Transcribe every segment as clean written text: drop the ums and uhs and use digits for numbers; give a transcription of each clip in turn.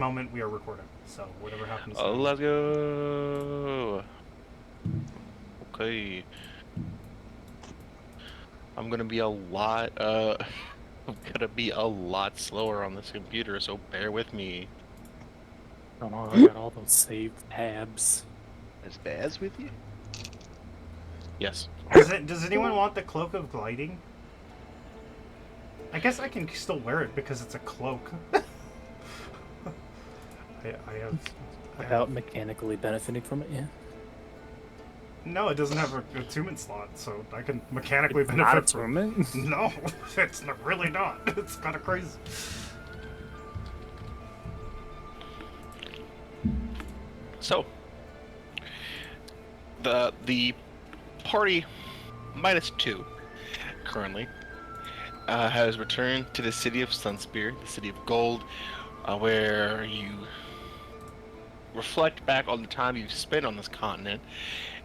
moment we are recording. So whatever happens. Let's go. Okay. I'm gonna be a lot I'm gonna be a lot slower on this computer, so bear with me. Oh no, I got all those saved tabs. There's bears with you? Yes. Does anyone want the cloak of gliding? I guess I can still wear it because it's a cloak. I have. Without mechanically benefiting from it, yeah. No, it doesn't have a attunement slot, so I can mechanically Not benefit from it. attunement? No, it's really not. It's kind of crazy. So the party -2 currently has returned to the city of Sunspear, the city of gold, where you reflect back on the time you've spent on this continent,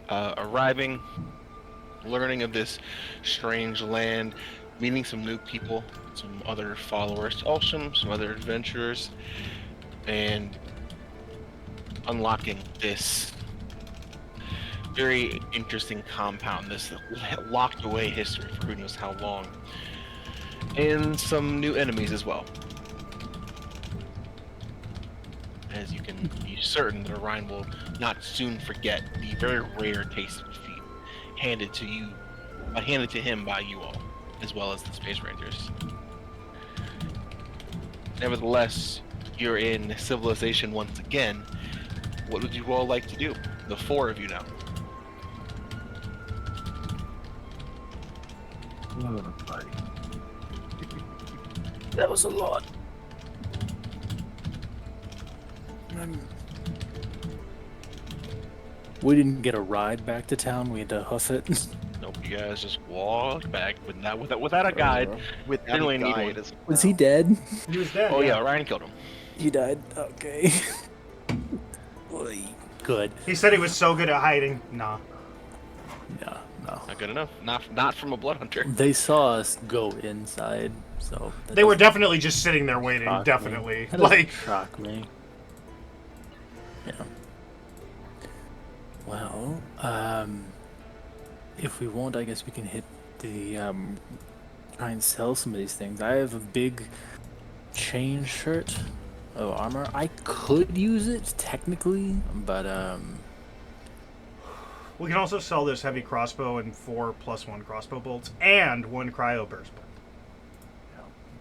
arriving, learning of this strange land, meeting some new people, some other followers, also some other adventurers, and unlocking this very interesting compound, this locked away history for who knows how long, and some new enemies as well. As you can be certain that Orion will not soon forget the very rare taste of defeat handed to him by you all, as well as the Space Rangers. Nevertheless, you're in civilization once again. What would you all like to do? The four of you now. That was a lot. We didn't get a ride back to town. We had to hoof it. Nope, you guys just walked back without a guide. Without Didn't really a need guide one. as Was well. he dead? He was dead. Oh yeah, Ryan killed him. He died. Okay. Oy. Good. He said he was so good at hiding. Nah. No, no. Not good enough. Not from a blood hunter. They saw us go inside, so They were definitely just sitting there waiting. shock me. Definitely. That doesn't Like, shock me. Yeah. Well, if we want, I guess we can hit the try and sell some of these things. I have a big chain shirt of armor. I could use it technically, but we can also sell this heavy crossbow and 4+1 crossbow bolts and 1 cryo burst bolt.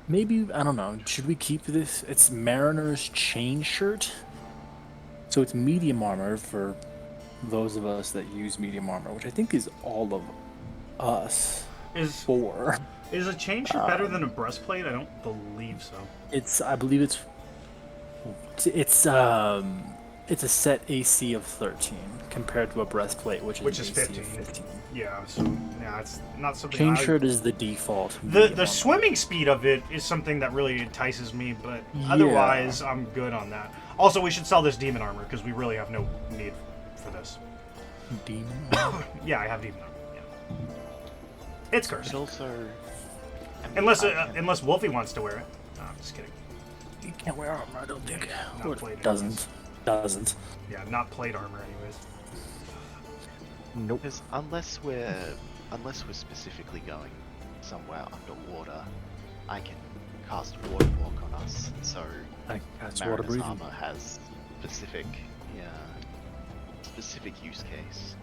maybe, I don't know. Should we keep this? It's Mariner's chain shirt. So it's medium armor for those of us that use medium armor, which I think is all of us. Is a chain shirt better than a breastplate? I don't believe so. I believe it's a set AC of 13 compared to a breastplate, which is AC 15. of 15. Yeah, so yeah, it's not something. Chain shirt is the default. The medium armor. swimming speed of it is something that really entices me, but Yeah. otherwise I'm good on that. Also, we should sell this demon armor because we really have no need for this. Demon armor? Yeah, I have demon armor. Yeah. It's cursed. It also... Unless Wolfie wants to wear it. No, I'm just kidding. You can't wear armor, I don't think. Not Or plate doesn't. Doesn't. Yeah, not plate armor anyways. Nope. Because unless we're specifically going somewhere underwater, I can cast water block on us. So That's water Mariner's breathing. armor has specific use case.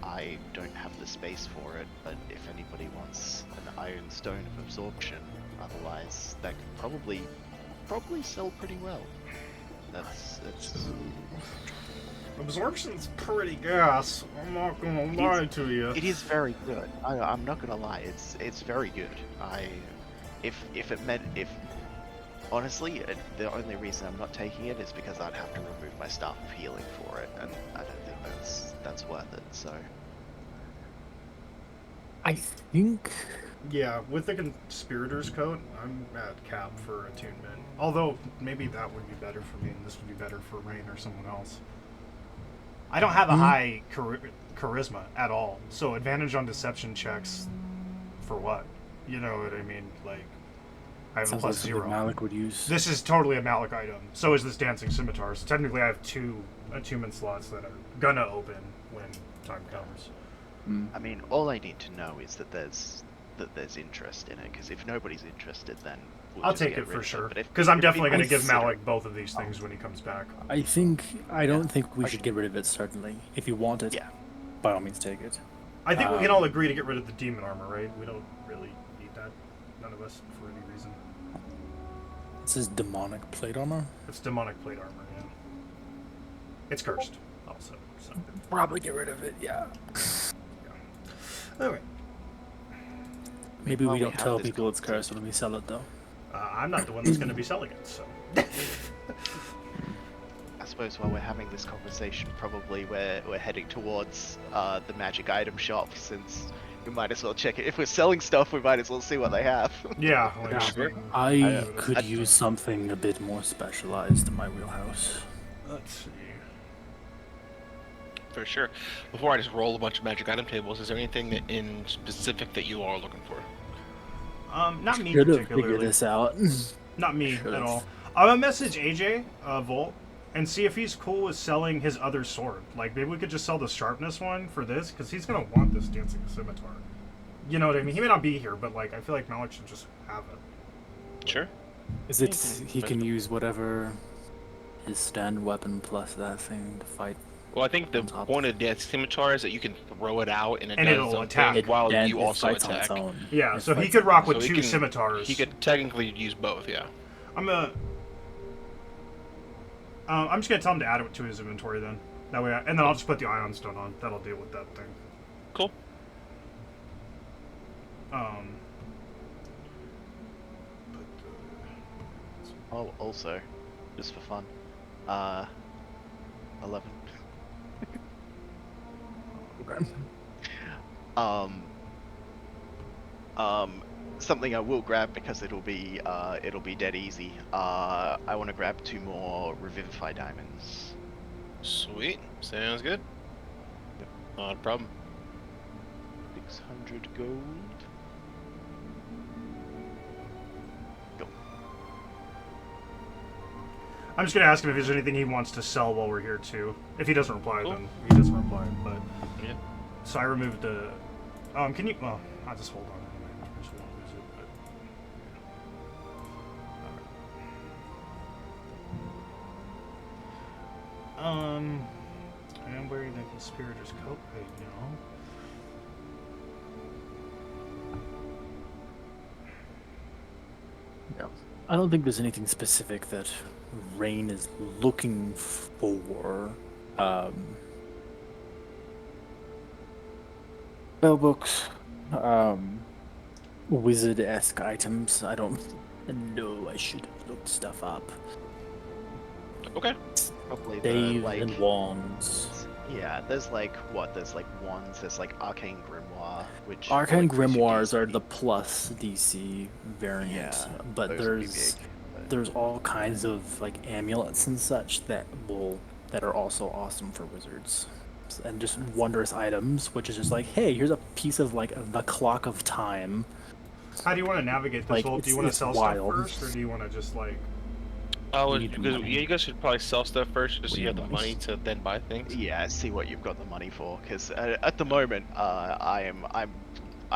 I don't have the space for it, but if anybody wants an iron stone of absorption, otherwise that could probably sell pretty well. That's Absorption's pretty gas. I'm not gonna lie to you. It is very good. I'm not gonna lie. It's very good. Honestly, the only reason I'm not taking it is because I'd have to remove my staff of healing for it, and I don't think that's worth it. So I think Yeah, with the conspirator's coat, I'm at cap for attunement. Although maybe that would be better for me, and this would be better for Rain or someone else. I don't have a high charisma at all, so advantage on deception checks for what? You know what I mean? Like, I have a Sounds plus like something 0. Malik would use. This is totally a Malik item. So is this dancing scimitar. So technically, I have 2 attunement slots that are gonna open when time comes. I mean, all I need to know is that there's interest in it. Because if nobody's interested, then we'll I'll just take get it rid for of it. sure. But if- Because I'm if definitely people gonna give consider Malik both of these things when he comes back. I don't think we should get rid of it, certainly. If you want it, Yeah. by all means take it. I think we can all agree to get rid of the demon armor, right? We don't really need that. None of us, for any reason. This is demonic plate armor. It's demonic plate armor, yeah. It's cursed, also. So. Probably get rid of it, yeah. Alright. Maybe While we we don't have tell this people it's cursed when we sell it, though. I'm not the one that's going to be selling it, so. I suppose while we're having this conversation, probably we're heading towards the magic item shop, since we might as well check it. If we're selling stuff, we might as well see what they have. Yeah. Like, Yeah. Sure. I I- could use something a bit more specialized in my wheelhouse. Let's see. For sure. Before I just roll a bunch of magic item tables, is there anything in specific that you are looking for? Not me Should have figured particularly. this out. Not me Should've. at all. I'm gonna message AJ Volt and see if he's cool with selling his other sword. Like maybe we could just sell the sharpness one for this, because he's gonna want this dancing scimitar. You know what I mean? He may not be here, but like I feel like Malik should just have it. Sure. Is it he can use whatever his standard weapon plus that thing to fight? Well, I think the On top. point of the scimitar is that you can throw it out and it And does it'll something attack. while And you it also fights on its attack. own. Yeah, It so he fights could on rock its with So he 2 can- scimitars. He could technically use both, yeah. I'm just gonna tell him to add it to his inventory then. That way, and then I'll just put the ion stone on. That'll deal with that thing. Cool. Oh, also, just for fun, 11. Okay. Something I will grab because it'll be dead easy. I want to grab 2 more Revivify diamonds. Sweet. Sounds good. Not a problem. 600 gold. Go. I'm just gonna ask him if there's anything he wants to sell while we're here too. If he doesn't reply, Cool. then he doesn't reply. But Yeah. so I removed the. Can you? Well, I'll just hold on. I just won't lose it, but, yeah. I'm wearing the conspirator's coat right now. Yeah. I don't think there's anything specific that Rain is looking for. Spell books, wizard-esque items. I don't know. I should have looked stuff up. Okay. Probably the Stave like. and wands. Yeah, there's like what? There's like wands. There's like arcane grimoire, which Arcane like, push your grimoires are DC. the plus DC variant, Yeah, but those would be there's big, but- there's all kinds of like amulets and such that are also awesome for wizards. And just wondrous items, which is just like, hey, here's a piece of like the clock of time. How do you want to navigate this? Like, Whole? Do you want to it's sell wild. stuff first, or do you want to just like? Oh, You need the because money. yeah, you guys should probably sell stuff first, just so We you have the need money money. to then buy things. Yeah, see what you've got the money for. Because at the moment, I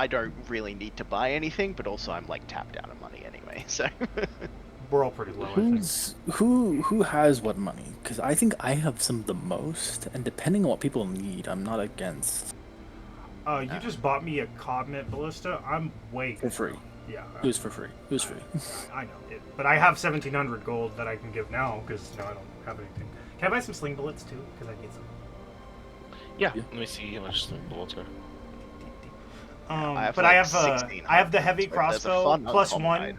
don't really need to buy anything, but also I'm like tapped out of money anyway. So We're all pretty low, I think. Who has what money? Because I think I have some of the most, and depending on what people need, I'm not against. You just bought me a Comet Ballista. I'm way For free. Yeah. It was for free. It was free. I know it, but I have 1,700 gold that I can give now because I don't have anything. Can I buy some sling bullets too? Because I need some. Yeah. Yeah. Let me see how much the bullets are. I have But like I have 16 I have the heavy items, but there's a crossbow fun plus uncommon one,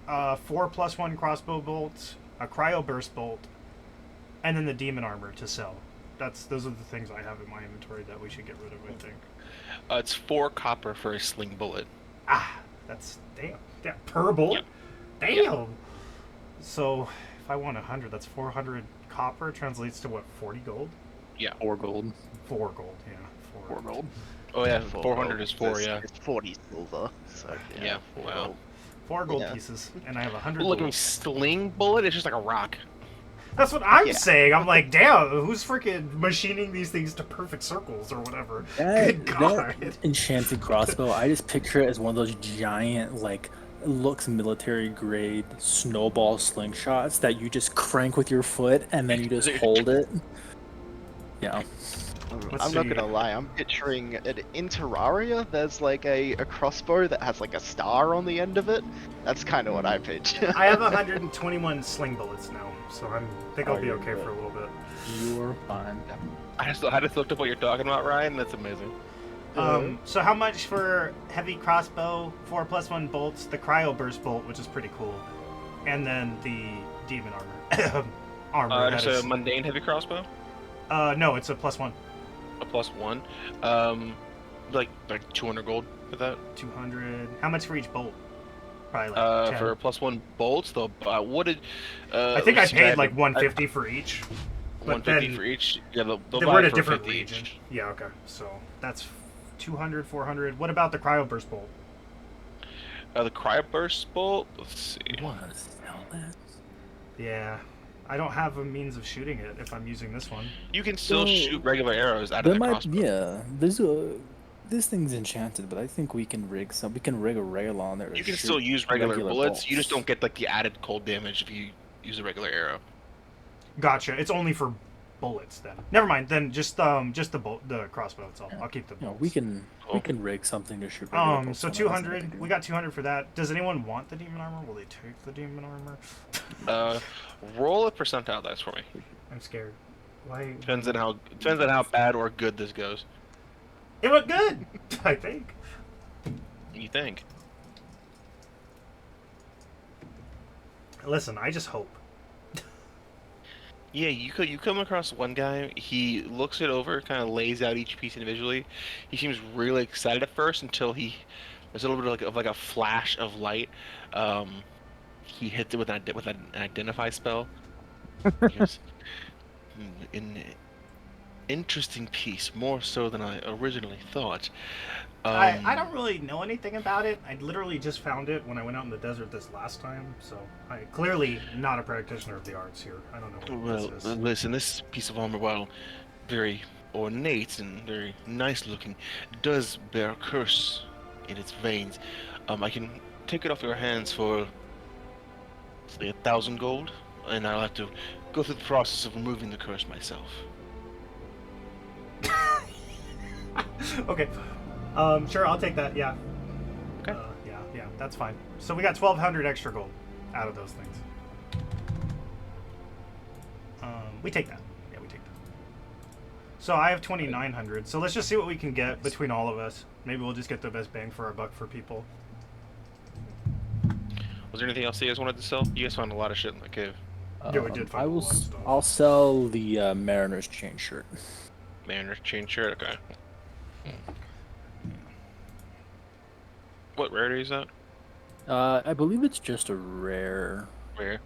item. 4 plus 1 crossbow bolts, a cryo burst bolt, and then the demon armor to sell. Those are the things I have in my inventory that we should get rid of. I think. It's 4 copper for a sling bullet. That's damn per bullet. Yep. Damn. Yep. So if I want 100, that's 400 copper. Translates to what? 40 gold. Yeah. 4 gold. 4 gold. Yeah. 4 gold. Oh yeah, Four 400 gold. is 4. It's- Yeah. It's 40 silver. So Yeah, 4 wow. gold. 4 gold Yeah. pieces, and I have 100 Look at gold. me, sling bullet. It's just like a rock. That's what I'm Yeah. saying. I'm like, damn, who's freaking machining these things to perfect circles or whatever? Good God. That enchanted crossbow, I just picture it as one of those giant, like, looks military grade snowball slingshots that you just crank with your foot and then you just hold it. Yeah. Let's I'm not see. gonna lie, I'm picturing it in Terraria. There's like a crossbow that has like a star on the end of it. That's kind of what I picture. I have 121 sling bullets now, so I think I'll Oh, be you're okay good. for a little bit. You're fine. I just looked up what you're talking about, Ryan. That's amazing. So how much for heavy crossbow, 4+1 bolts, the cryo burst bolt, which is pretty cool, and then the demon armor. Armor. Just that is. a mundane heavy crossbow, No, it's a +1. a +1. Like 200 gold for that. 200. How much for each bolt? Probably like 10. For +1 bolts, though. What did? I think I let's see, paid had like a- 150 for each. But 150 then for each. Yeah, they'll they buy were in a for different 50 region. each. Yeah, okay. So that's 200, 400. What about the cryo burst bolt? The cryoburst bolt. Let's see. What the hell that? Yeah. I don't have a means of shooting it if I'm using this one. You can still Well, shoot regular arrows out of There the might, crossbow. yeah. There's a. This thing's enchanted, but I think we can rig some. We can rig a rail on there. To You can shoot still use regular bullets. You just bolts. don't get like the added cold damage if you use a regular arrow. Gotcha. It's only for bullets then. Never mind. Then just the crossbow itself. Yeah. I'll keep the You know, bolts. we can rig something to shoot. regular bolts So on it, that's nothing 200. to We do. got 200 for that. Does anyone want the demon armor? Will they take the demon armor? Roll a percentile dice for me. I'm scared. Why? Depends on how bad or good this goes. It went good. I think. You think? Listen, I just hope. Yeah, you come across one guy. He looks it over, kind of lays out each piece individually. He seems really excited at first until there's a little bit of like a flash of light. He hits it with an identify spell. He goes, "An interesting piece, more so than I originally thought." I don't really know anything about it. I literally just found it when I went out in the desert this last time, so I clearly not a practitioner of the arts here. I don't know what Well, this is. listen, this piece of armor, while very ornate and very nice looking, does bear a curse in its veins. I can take it off your hands for, say, 1,000 gold, and I'll have to go through the process of removing the curse myself. Okay. Sure, I'll take that. Yeah. Okay. Yeah, that's fine. So we got 1,200 extra gold out of those things. We take that. Yeah, we take that. So I have 2,900. So let's just see what we can get between all of us. Maybe we'll just get the best bang for our buck for people. Was there anything else you guys wanted to sell? You guys found a lot of shit in the cave. Yeah, we did find I a will. lot of stuff. I'll sell the Mariner's chain shirt. Mariners chain shirt, okay. What rarity is that? I believe it's just a rare. Rare?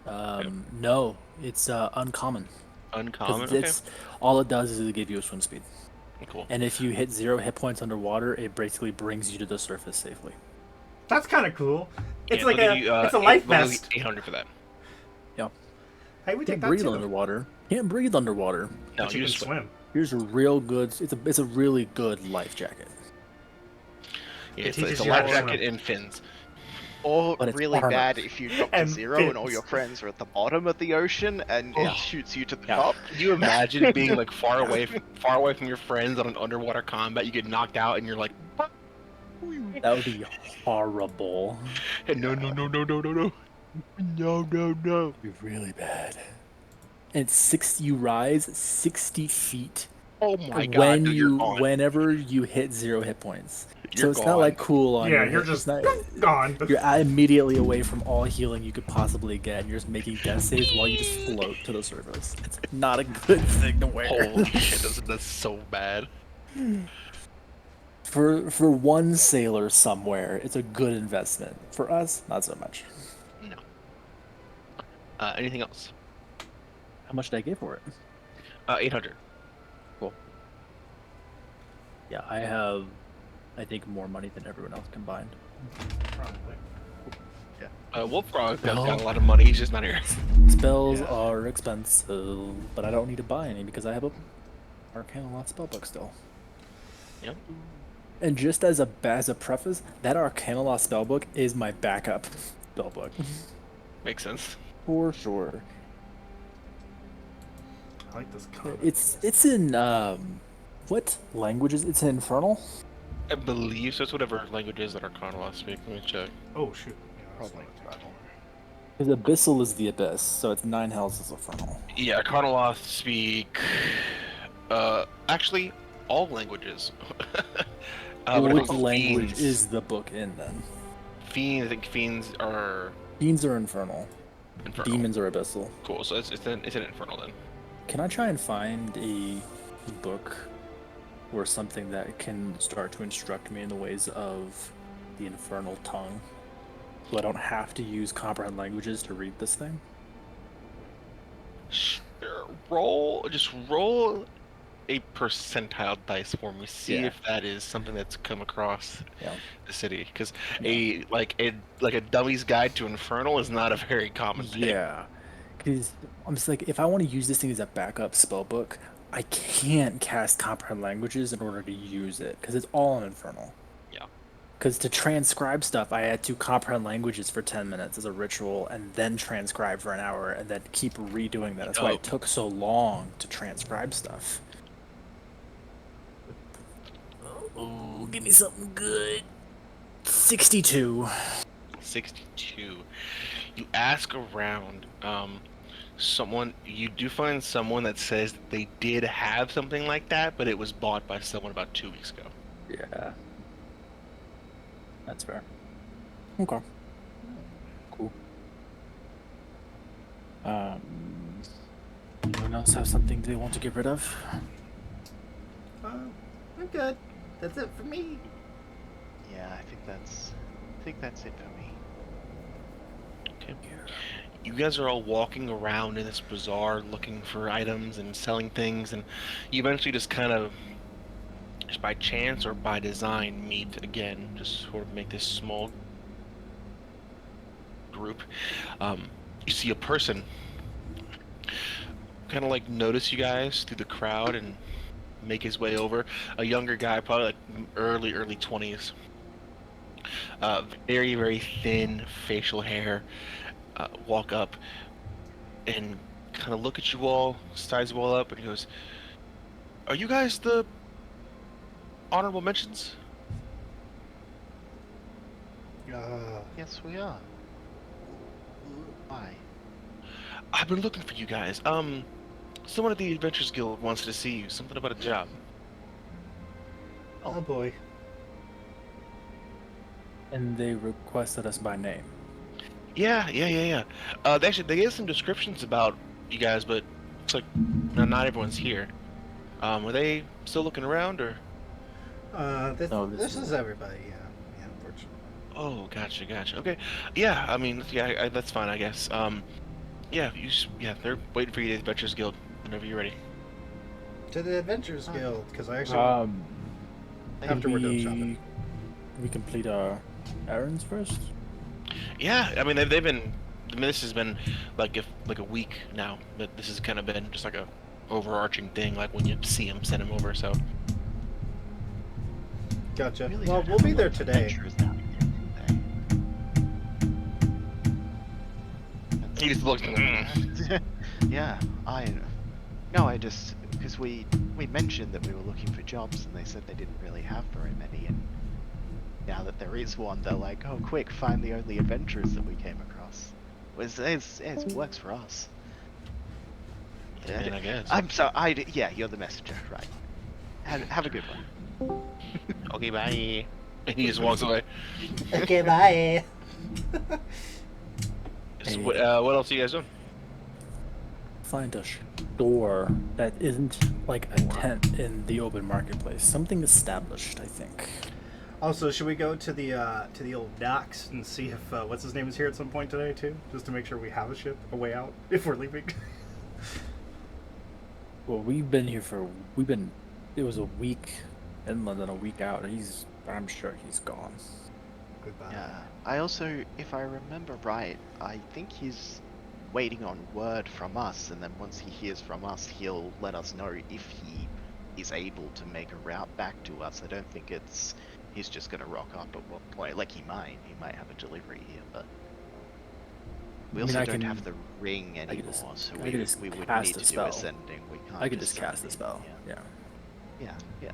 No, it's uncommon. 'Cause Uncommon? Okay. it's all it does is it give you a swim speed, Cool. and if you hit 0 hit points underwater, it basically brings you to the surface safely. That's kind of cool. It's Yeah, like they'll a give you, it's a life they'll give you vest. 800 for that. Yeah, Hey, we take can't that breathe too. underwater. Can't breathe underwater. No, But you can just swim. Here's a real good. It's a really good life jacket. Yeah, It it's teaches a you life how to jacket swim. and fins. Or But it's really armor. bad if you drop to And 0 and all fins. your friends are at the bottom of the ocean and Oh. it shoots you to the Yeah. top. Can you imagine being like far away from your friends on an underwater combat? You get knocked out and you're like, That would be horrible. hey, no. It'd be really bad. And you rise 60 feet Oh my god, when dude, you're gone. whenever you hit 0 hit points. So You're it's not gone. like cool on Yeah, your you're hit- just it's not- gone. You're immediately away from all healing you could possibly get, and you're just making death saves while you just float to the surface. It's not a good thing to wear. Holy shit, that's so bad. For one sailor somewhere, it's a good investment. For us, not so much. No. Anything else? How much did I get for it? 800. Yeah, I have, I think, more money than everyone else combined. Probably. Wuulfgragh got No. a lot of money. He's just not here. Spells Yeah. are expensive, but I don't need to buy any because I have a Arcana Lot spellbook still. Yep. And just as a preface, that Arcana Lot spellbook is my backup spellbook. Makes sense. For sure. I like this comment. It's in what languages? It's in Infernal. I believe so. It's whatever languages that Arcana speak. Let me check. Oh shoot. Yeah, that's Probably. not too bad. Because Abyssal is the Abyss, so it's 9 hells is Infernal. Yeah, Arcana speak. Actually, all languages. But I Which think language fiends- is the book in then? Fiends? I think fiends are Fiends are Infernal. infernal. Demons are Abyssal. Cool. So it's an infernal then. Can I try and find a book or something that can start to instruct me in the ways of the infernal tongue, so I don't have to use comprehend languages to read this thing? Sure. Just roll a percentile dice for me. See Yeah. if that is something that's come across Yeah. the city, because a dummy's guide to infernal is not a very common thing. Yeah, because I'm just like, if I want to use this thing as a backup spell book, I can't cast comprehend languages in order to use it because it's all in infernal. Yeah. Because to transcribe stuff, I had to comprehend languages for 10 minutes as a ritual, and then transcribe for an hour, and then keep redoing that. That's why Oh. it took so long to transcribe stuff. Oh, give me something good. 62. 62. You ask around. You do find someone that says that they did have something like that, but it was bought by someone about 2 weeks ago. Yeah. That's fair. Okay. Cool. Anyone else have something they want to get rid of? I'm good. That's it for me. Yeah, I think that's it for me. Okay. You guys are all walking around in this bazaar looking for items and selling things, and you eventually just kind of, just by chance or by design, meet again. Just sort of make this small group. You see a person kind of like notice you guys through the crowd and make his way over. A younger guy, probably like early 20s. Very, very thin facial hair. Walk up and kind of look at you all, size you all up, and he goes, "Are you guys the honorable mentions?" Yes, we are. Why? I've been looking for you guys. Someone at the Adventurers Guild wants to see you. Something about a job. Oh boy. And they requested us by name. Yeah. They gave some descriptions about you guys, but it's like not everyone's here. Are they still looking around, or? No, this is everybody. Yeah, unfortunately. Oh, gotcha. Okay. Yeah, I mean, yeah, that's fine, I guess. Yeah, they're waiting for you at the Adventurers Guild whenever you're ready. To the Adventurers Guild, because I actually Did after we're done shopping. we complete our errands first? Yeah, I mean, they've been. I mean, this has been like a week now. But this has kind of been just like a overarching thing. Like when you see him, send him over. So Gotcha. Really Well, don't we'll have be a there lot of today. adventurers down here, do they? he just looks. Yeah, I just because we mentioned that we were looking for jobs and they said they didn't really have very many, and now that there is one, they're like, oh, quick, find the only adventurers that we came across. It works for us. I guess. I'm so yeah, you're the messenger, right? Have a good one. Okay, bye. And he just walks away. Okay, bye. So, what else are you guys doing? Find a store that isn't like a tent in the open marketplace. Something established, I think. Also, should we go to the old docks and see if what's his name is here at some point today too, just to make sure we have a way out if we're leaving? Well, it was a week in London, a week out. I'm sure he's gone. with that. Yeah. I also, if I remember right, I think he's waiting on word from us, and then once he hears from us, he'll let us know if he is able to make a route back to us. I don't think he's just gonna rock up at one point. Like he might have a delivery here, but we I mean, also I don't can. have the ring I could just. anymore, so I could just we would cast need a to do spell. ascending. We can't. I could just cast summon a spell. him. Yeah. Yeah.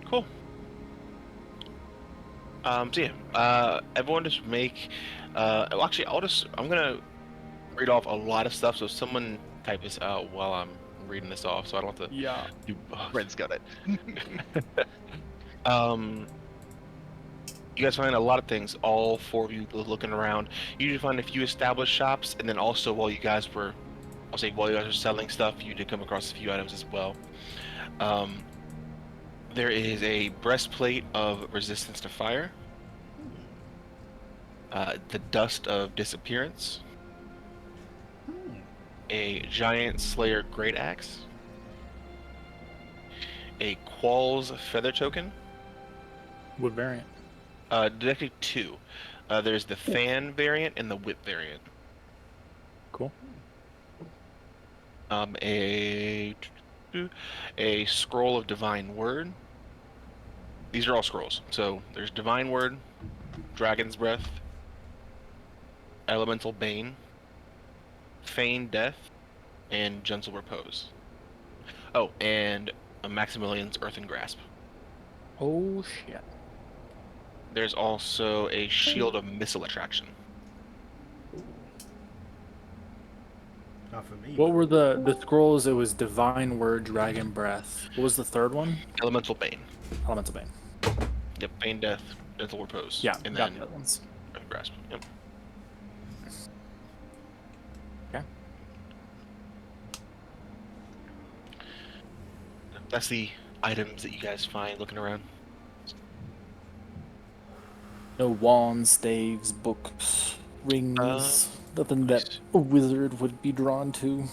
Cool. So yeah, everyone just make. Well, actually, I'm gonna read off a lot of stuff. So someone type this out while I'm reading this off, so I don't have to Yeah. do both. Ren's got it. Um, you guys find a lot of things. All four of you looking around. You usually find a few established shops, and then also while you guys were selling stuff, you did come across a few items as well. There is a breastplate of resistance to fire. The dust of disappearance. A giant slayer great axe. A Qualls feather token. What variant? There's actually two. There's the fan variant and the whip variant. Cool. A scroll of divine word. These are all scrolls. So there's divine word, dragon's breath, elemental bane, feign death, and gentle repose. Oh, and a Maximilian's earthen grasp. Oh shit. There's also a shield of missile attraction. Not for me. What were the scrolls? It was divine word, dragon breath. What was the third one? Elemental bane. Elemental bane. Yep, feign death, gentle repose. Yeah, and got then the other ones. earthen grasp. Yep. Okay. That's the items that you guys find looking around. No wands, staves, books, rings. Nothing that nice. a wizard would be drawn to.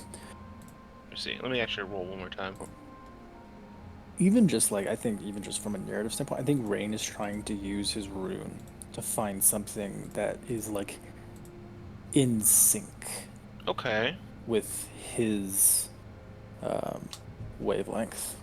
Let's see. Let me actually roll one more time. Even just like, I think even just from a narrative standpoint, I think Rain is trying to use his rune to find something that is like in sync Okay. with his wavelength.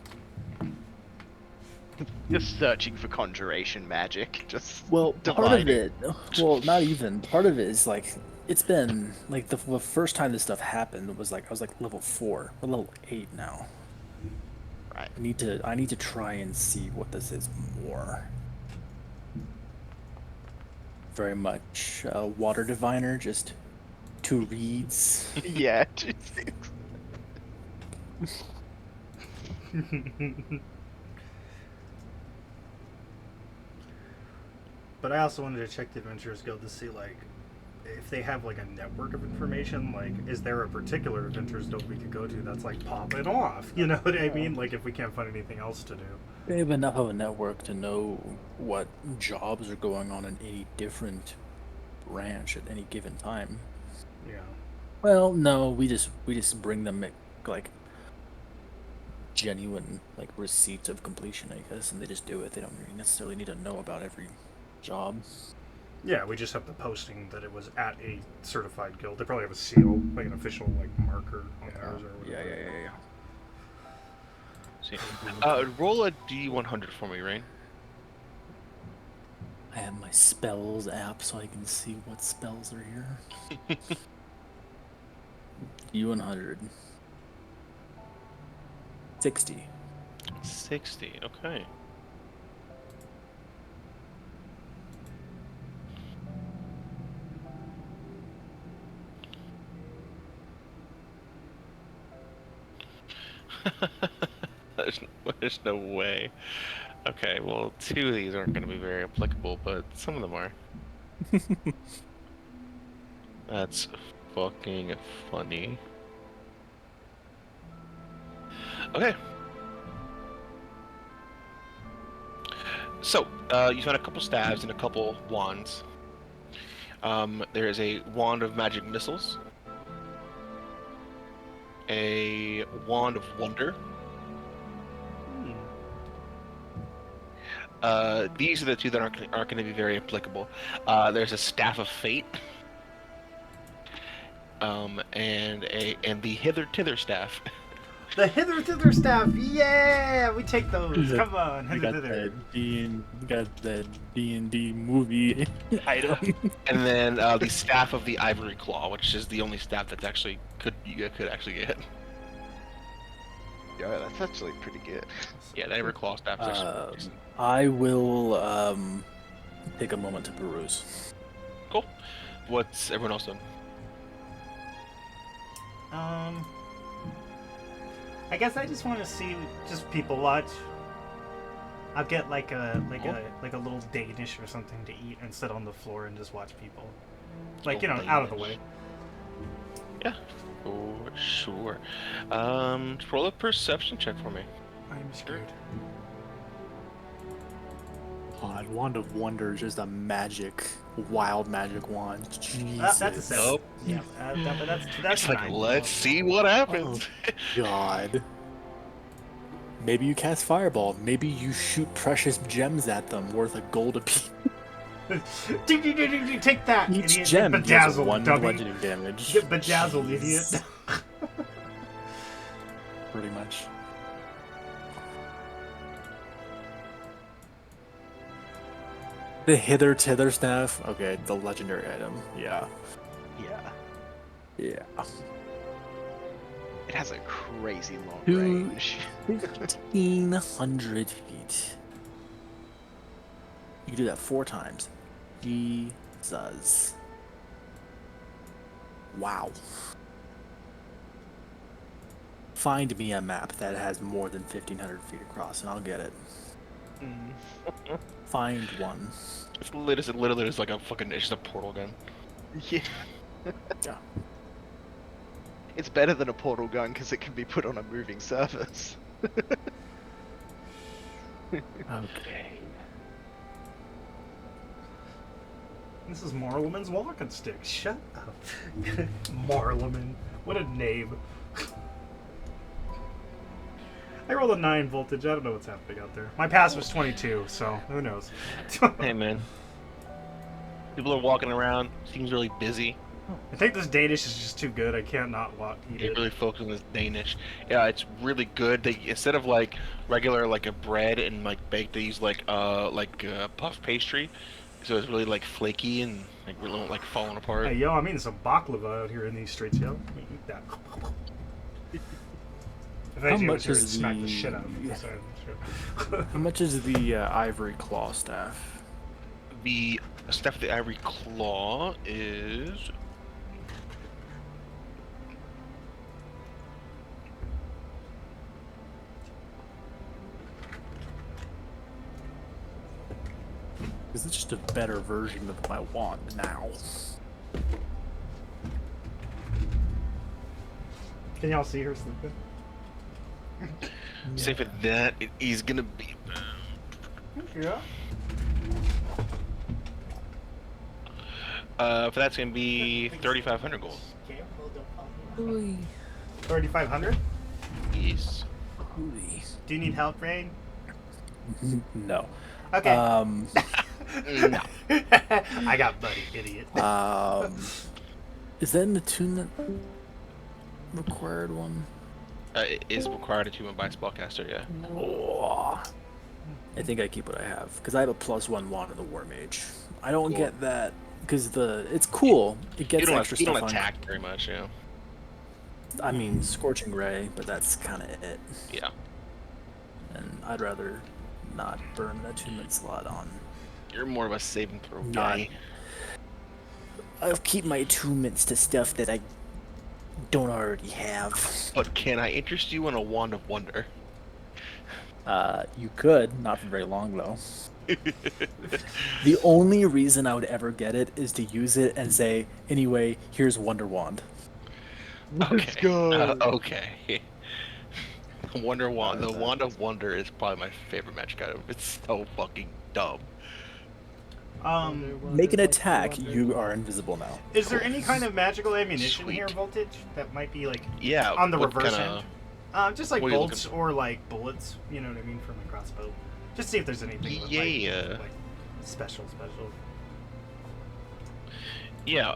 Just searching for conjuration magic. Just Well, part of dividing. it, well, not even. Part of it is like, it's been like the first time this stuff happened was like I was like level 4, we're level 8 now. Right. I need to try and see what this is more. Very much water diviner, just 2 reads. Yeah. But I also wanted to check the Adventurers Guild to see, like, if they have, like, a network of information. Like, is there a particular Adventurers Guild we could go to that's, like, popping off? You know what I mean? Like, if we can't find anything else to do. They have enough of a network to know what jobs are going on in any different branch at any given time. Yeah. Well, no, we just bring them like genuine like receipts of completion, I guess, and they just do it. They don't really necessarily need to know about every job. Yeah, we just have the posting that it was at a certified guild. They probably have a seal, like an official, like, marker on theirs or whatever. Yeah. See. Roll a D100 for me, Rain. I have my spells app so I can see what spells are here. U100. 60. 60. Okay. There's no way. Okay, well, 2 of these aren't going to be very applicable, but some of them are. That's fucking funny. Okay. So, you found a couple staves and a couple wands. There is a wand of magic missiles, a wand of wonder, These are the two that aren't going to be very applicable. There's a Staff of Fate, and the Hither Tither Staff. The hither thither staff, yeah, we take those. Come on, We hither got thither. that D&D movie item. And then the Staff of the Ivory Claw, which is the only staff that's actually you could actually get. Yeah, that's actually pretty good. Yeah, the Ivory Claw staff is actually decent. I will take a moment to peruse. Cool. What's everyone else done? I guess I just want to see just people watch. I'll get like a little Danish or something to eat and sit on the floor and just watch people, like out of the way. Yeah, for sure. Roll a perception check for me. I'm scared. God, Wand of Wonder is just a wild magic wand. Jesus. That's a 7. Nope. Yeah, that's It's like, 9. let's see what happens. God. Maybe you cast Fireball. Maybe you shoot precious gems at them worth a gold apiece. Take that, Each idiot. gem Get deals bedazzled, 1 dummy. bludgeoning damage. Get bedazzled, idiot. Pretty much. The Hither Tither Staff. Okay, the legendary item. Yeah. Yeah. Yeah. It has a crazy long Dude. range. 1,500 feet. You can do that 4 times. Jesus. Wow. Find me a map that has more than 1,500 feet across, and I'll get it. Find one. It's literally just like it's just a portal gun. Yeah. Yeah. It's better than a portal gun because it can be put on a moving surface. Okay. This is Marleman's walking stick. Shut up. Marleman. What a name. I rolled a 9 voltage. I don't know what's happening out there. My pass was 22, so who knows. Hey man, people are walking around. Seems really busy. I think this Danish is just too good. I can't not eat They it. really focus on this Danish. Yeah, it's really good. They instead of like regular like a bread and like baked, they use like puff pastry. So it's really like flaky and like really like falling apart. Hey, yo, I'm eating some baklava out here in these streets, yo. Let me eat that. If I How do, much it's is smack the the- shit out of me. So, sure. How much is the Ivory Claw Staff? The Staff of the Ivory Claw is. Is it just a better version of my wand now? Can y'all see her sleeping? Say for that, it is gonna be. Yeah. For that's gonna be 3,500 gold. 3,500? Yes. Do you need help, Rain? No. Okay. No. I got buddy, idiot. Is that an attunement required one? It is required achievement by spellcaster. Yeah. Oh, I think I keep what I have because I have a +1 wand of the War Mage. I don't Cool. get that because it's cool. It gets extra You stuff don't on. attack very much. Yeah. I mean, Scorching Ray, but that's kind of it. Yeah. And I'd rather not burn an attunement slot on. You're more of a save and throw Not- guy. I'll keep my attunements to stuff that I don't already have. But can I interest you in a Wand of Wonder? You could, not for very long though. The only reason I would ever get it is to use it and say, anyway, here's Wonder Wand. Let's go. Okay. Wonder Wand. The Wand of Wonder is probably my favorite magic item. It's so fucking dumb. Make an attack, you are invisible now. Is there any kind of magical ammunition Sweet. here, Voltage, that might be like Yeah. on the what reverse kinda- end? Just like what are you bolts or like bullets, you know what I mean, for my crossbow. Just see if there's anything that Yeah. might, like, special. Yeah,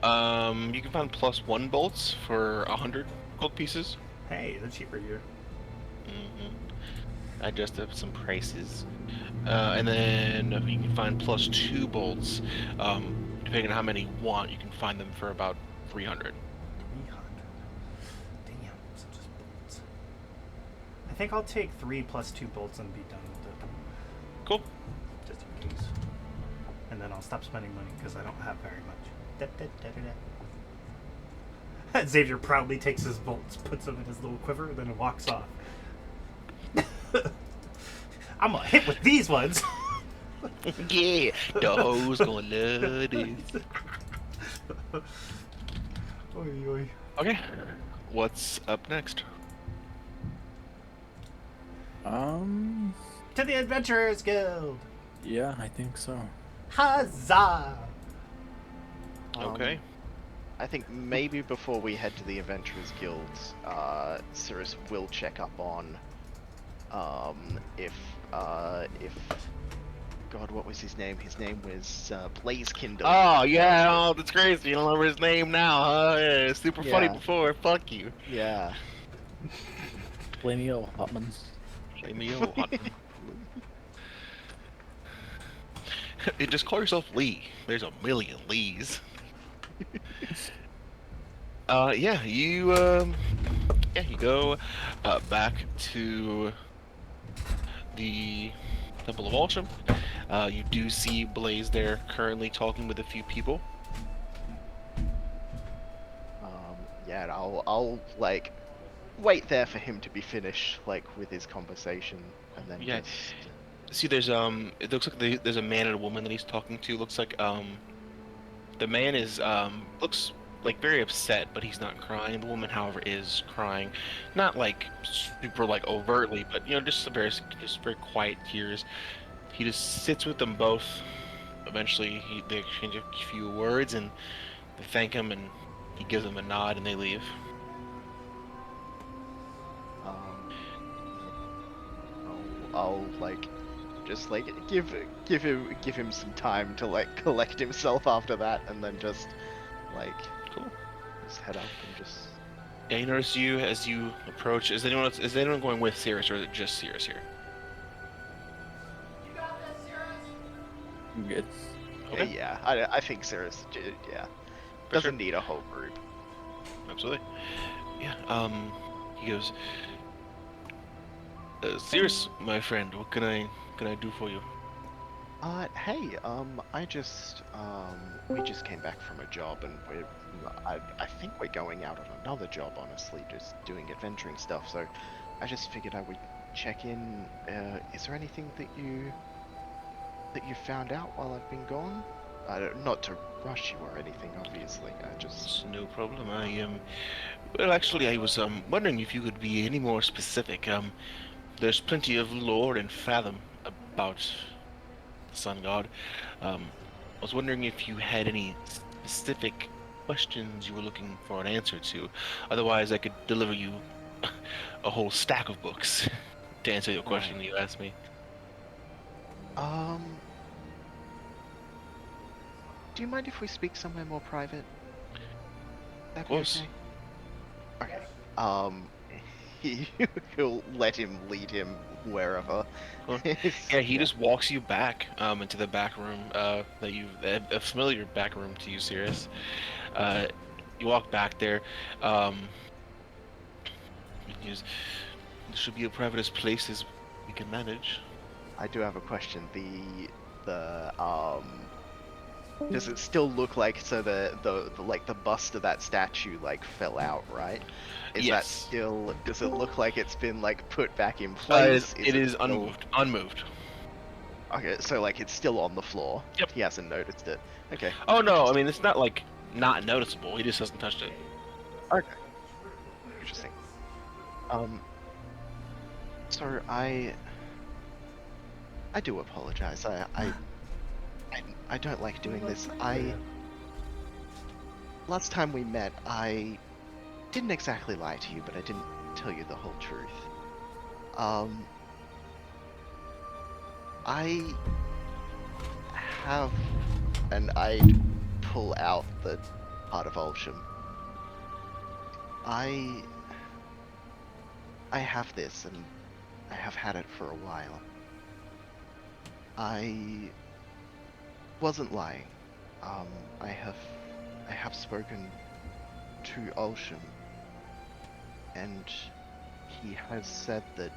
you can find +1 bolts for 100 gold pieces. Hey, they're cheaper here. I adjust up some prices. And then you can find +2 bolts. Depending on how many you want, you can find them for about 300. 300. Damn, so just bolts. I think I'll take 3 plus 2 bolts and be done with it. Cool. Just in case. And then I'll stop spending money because I don't have very much. Xavier proudly takes his bolts, puts them in his little quiver, and then walks off. I'm gonna hit with these ones. Yeah, the hoes gonna love this. Oy, oy. Okay, what's up next? To the Adventurers Guild. Yeah, I think so. Huzzah! Okay. I think maybe before we head to the Adventurers Guild, Cirrus will check up on if God, what was his name? His name was Blazekindle. Oh yeah, oh, that's crazy. You don't remember his name now, huh? Yeah, super funny Yeah. before. Fuck you. Yeah. Blame me, old Hotman. Blame me, old Hotman. You just call yourself Lee. There's a million Lees. Yeah, you go back to the Temple of Alchemy. You do see Blaze there currently talking with a few people. Yeah, and I'll like wait there for him to be finished, like with his conversation, and then Yeah. just See, there's it looks like there's a man and a woman that he's talking to. Looks like the man is looks like very upset, but he's not crying. The woman, however, is crying, not like super like overtly, but you know, just very quiet tears. He just sits with them both. Eventually, they exchange a few words and they thank him, and he gives them a nod, and they leave. I'll like just like give him some time to like collect himself after that, and then just like Cool. just head up and just. Yeah, he notices you as you approach. Is anyone going with Cirrus, or is it just Cirrus here? I'm good. Okay. Yeah, I think Cirrus, yeah, For doesn't sure. need a whole group. Absolutely. Yeah. He goes, Cirrus, my friend, what can I do for you? Hey, we just came back from a job, and I think we're going out on another job, honestly, just doing adventuring stuff, so I just figured I would check in. Is there anything that you found out while I've been gone? Not to rush you or anything, obviously, I just... It's no problem. Well, actually, I was wondering if you could be any more specific. There's plenty of lore and fathom about the Sun God. I was wondering if you had any specific questions you were looking for an answer to. Otherwise, I could deliver you a whole stack of books to answer your question you asked me. Do you mind if we speak somewhere more private? That'd Of course. be okay. He'll let him lead him wherever. Cool. Yeah, he just walks you back into the back room that a familiar back room to you, Sirius. You walk back there. This should be the privatest place as we can manage. I do have a question. Does it still look like the like the bust of that statue like fell out, right? Is that Yes. still? Does it look like it's been like put back in place? It is still- unmoved. Unmoved. Okay, so like it's still on the floor. Yep. He hasn't noticed it. Okay. Oh no, I mean it's not like not noticeable. He just hasn't touched it. Okay. Interesting. So I do apologize. I don't like doing this. Last time we met, I didn't exactly lie to you, but I didn't tell you the whole truth. I have, and I'd pull out the part of Olsham. I have this, and I have had it for a while. I wasn't lying. I have spoken to Olsham, and he has said that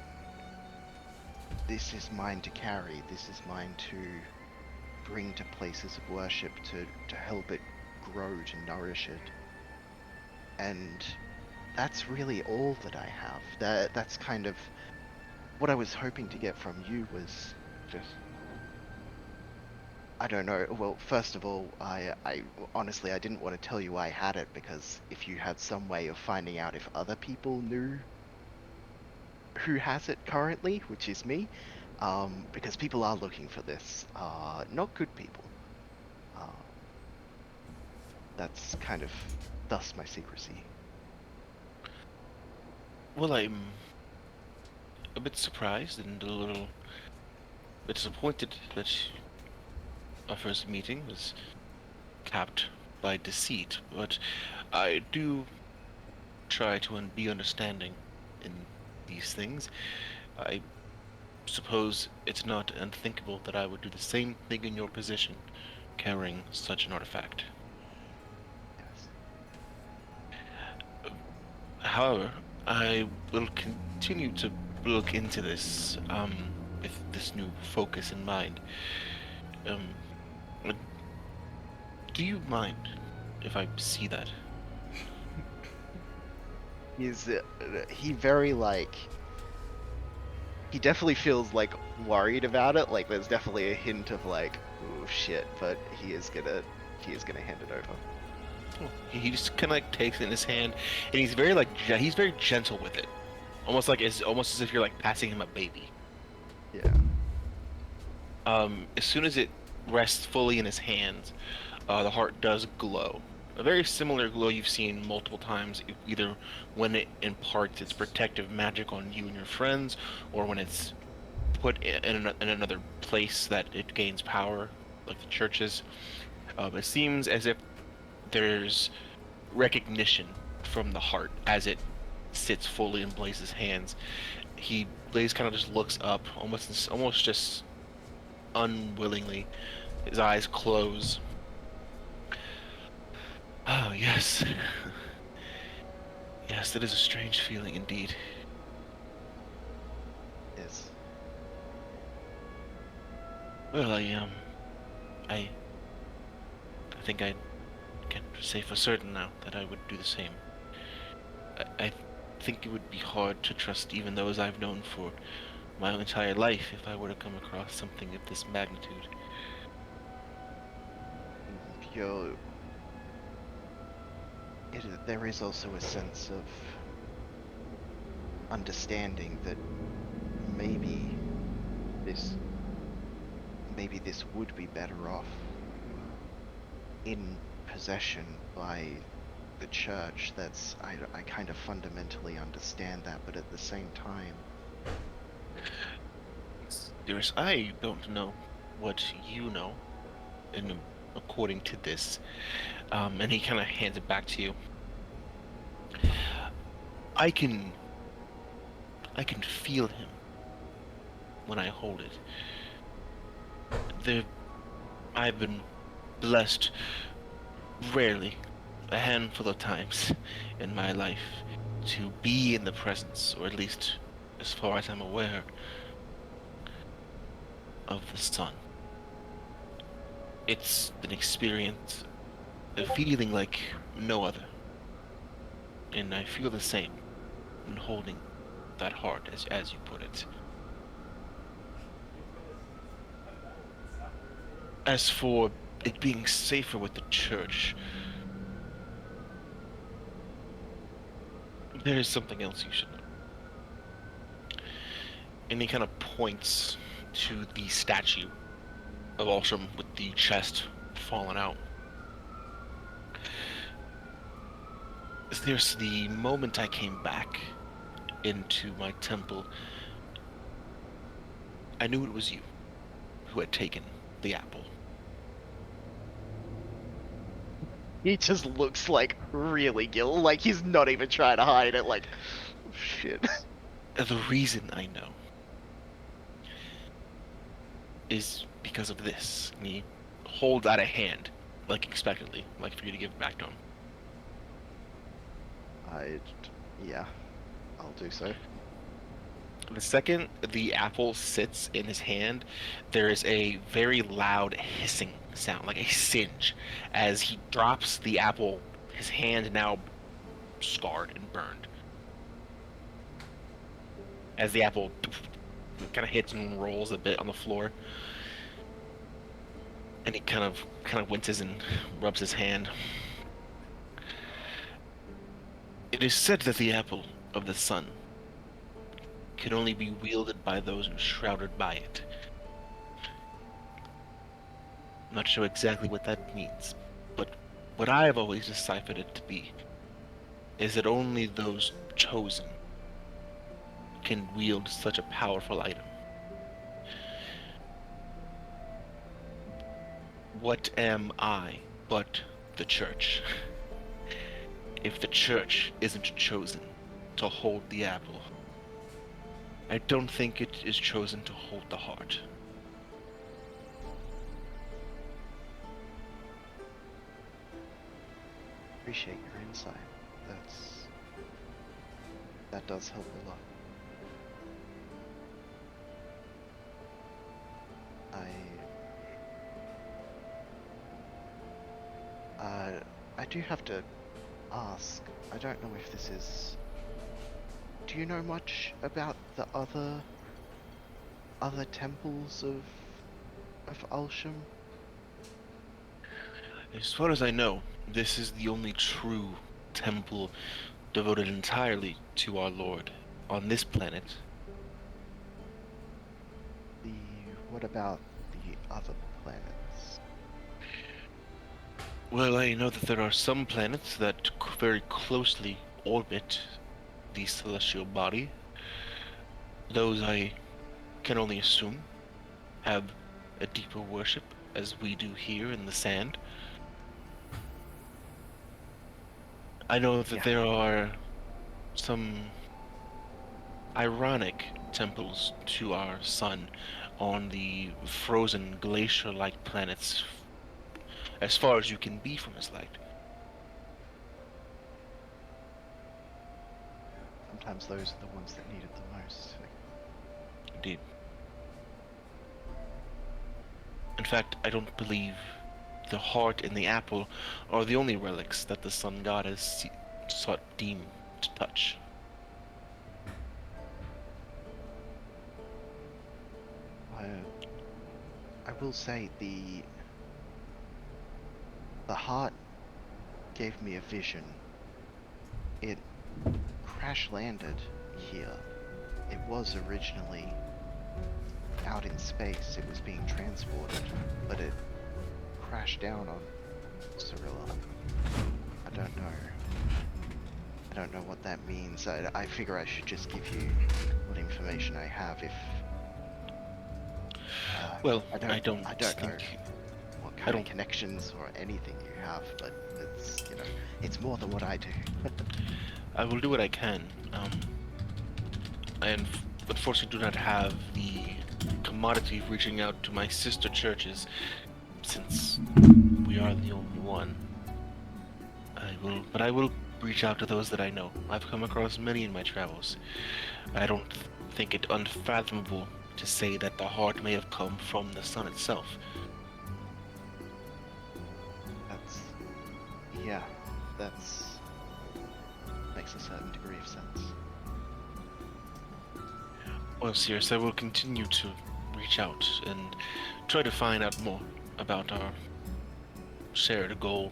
this is mine to carry. This is mine to bring to places of worship, to help it grow, to nourish it. And that's really all that I have. That's kind of what I was hoping to get from you, was just, I don't know. Well, first of all, I honestly, I didn't want to tell you I had it, because if you had some way of finding out if other people knew who has it currently, which is me, because people are looking for this, not good people. Uh, that's kind of thus my secrecy. Well, I'm a bit surprised and a little bit disappointed that our first meeting was capped by deceit, but I do try to be understanding in these things. I suppose it's not unthinkable that I would do the same thing in your position, carrying such an artifact. Yes. However, I will continue to look into this with this new focus in mind. Um, do you mind if I see that? He very, like, he definitely feels like worried about it. Like, there's definitely a hint of like, oh shit, but he is gonna hand it over. Oh, he just kind of like takes it in his hand, and he's very like he's very gentle with it, almost as if you're like passing him a baby. Yeah. As soon as it rests fully in his hands, the heart does glow. A very similar glow you've seen multiple times, either when it imparts its protective magic on you and your friends, or when it's put in another place that it gains power, like the churches. It seems as if there's recognition from the heart as it sits fully in Blaze's hands. Blaze kind of just looks up, almost just unwillingly. His eyes close. Oh, yes. Yes, that is a strange feeling indeed. Yes. Well, I think I can say for certain now that I would do the same. I think it would be hard to trust even those I've known for my entire life if I were to come across something of this magnitude. There is also a sense of understanding that maybe this would be better off in possession by the church. I kind of fundamentally understand that, but at the same time, Dearest, I don't know what you know, according to this. And he kind of hands it back to you. I can feel him when I hold it. I've been blessed rarely, a handful of times in my life, to be in the presence, or at least as far as I'm aware, of the sun. It's an experience, a feeling like no other. And I feel the same in holding that heart, as you put it. As for it being safer with the church, there is something else you should know. And he kind of points to the statue of Alsham with the chest fallen out. There's the moment I came back into my temple, I knew it was you. who had taken the apple. He just looks like really guilty, like he's not even trying to hide it, like, oh, shit. The reason I know is because of this. And he holds out a hand, like expectantly, like for you to give it back to him. Yeah, I'll do so. The second the apple sits in his hand, there is a very loud hissing sound, like a singe, as he drops the apple, his hand now scarred and burned. As the apple kind of hits and rolls a bit on the floor. And he kind of winces and rubs his hand. It is said that the apple of the sun can only be wielded by those enshrouded by it. I'm not sure exactly what that means, but what I have always deciphered it to be is that only those chosen can wield such a powerful item. What am I but the church? If the church isn't chosen to hold the apple, I don't think it is chosen to hold the heart. Appreciate your insight. That does help a lot. I do have to ask, I don't know if this is... Do you know much about the other temples of Ulsham? As far as I know, this is the only true temple devoted entirely to our Lord on this planet. What about the other planets? Well, I know that there are some planets that very closely orbit the celestial body. Those, I can only assume, have a deeper worship, as we do here in the sand. I know that there are some ironic temples to our sun on the frozen glacier-like planets as far as you can be from his light. Sometimes those are the ones that need it the most. Indeed. In fact, I don't believe the heart and the apple are the only relics that the sun god has sought deem to touch. I will say the heart gave me a vision. It crash landed here. It was originally out in space. It was being transported, but it crashed down on Cirilla. I don't know what that means. I figure I should just give you what information I have. If well, I don't know what kind don't- of connections or anything you have, but it's it's more than what I do. I will do what I can. I unfortunately do not have the commodity of reaching out to my sister churches, since we are the only one. But I will reach out to those that I know. I've come across many in my travels. I don't think it unfathomable to say that the heart may have come from the sun itself. That's makes a certain degree of sense. Well, Sirius, I will continue to reach out and try to find out more about our shared goal,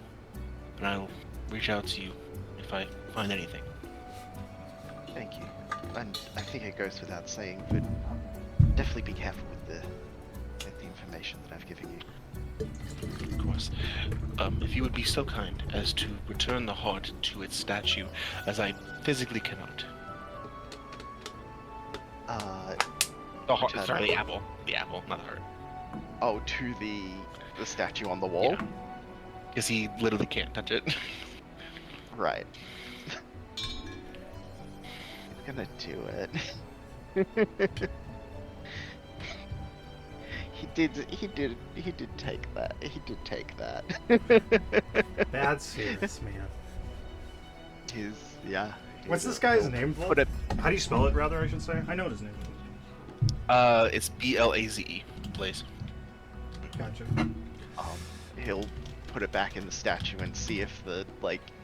and I'll reach out to you if I find anything. Thank you. And I think it goes without saying, but definitely be careful with the information that I've given you. Of course. If you would be so kind as to return the heart to its statue, as I physically cannot. The heart, Return sorry, it. the apple. The apple, not the heart. Oh, to the statue on the wall? Yeah. Because he literally can't touch it. Right. He's gonna do it. He did take that. He did take that. Bad serious, man. Yeah. What's this guy's name? Put it. How do you spell it, rather, I should say? I know what his name is. It's Blaze. Blaze. Gotcha. He'll put it back in the statue and see if the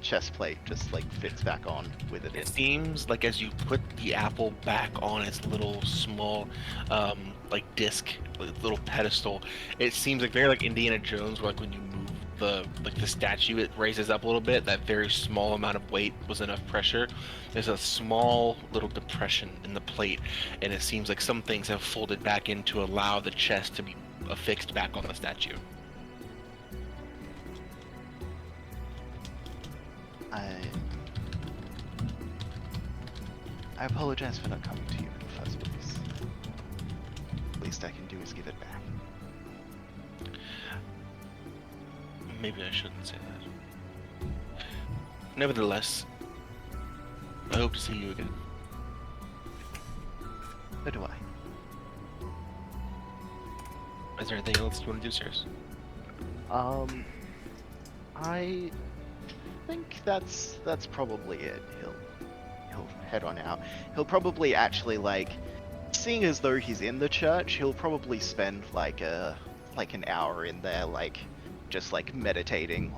chest plate just fits back on with it. It seems like as you put the apple back on its little small, disc, little pedestal, it seems like very like Indiana Jones, where when you move the statue, it raises up a little bit. That very small amount of weight was enough pressure. There's a small little depression in the plate, and it seems like some things have folded back in to allow the chest to be affixed back on the statue. I apologize for not coming to you in the first place. Least I can do is give it back. Maybe I shouldn't say that. Nevertheless, I hope to see you again. So do I. Is there anything else you want to do, Sirs? I think that's probably it. He'll head on out. He'll probably actually seeing as though he's in the church, he'll probably spend an hour in there just meditating.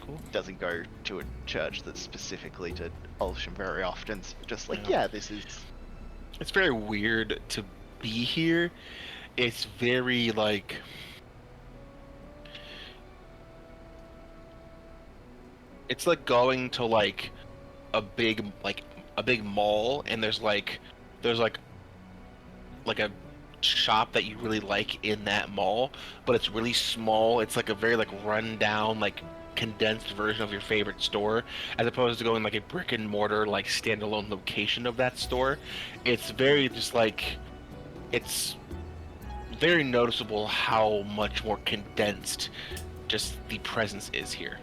Cool. Doesn't go to a church that's specifically to Ulsham very often. Just this is. It's very weird to be here. It's very it's like going to a big mall, and there's a shop that you really like in that mall, but it's really small. It's like a very run down condensed version of your favorite store, as opposed to going a brick and mortar standalone location of that store. It's very just it's very noticeable how much more condensed just the presence is here.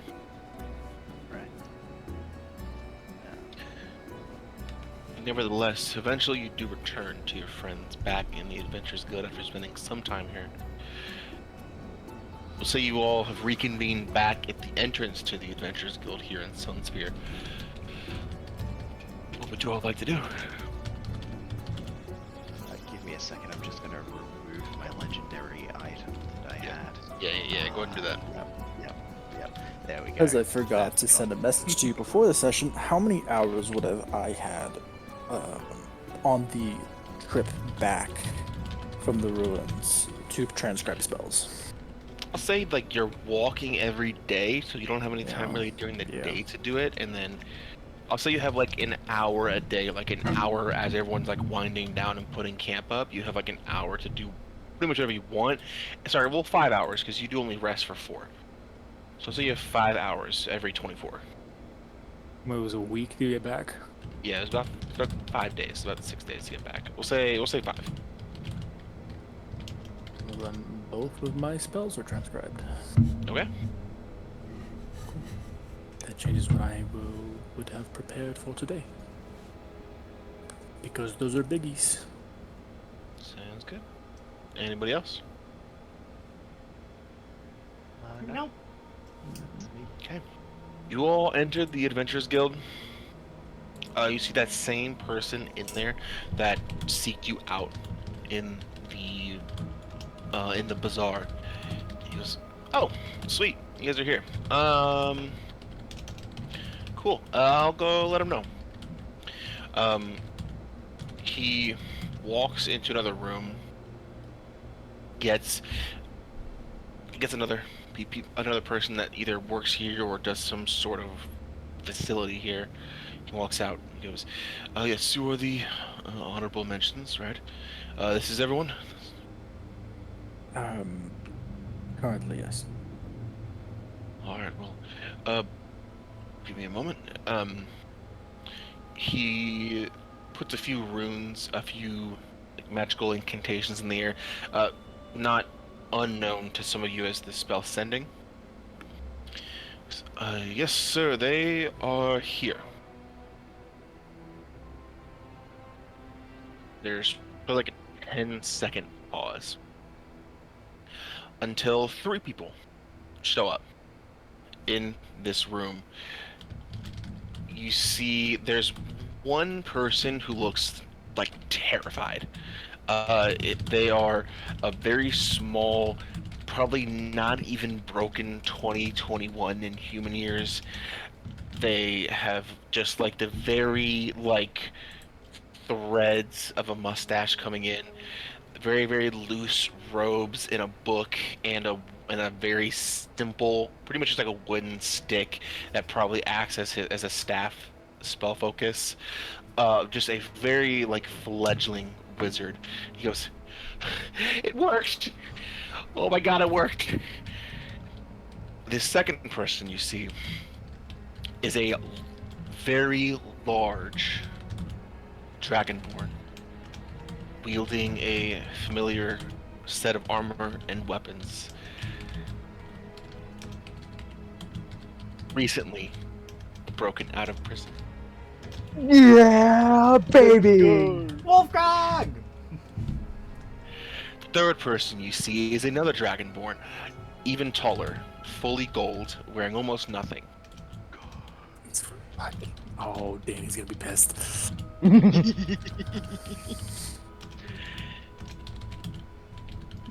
Nevertheless, eventually you do return to your friends back in the Adventurers Guild after spending some time here. We'll say you all have reconvened back at the entrance to the Adventurers Guild here in Sunsphere. What would you all like to do? Give me a second, I'm just gonna remove my legendary item that I had. Yeah, go ahead and do that. Yep. There we go. Because I forgot to send a message to you before the session, how many hours would have I had on the trip back from the ruins to transcribe spells? I'll say you're walking every day, so you don't have any time really during the day to do it, and then I'll say you have an hour a day, an hour as everyone's winding down and putting camp up. You have an hour to do pretty much whatever you want. Sorry, well 5 hours, because you do only rest for 4. So say you have 5 hours every 24. It was a week to get back. Yeah, it's about 5 days, about 6 days to get back. We'll say 5. Well, then both of my spells are transcribed. Okay. That changes what I would have prepared for today. Because those are biggies. Sounds good. Anybody else? No. Okay. You all entered the Adventurers Guild. You see that same person in there that seeked you out in the bazaar. He goes, "Oh, sweet, you guys are here. Cool. I'll go let him know." He walks into another room. Gets another person that either works here or does some sort of facility here. He walks out and goes, "Yes, you are the honorable mentions, right? This is everyone?" Currently, yes. Alright, well, give me a moment. He puts a few runes, a few magical incantations in the air. Not unknown to some of you as the spell sending. Yes, sir, they are here. There's like a 10-second pause until 3 people show up in this room. You see there's one person who looks like terrified. They are a very small, probably not even broken 2021 in human years. They have just like the very like threads of a mustache coming in, very very loose robes in a book and a very simple, pretty much just like a wooden stick that probably acts as a staff spell focus. Just a very like fledgling wizard. He goes, "It worked! Oh my god, it worked!" The second person you see is a very large dragonborn, wielding a familiar set of armor and weapons. Recently broken out of prison. Yeah, baby. Wuulfgragh! The third person you see is another dragonborn, even taller, fully gold, wearing almost nothing. Oh, Danny's gonna be pissed.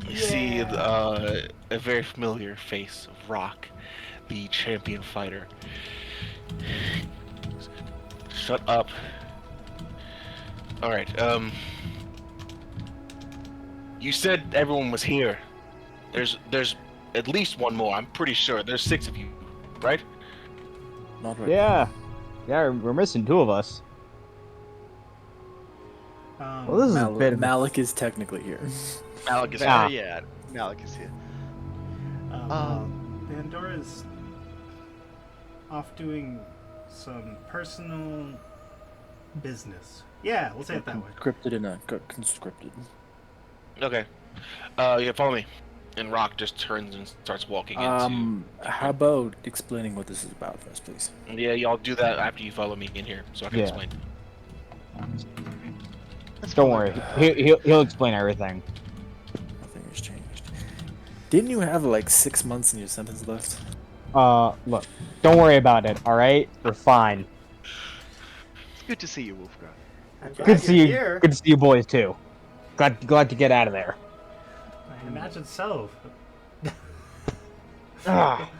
You see a very familiar face of Rock, the champion fighter. Shut up. Alright, you said everyone was here. There's at least one more, I'm pretty sure. There's 6 of you, right? Not right. Yeah, we're missing 2 of us. Well, this is a bit of Malik is technically here. Malik is Ah. Yeah, Malik is here. Pandora's off doing some personal business. Yeah, we'll say it that way. Encrypted and conscripted. Okay. Yeah, follow me. And Rock just turns and starts walking into... How about explaining what this is about for us, please? Yeah, y'all do that after you follow me in here, so I can Yeah. explain. Don't worry, he'll explain everything. Nothing has changed. Didn't you have like 6 months in your sentence left? Look, don't worry about it. All right, we're fine. It's good to see you, Wuulfgragh. Good to see you. Here. Good to see you boys too. Glad to get out of there. I imagine so. Ah.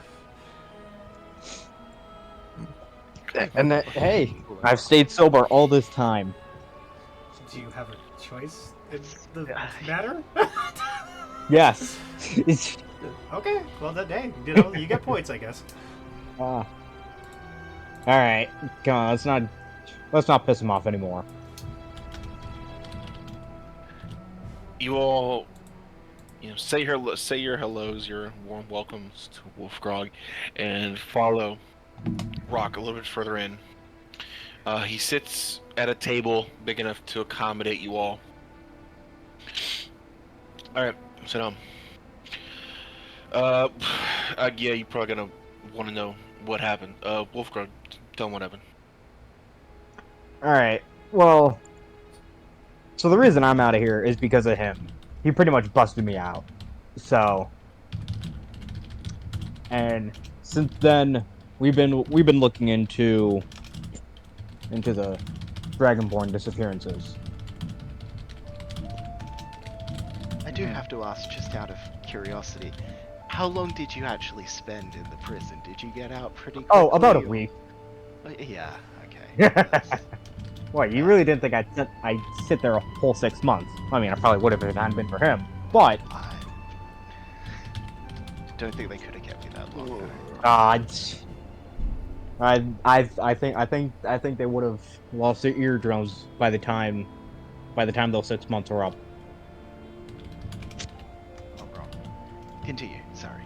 And then, hey, I've stayed sober all this time. Do you have a choice in the matter? Yes. It's, Okay, well that day, you get points, I guess. all right, come on. Let's not piss him off anymore. You all, say your hellos, your warm welcomes to Wuulfgragh, and follow Rock a little bit further in. He sits at a table big enough to accommodate you all. Alright, sit down. Yeah, you're probably gonna want to know what happened. Wuulfgragh, tell him what happened. All right. Well, so the reason I'm out of here is because of him. He pretty much busted me out. So, and since then, we've been looking into the Dragonborn disappearances. I do have to ask, just out of curiosity, how long did you actually spend in the prison? Did you get out pretty quickly? Oh, about a or- week. Yeah, okay. That's- What, you really didn't think I'd sit there a whole 6 months? I mean, I probably would have if it hadn't been for him. But I don't think they could have kept you that long. I think they would have lost their eardrums by the time those 6 months were up. Oh, wrong. Continue. Sorry.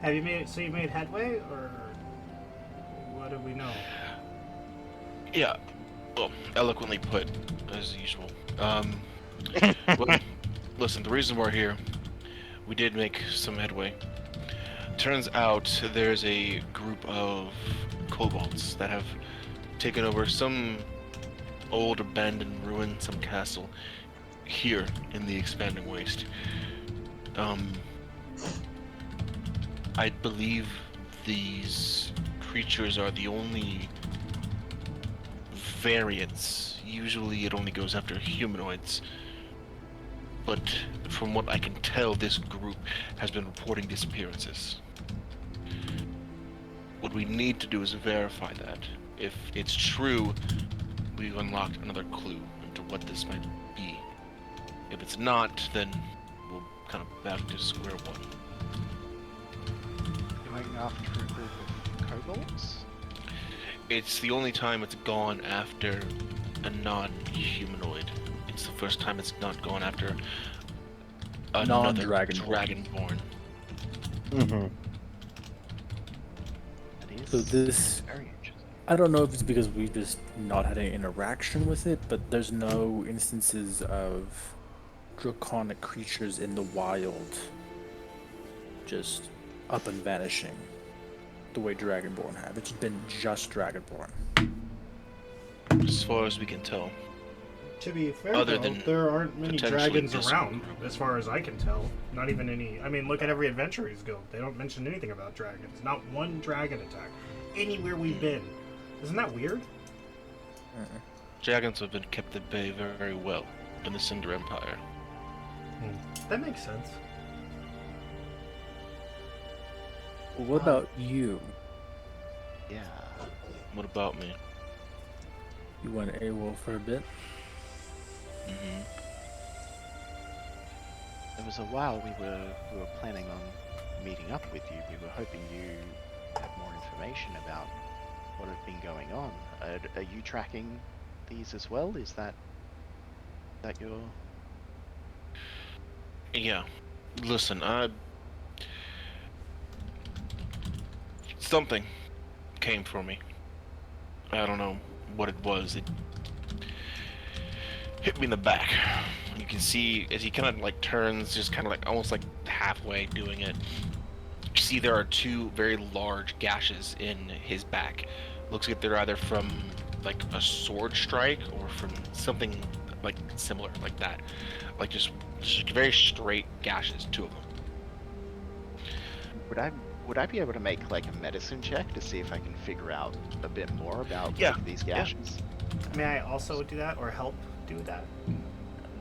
Have you made headway, or what do we know? Yeah, well, eloquently put, as usual. Well, Listen, the reason we're here, we did make some headway. Turns out there's a group of kobolds that have taken over some old abandoned ruin, some castle here in the expanding waste. I believe these creatures are the only variants. Usually it only goes after humanoids. But from what I can tell, this group has been reporting disappearances. What we need to do is verify that. If it's true, we've unlocked another clue into what this might be. If it's not, then we'll kind of back to square one. Going after a group of kobolds? It's the only time it's gone after a non-humanoid. It's the first time it's not gone after another Non-dragonborn. dragonborn. Mm-hmm. That is So this, very interesting. I don't know if it's because we've just not had any interaction with it, but there's no instances of draconic creatures in the wild just up and vanishing the way Dragonborn have. It's been just Dragonborn. As far as we can tell. To be fair, Other though, than there aren't many potentially dragons this around, group. as far as I can tell. Not even any. I mean, look at every Adventurers Guild. They don't mention anything about dragons. Not one dragon attack anywhere we've been. Isn't that weird? Dragons have been kept at bay very, very well in the Cinder Empire. That makes sense. What about you? Yeah. What about me? You went AWOL for a bit? Mm-hmm. There was a while we were planning on meeting up with you. We were hoping you had more information about what had been going on. Are you tracking these as well? Is that your... Yeah. Listen, something came for me. I don't know what it was. It hit me in the back. You can see as he kind of like turns, just kind of like almost like halfway doing it. You see there are two very large gashes in his back. Looks like they're either from like a sword strike or from something like similar like that. Like just very straight gashes, two of them. Would I be able to make like a medicine check to see if I can figure out a bit more about Yeah, like, these yeah. gashes? May I also do that or help do that?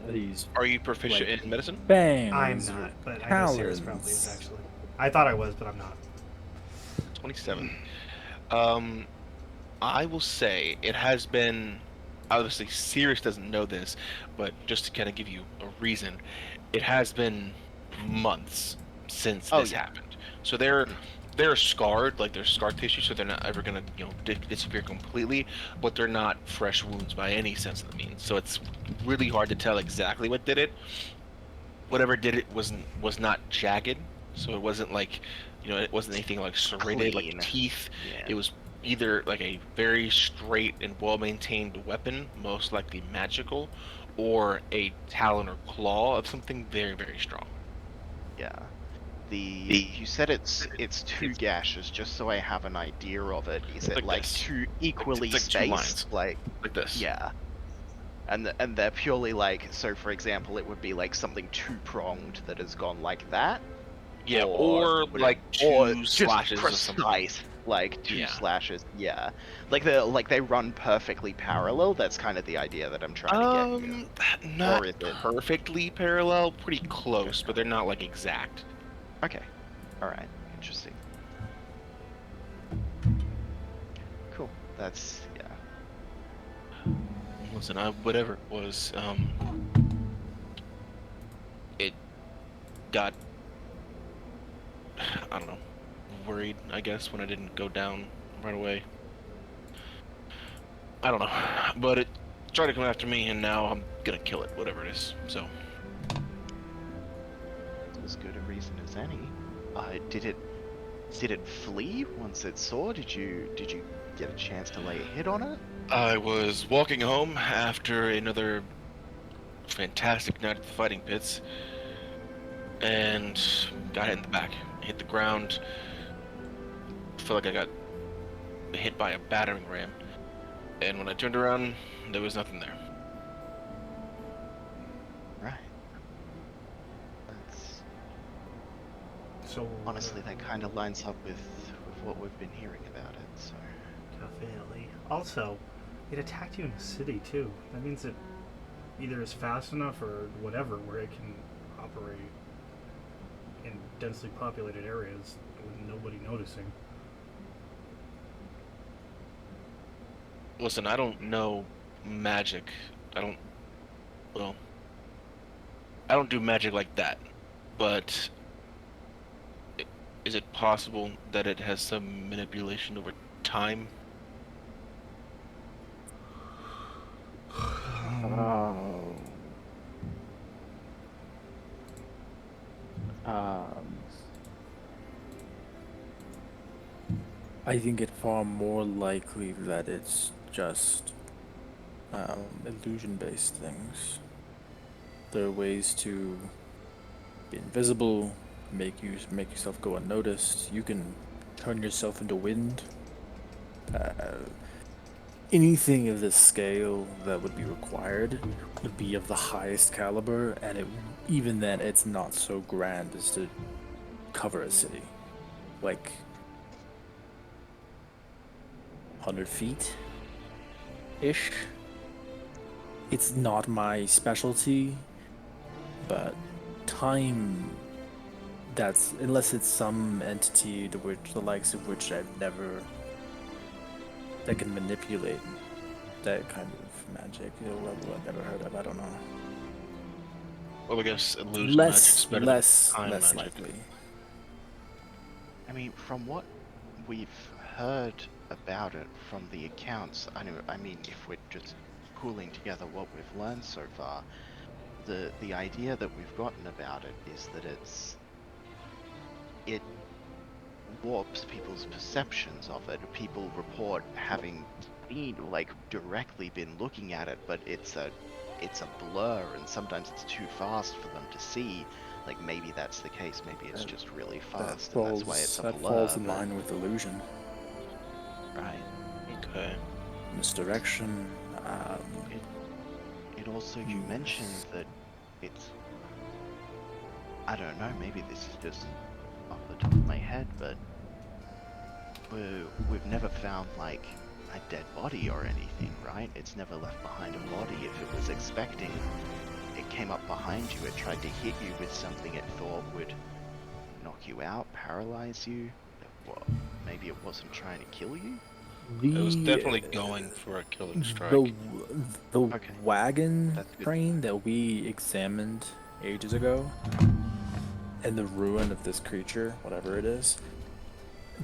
These Are you proficient Like- in medicine? bangs. I'm not, but I know Sarah's probably is actually. I thought I was, but I'm not. 27. I will say it has been, obviously Sirius doesn't know this, but just to kind of give you a reason, it has been months since Oh, this yeah. happened. So they're scarred, like they're scar tissue, so they're not ever gonna, disappear completely, but they're not fresh wounds by any sense of the means. So it's really hard to tell exactly what did it. Whatever did it was not jagged, so it wasn't like, it wasn't anything like serrated, Clean. like teeth. Yeah. It was either like a very straight and well-maintained weapon, most likely magical, or a talon or claw of something very, very strong. Yeah. You said it's two gashes, just so I have an idea of it. Is it Like like this. two equally It's like two spaced? lines. Like Like this. yeah. And they're purely like, so for example, it would be like something two-pronged that has gone like that. Yeah, or would like it- or two just slashes or something. precise, like two Yeah. slashes. Yeah, like they run perfectly parallel. That's kind of the idea that I'm trying to get. Not Or is it- perfectly parallel, pretty close, but they're not like exact. Okay, all right, interesting. Cool. That's yeah. Listen, whatever it was, it got, I don't know, worried, I guess, when I didn't go down right away. I don't know, but it tried to come after me, and now I'm gonna kill it, whatever it is, so. As good a reason as any. Did it flee once it saw? Did you get a chance to lay a hit on it? I was walking home after another fantastic night at the fighting pits, and got hit in the back. Hit the ground. Felt like I got hit by a battering ram. And when I turned around, there was nothing there. Right. That's So honestly that kind of lines up with what we've been hearing about it. So Cafe. Also, it attacked you in the city too. That means it either is fast enough or whatever where it can operate in densely populated areas with nobody noticing. Listen, I don't know magic. I don't do magic like that. But is it possible that it has some manipulation over time? Oh. I think it far more likely that it's just illusion-based things. There are ways to be invisible, make yourself go unnoticed. You can turn yourself into wind. Anything of this scale that would be required would be of the highest caliber, and even then, it's not so grand as to cover a city. Like 100 feet ish. It's not my specialty, but time, that's, unless it's some entity to which the likes of which I've never, that can manipulate that kind of magic, level I've never heard of. I don't know. Well, I guess illusion magic's better than time Less magic. likely. I mean, from what we've heard about it from the accounts, I mean, if we're just pooling together what we've learned so far, the idea that we've gotten about it is that it warps people's perceptions of it. People report having been, like, directly been looking at it, but it's a blur, and sometimes it's too fast for them to see. Like, maybe that's the case, maybe it's just really fast, and that's why it's a blur. That falls in but- line with illusion. Right. Okay. Misdirection. It also, you mentioned that it's, I don't know, maybe this is just off the top of my head, but we've never found, like, a dead body or anything, right? It's never left behind a body. If it was expecting, it came up behind you, it tried to hit you with something it thought would knock you out, paralyze you. What? Maybe it wasn't trying to kill you? It was definitely going for a killing strike. The Okay. wagon That's good. train that we examined ages ago, and the ruin of this creature, whatever it is,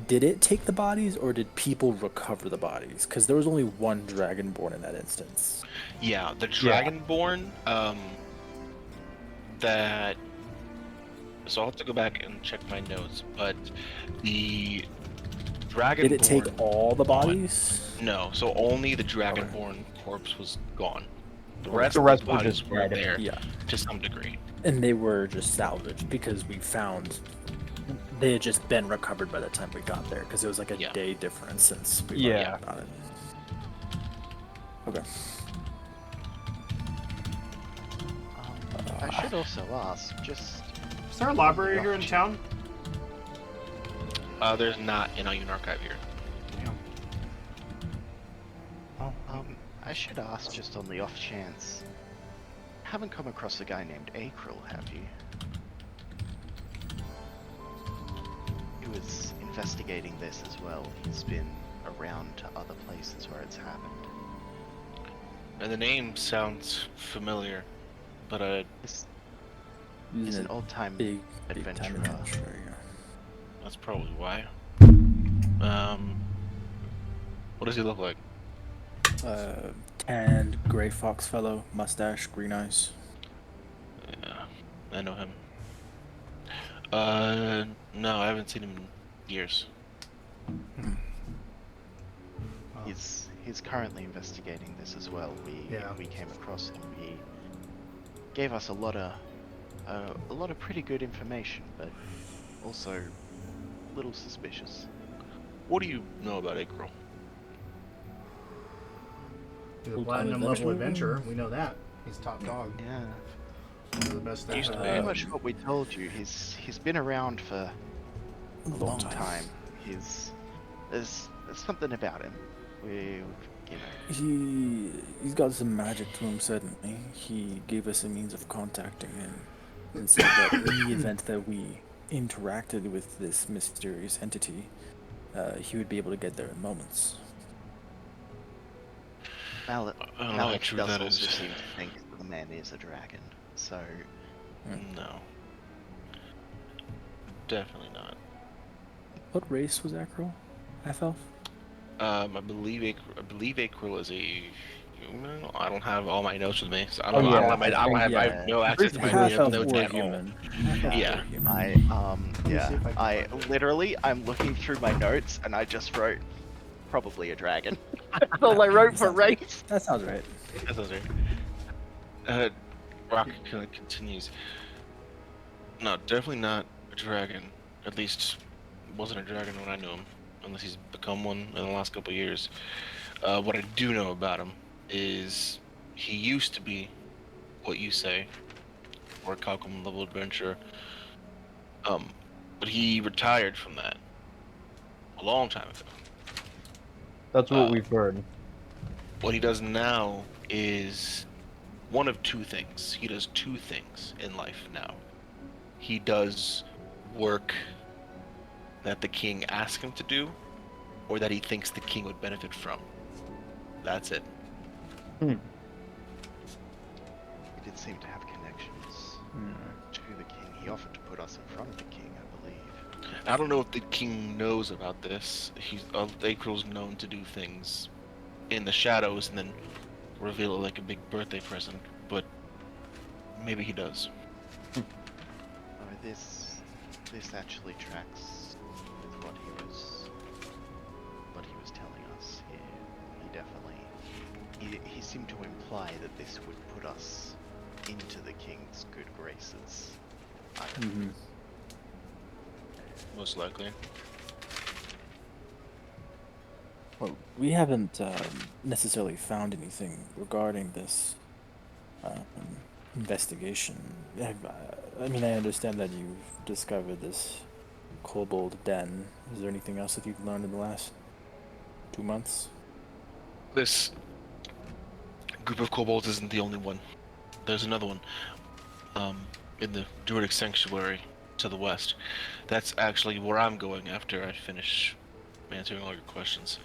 did it take the bodies, or did people recover the bodies? Because there was only one dragonborn in that instance. Yeah, the Dragonborn, that... So I'll have to go back and check my notes, but the Dragonborn... Did it take all the bodies? No, so only the Dragonborn corpse was gone. The Okay. rest The of rest the were bodies just were dead. there Yeah. to some degree. And they were just salvaged because we found they had just been recovered by the time we got there, because it was like a Yeah. day difference since we Yeah. learned about it. Okay. I should also ask, just Is there a library here in town? There's not an Iron Archive here. Damn. Oh, I should ask just on the off chance. Haven't come across a guy named Akril, have you? He was investigating this as well. He's been around to other places where it's happened. And the name sounds familiar, but He's He's an old-time big time adventurer. adventurer, yeah. that's probably why. What does he look like? Tanned, gray fox fellow, mustache, green eyes. Yeah, I know him. No, I haven't seen him in years. He's currently investigating this as well. Yeah. We came across him. gave us a lot of pretty good information, but also a little suspicious. What do you know about April? He's a Full-time platinum level adventurer? adventurer. We know that. He's top dog. Yeah, One of the best Used that to be. pretty much what we told you. He's been around for A a long time. There's something about him. He's got some magic to him. Certainly, he gave us a means of contacting him, and said that in the event that we interacted with this mysterious entity, he would be able to get there in moments. Malik, I don't know how Malik true does that also is. seem to think that the man is a dragon. So No. Definitely not. What race was Acro? Half elf? I believe Acryl is a human. I don't have all my notes with me, so I Oh, don't. yeah, I have no access to my Half elf notes or at all. human. Half elf Yeah. or human. me see if I can I find it. literally, I'm looking through my notes and I just wrote probably a dragon. That's all I wrote for race. That sounds right. That sounds right. Rock kind of continues. No, definitely not a dragon. At least, wasn't a dragon when I knew him, unless he's become one in the last couple of years. What I do know about him is he used to be what you say, or a Calcum level adventurer. But he retired from that a long time ago. That's what we've heard. What he does now is one of two things. He does two things in life now. He does work that the king asks him to do, or that he thinks the king would benefit from. That's it. He did seem to have connections to the king. He offered to put us in front of the king, I believe. I don't know if the king knows about this. April's known to do things in the shadows and then reveal it like a big birthday present, but maybe he does. Oh, this actually tracks with what he was telling us here. He definitely he seemed to imply that this would put us into the king's good graces. Mm-hmm. Most likely. Well, we haven't necessarily found anything regarding this investigation. I mean, I understand that you've discovered this kobold den. Is there anything else that you've learned in the last 2 months? This group of kobolds isn't the only one. There's another one in the Druidic Sanctuary to the west. That's actually where I'm going after I finish answering all your questions.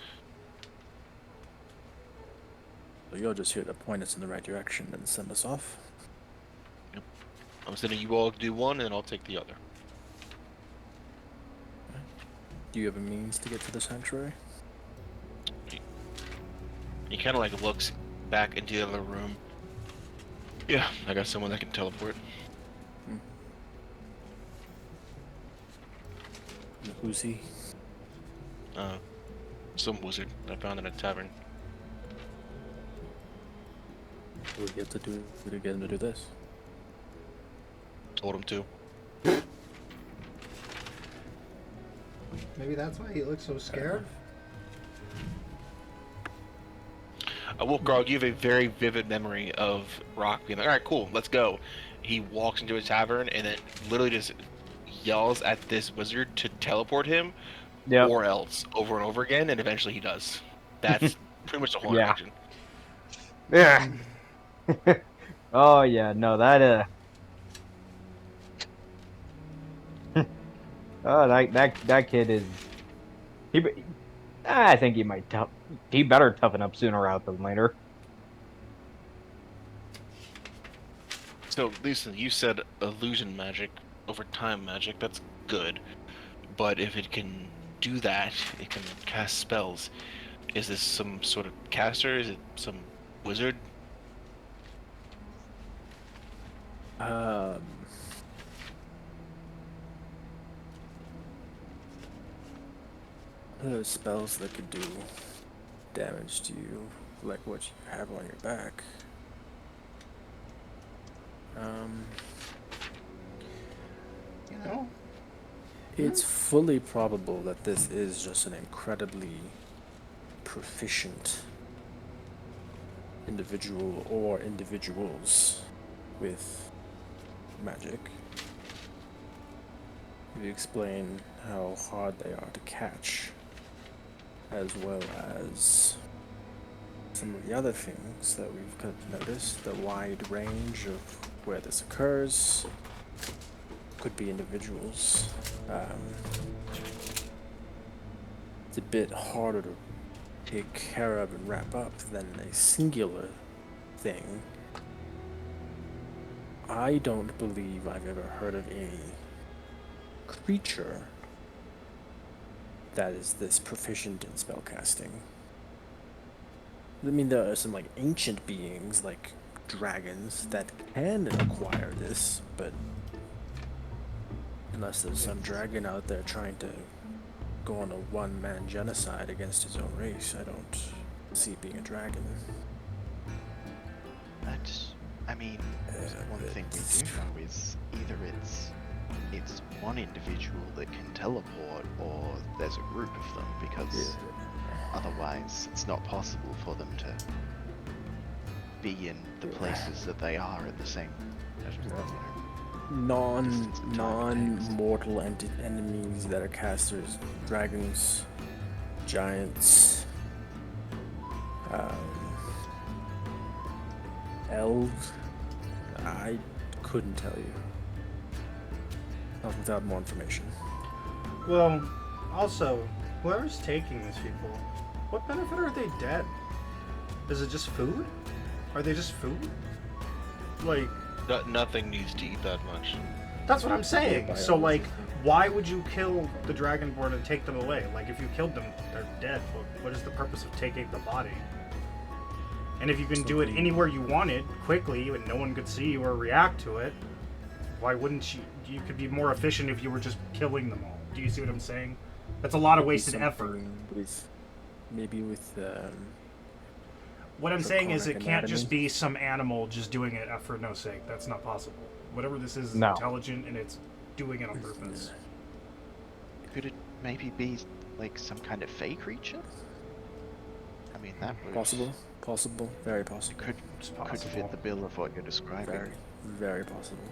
So you're just here to point us in the right direction and send us off? I'm sending you all to do one, and I'll take the other. Do you have a means to get to the sanctuary? He kind of like looks back into the other room. Yeah, I got someone that can teleport. Who's he? Some wizard I found in a tavern. What do we have to do to get him to do this? Told him to. Maybe that's why he looks so scared. Wuulfgragh, you have a very vivid memory of Rock being like, alright, cool, let's go. He walks into a tavern and then literally just yells at this wizard to teleport him, Yep. or else, over and over again, and eventually he does. That's pretty much the whole Yeah. interaction. Yeah. Oh yeah, no, that oh, that kid is. I think he might he better toughen up sooner rather than later. So, Lisa, you said illusion magic over time magic. That's good, but if it can do that, it can cast spells. Is this some sort of caster? Is it some wizard? There's spells that could do damage to you, like what you have on your back. You know? It's fully probable that this is just an incredibly proficient individual or individuals with magic. You explain how hard they are to catch, as well as some of the other things that we've kind of noticed, the wide range of where this occurs. Could be individuals. It's a bit harder to take care of and wrap up than a singular thing. I don't believe I've ever heard of any creature that is this proficient in spellcasting. I mean, there are some like ancient beings like dragons that can acquire this, but unless there's some dragon out there trying to go on a one-man genocide against his own race, I don't see it being a dragon. I mean, one thing we do know is either it's one individual that can teleport, or there's a group of them, because otherwise it's not possible for them to be in the places that they are at the same non-mortal enemies that are casters, dragons, giants, elves. I couldn't tell you. Not without more information. Well, also, whoever's taking these people, what benefit are they dead? Is it just food? Are they just food? Like... Nothing needs to eat that much. That's what I'm saying. So, like, why would you kill the Dragonborn and take them away? Like, if you killed them, they're dead. What is the purpose of taking the body? And if you can do it anywhere you wanted, quickly, and no one could see you or react to it, why wouldn't you? You could be more efficient if you were just killing them all. Do you see what I'm saying? That's a lot of wasted effort. Maybe with... What I'm saying is it can't just be some animal just doing it for no sake. That's not possible. Whatever this is intelligent, and it's doing it on purpose. Could it maybe be like some kind of fey creature? I mean, that would... Possible, very possible. Could fit the bill of what you're describing. Very possible.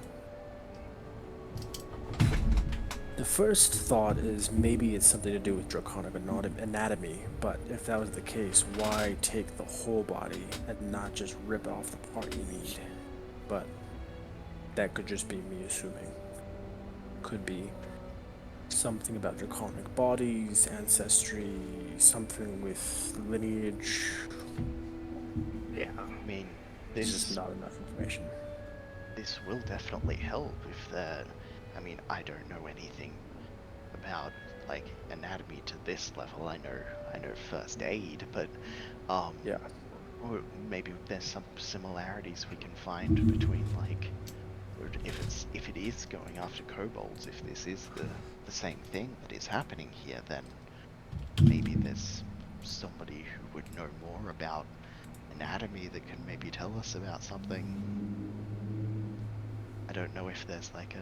The first thought is maybe it's something to do with draconic anatomy, but if that was the case, why take the whole body and not just rip off the part you need? But that could just be me assuming. Could be something about draconic bodies, ancestry, something with lineage. Yeah, I mean, this is just not enough information. This will definitely help if they're... I mean, I don't know anything about like anatomy to this level. I know first aid, but yeah. Or maybe there's some similarities we can find between like, if it is going after kobolds, if this is the same thing that is happening here, then maybe there's somebody who would know more about anatomy that can maybe tell us about something. I don't know if there's like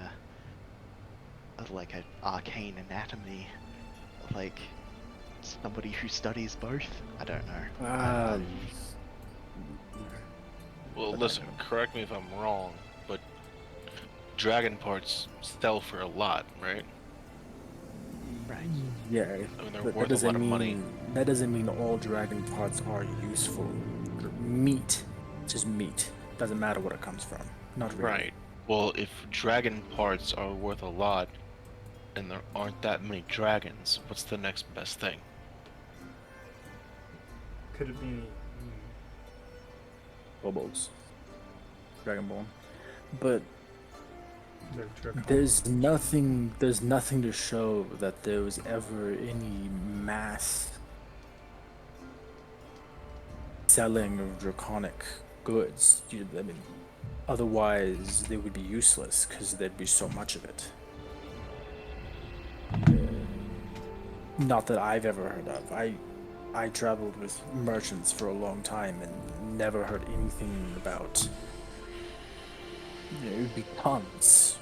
an arcane anatomy, like somebody who studies both. I don't know. Well, listen, correct me if I'm wrong, but dragon parts sell for a lot, right? Right. Yeah, I mean, they're but worth a lot of money. That doesn't mean all dragon parts are useful. Meat, just meat. Doesn't matter what it comes from. Not really. Right. Well, if dragon parts are worth a lot, and there aren't that many dragons, what's the next best thing? Could it be... Kobolds. Dragonborn. But they're there's nothing to show that there was ever any mass selling of draconic goods. I mean, otherwise they would be useless because there'd be so much of it. Not that I've ever heard of. I traveled with merchants for a long time and never heard anything about You know, it would be tons.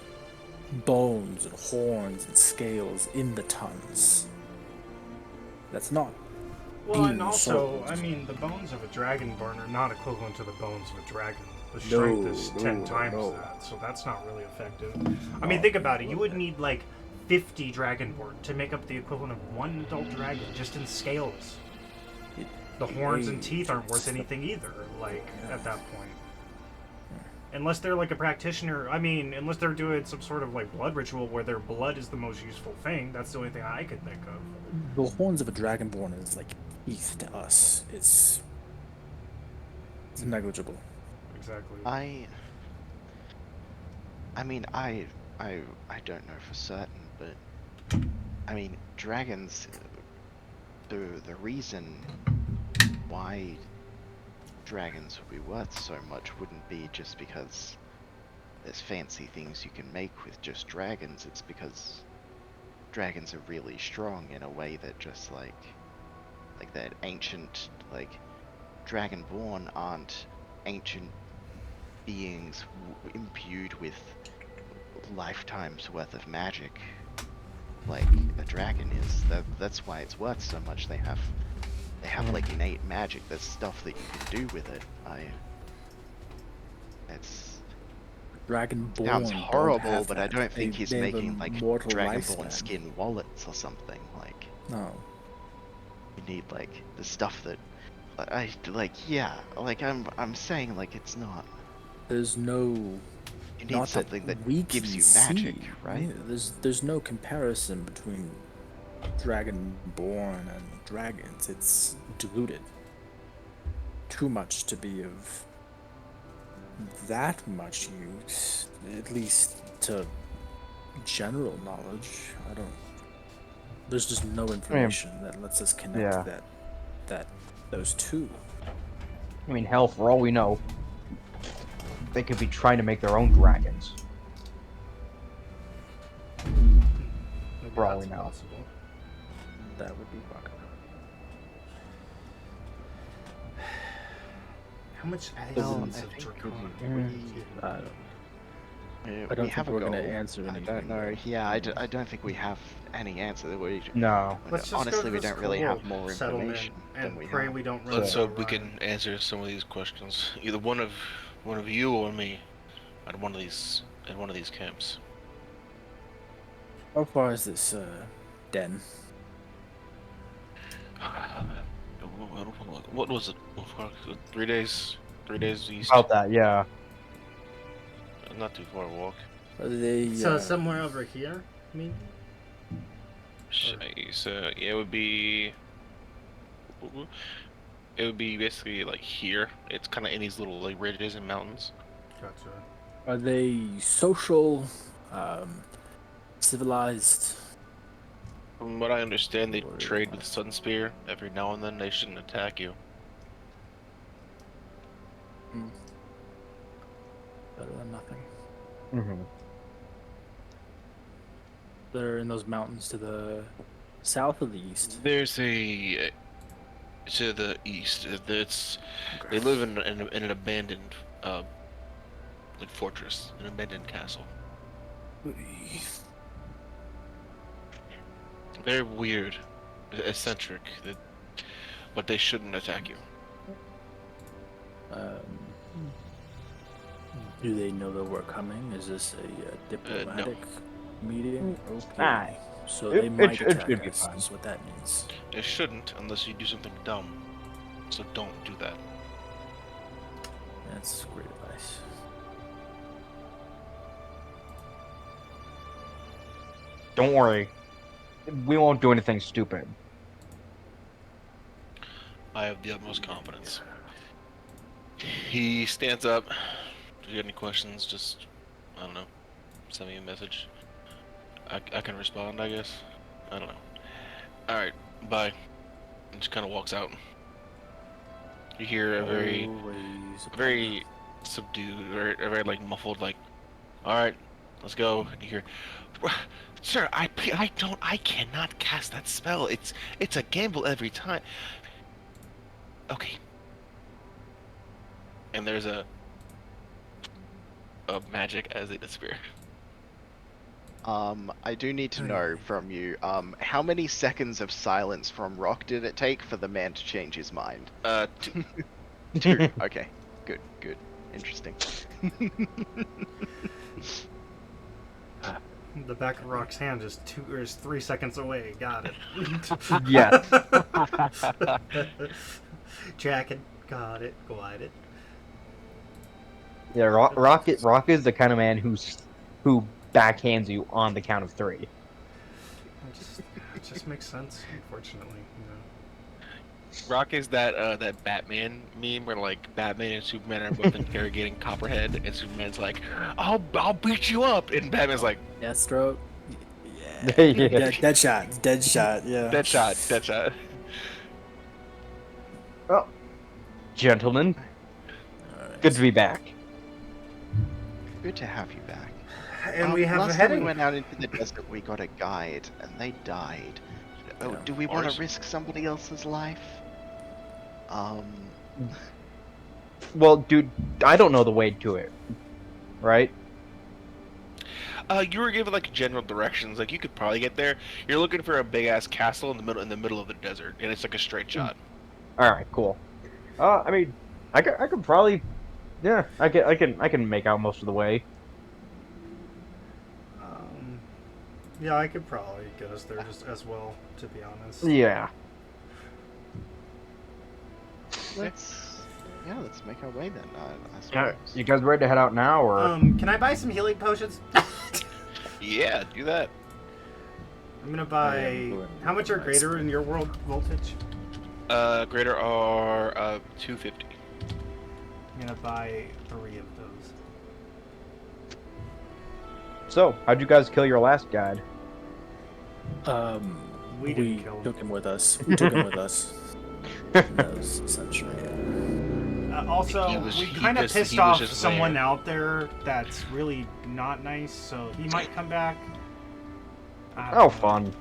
Bones and horns and scales in the tons. That's not Well, and being also, sold. I mean, the bones of a dragonborn are not equivalent to the bones of a dragon. The strength is 10 times no. that, so that's not really effective. I mean, think about it. You would need like 50 dragonborn to make up the equivalent of one adult dragon just in scales. The horns and teeth aren't worth anything either, like, at that point. Unless they're like a practitioner, I mean, unless they're doing some sort of like blood ritual where their blood is the most useful thing, that's the only thing I could think of. The horns of a dragonborn is like teeth to us. It's negligible. Exactly. I mean, I don't know for certain, but I mean, dragons. The reason why dragons would be worth so much wouldn't be just because there's fancy things you can make with just dragons. It's because dragons are really strong in a way that just like that ancient like dragonborn aren't ancient beings imbued with lifetimes worth of magic like a dragon is. That's why it's worth so much. They have like innate magic. There's stuff that you can do with it. It's Dragonborn sounds don't horrible, have but I that. don't think he's they have a making like mortal dragonborn lifespan. skin wallets or something. Like No. you need like the stuff that I like. Yeah, like I'm saying like it's not. There's no. You need Not something that that we gives can you see. magic, right? Yeah, there's no comparison between Dragonborn and dragons. It's diluted. Too much to be of that much use, at least to general knowledge. I don't. There's just no information that lets us connect Yeah. those two. I mean, hell, for all we know, they could be trying to make their own dragons. Maybe For all that's we know. possible. That would be fucking. How much Well, essence I of think draconic? I don't. I we don't think have a we're gonna goal. answer I anything. don't know. Yeah, I don't think we have any answer. No. Let's just honestly, go to we this don't really have kobold more settlement information than and we pray have. we don't run Let's into hope we Orion. can answer some of these questions. Either one of you or me at one of these camps. How far is this den? What was it? 3 days? 3 days east. About that, yeah. Not too far a walk. Are they? So somewhere over here, maybe? So yeah, it would be. It would be basically like here. It's kind of in these little like ridges and mountains. Gotcha. Are they social, civilized? From what I understand, they Or- trade with Sunspear every now and then. They shouldn't attack you. Better than nothing. Mm-hmm. They're in those mountains to the south or the east. There's a to the east. They live in an abandoned like fortress, an abandoned castle. They're weird, eccentric, but they shouldn't attack you. Do they know that we're coming? Is this a diplomatic meeting? Okay. Ah, So it- they it might should- it attack should be us. fine. Is what that means. It shouldn't unless you do something dumb. So don't do that. That's great advice. Don't worry. We won't do anything stupid. I have the utmost confidence. He stands up. If you have any questions, just, I don't know, send me a message. I can respond, I guess. I don't know. Alright, bye. And just kind of walks out. You hear a very subdued, or a very like muffled, like, alright, let's go. And you hear, sir, I cannot cast that spell. It's a gamble every time. Okay. And there's a of magic as a disappear. I do need to know from you, how many seconds of silence from Rock did it take for the man to change his mind? 2. 2. Okay. Good. Good. Interesting. The back of Rock's hand is 3 seconds away. Got it. Yes. Jacket. Got it. Glided. Yeah, Rock is the kind of man who backhands you on the count of 3. It just makes sense, unfortunately. Rock is that Batman meme where like Batman and Superman are both interrogating Copperhead, and Superman's like, "I'll beat you up," and Batman's like, Deathstroke. Yeah. Yeah. Dead shot. Yeah. Deadshot. Well, gentlemen, good to be back. Good to have you back. And we have a last time we heading. went out into the desert, we got a guide, and they died. Oh, Yeah. do we want Ours? to risk somebody else's life? Well, dude, I don't know the way to it, right? You were given like general directions, like you could probably get there. You're looking for a big ass castle in the middle of the desert, and it's like a straight shot. All right, cool. I mean, I could probably, yeah, I can make out most of the way. Yeah, I could probably get us there just as well, to be honest. Yeah. let's make our way then. I Yeah, suppose. you guys ready to head out now, or? Can I buy some healing potions? Yeah, do that. I'm gonna buy. How much are greater in your world voltage? Greater are 250. I'm gonna buy 3 of those. So, how'd you guys kill your last guide? We didn't kill him. took him with us. We took him with us. That was essentially it. Also, He was- we he kind of just- pissed he was off just someone there. out there that's really not nice, so he might come back. I don't Oh, know. fun.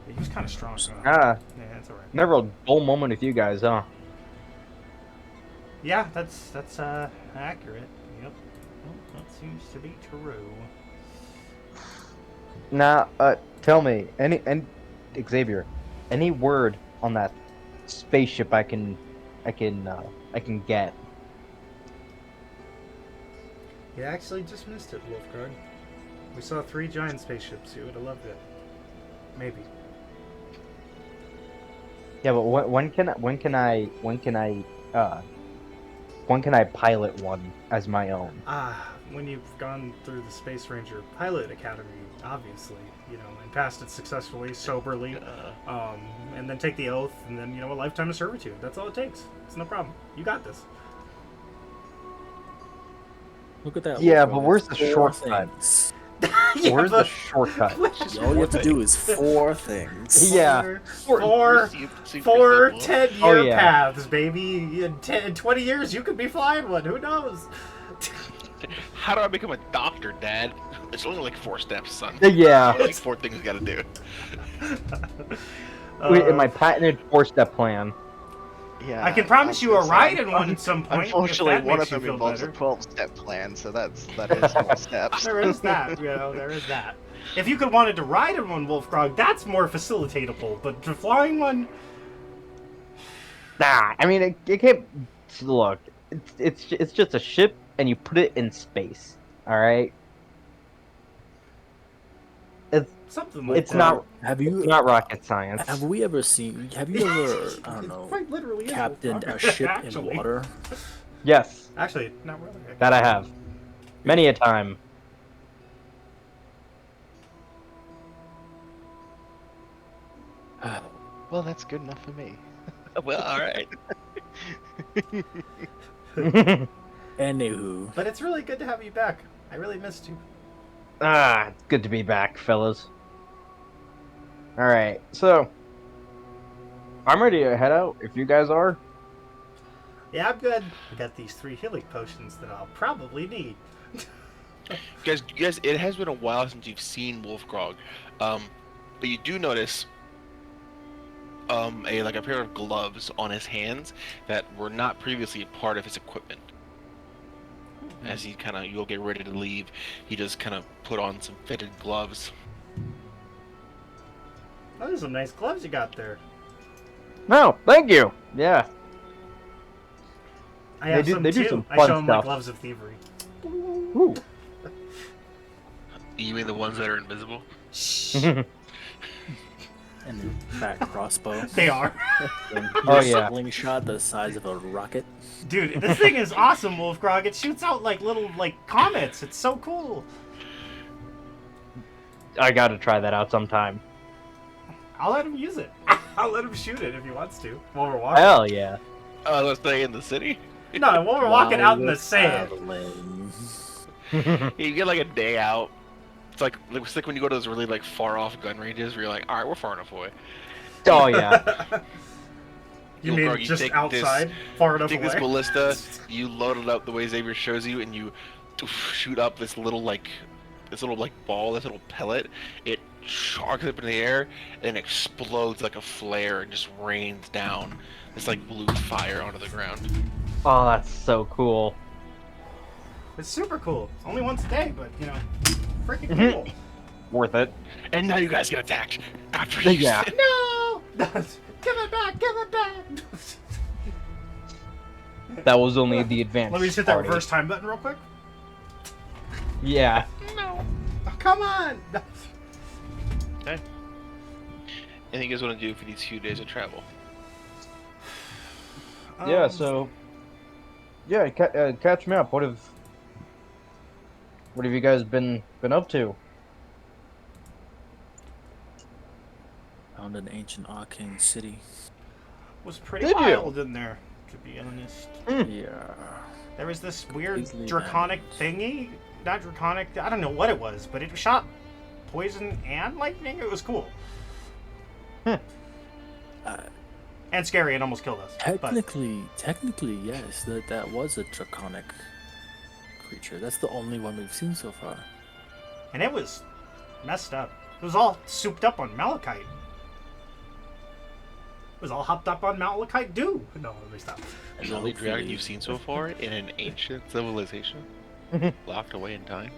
He was kind of strong. So Ah, yeah, that's alright. never a dull moment with you guys, huh? Yeah, that's accurate. Yep. Well, that seems to be true. Now, tell me, any Xavier, any word on that spaceship I can get? You actually just missed it, Wuulfgragh. We saw 3 giant spaceships. You would have loved it. Maybe. Yeah, but when can I pilot one as my own? When you've gone through the Space Ranger Pilot Academy, obviously, and passed it successfully, soberly, and then take the oath, and then, a lifetime of servitude. That's all it takes. It's no problem. You got this. Look at that. Yeah, bro. but where's the 4 shortcut? things. Yeah, Where's the but- shortcut? All you have to do is 4 things. Yeah. Four Super 10-year Oh, yeah. paths, baby. In 20 years, you could be flying one. Who knows? How do I become a doctor, Dad? It's only like 4 steps, son. Yeah. Only like 4 things you gotta do. Wait, in my patented 4-step plan. Yeah. I can promise was you a gonna say, ride in one at some point. Unfortunately, if that one makes of them you feel involves better. a 12-step plan, so that is more steps. There is that, there is that. If you could wanted to ride in one, Wuulfgragh, that's more facilitatable. But to flying one, Nah, I mean, it can't. Look, it's just a ship, and you put it in space. All right. something like It's that. not. Have It's you? not rocket science. Have we ever seen? Have you ever? I don't It know. quite literally is Captained a Wuulfgragh, ship actually. in water. Yes, Actually, not really. that I have. Many a time. Well, that's good enough for me. Well, alright. Anywho, But it's really good to have you back. I really missed you. It's good to be back, fellas. All right, so I'm ready to head out. If you guys are. Yeah, I'm good. I got these 3 healing potions that I'll probably need. Guys, it has been a while since you've seen Wuulfgragh. But you do notice a pair of gloves on his hands that were not previously a part of his equipment. As you'll get ready to leave, he just kind of put on some fitted gloves. Oh, those are some nice gloves you got there. No, thank you. Yeah. I have They some do too. some I fun show him my stuff. gloves of thievery. Ooh. You mean the ones that are invisible? And the fat crossbow. They are. And Oh, your yeah. slingshot the size of a rocket. Dude, this thing is awesome, Wuulfgragh. It shoots out like little comets. It's so cool. I gotta try that out sometime. I'll let him use it. I'll let him shoot it if he wants to while we're walking. Hell yeah. Oh, let's stay in the city. No, while we're walking While out in we're the sand. traveling. You get like a day out. It's like when you go to those really far off gun ranges where you're like, all right, we're far enough away. Oh yeah. You Wuulfgragh, mean you just take outside, far enough Take away? this ballista, you load it up the way Xavier shows you, and you shoot up this little ball, this little pellet. It charges up in the air, and explodes like a flare, and just rains down this blue fire onto the ground. Oh, that's so cool. It's super cool. Only once a day, but freaking Mhm. cool. Worth it. And now you guys get attacked after you. Yeah. No! Give it back! Give it back! That was only the advanced. Let me just hit that party. reverse time button real quick. Yeah. No. Oh, come on! Anything you guys want to do for these few days of travel? Yeah. So. Yeah. Catch me up. What have you guys been up to? Found an ancient arcane city. Was pretty Did you? wild in there, to be honest. Yeah. There was this weird Easily draconic damaged. thingy. Not draconic, I don't know what it was, but it shot poison and lightning. It was cool. Uh, And scary and almost killed us. But Technically, yes. That was a draconic creature. That's the only one we've seen so far. and it was messed up. It was all souped up on malachite. It was all hopped up on malachite dew. No, let me stop. And The only dragon hopefully- you've seen so far in an ancient civilization, locked away in time.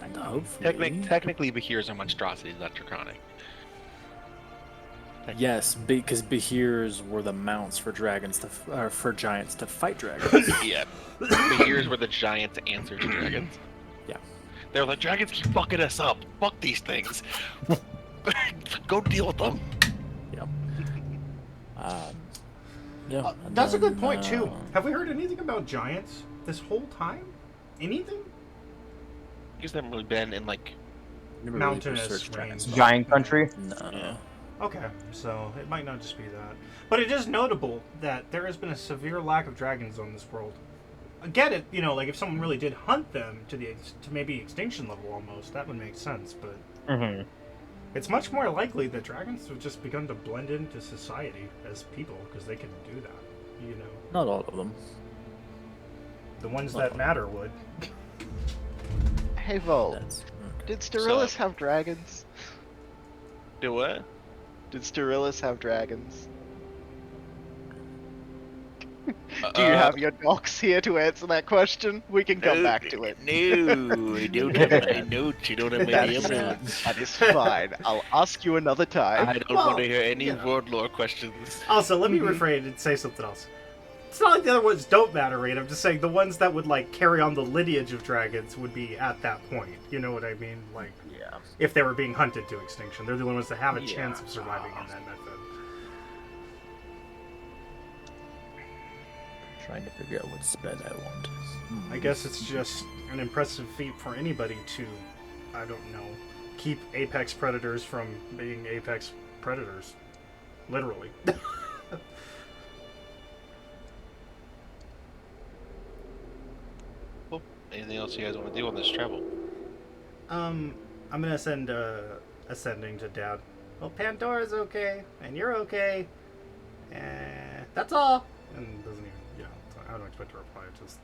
And hopefully, Technically, Behir's are monstrosities, not draconic. yes, because Behirs were the mounts for dragons for giants to fight dragons. Yeah, Behir's were the giants' answer to dragons. Yeah. They're like, dragons keep fucking us up. Fuck these things. Go deal with them. Yep. Yeah. and That's a good then, point, too. Have we heard anything about giants this whole time? Anything? Because they haven't really been in never really mountainous researched dragons. range. Giant country. No. Yeah. Okay, so it might not just be that. But it is notable that there has been a severe lack of dragons on this world. I get it, if someone really did hunt them to maybe extinction level almost, that would make sense, but Mm-hmm. it's much more likely that dragons have just begun to blend into society as people, because they can do that, Not all of them. The ones that matter would. Hey Vol, That's okay. did Sterilus So- have dragons? Do what? Did Sterilus have dragons? Do you have your docs here to answer that question? We can come back to it. No, I don't have my notes. You don't have my damn That's, notes. that is fine. I'll ask you another time. I don't Well, want to hear any you know. word lore questions. Also, let me refrain and say something else. It's not like the other ones don't matter, right? I'm just saying the ones that would, carry on the lineage of dragons would be at that point. You know what I mean? Yeah. If they were being hunted to extinction. They're the only ones that have a Yeah. chance of surviving in that method. Trying to figure out what spell I want. I guess it's just an impressive feat for anybody to, I don't know, keep apex predators from being apex predators. Literally. Cool. Anything else you guys want to do on this travel? I'm gonna send ascending to Dad. Well, Pandora's okay, and you're okay, and that's all. And doesn't even, I don't expect a reply. Just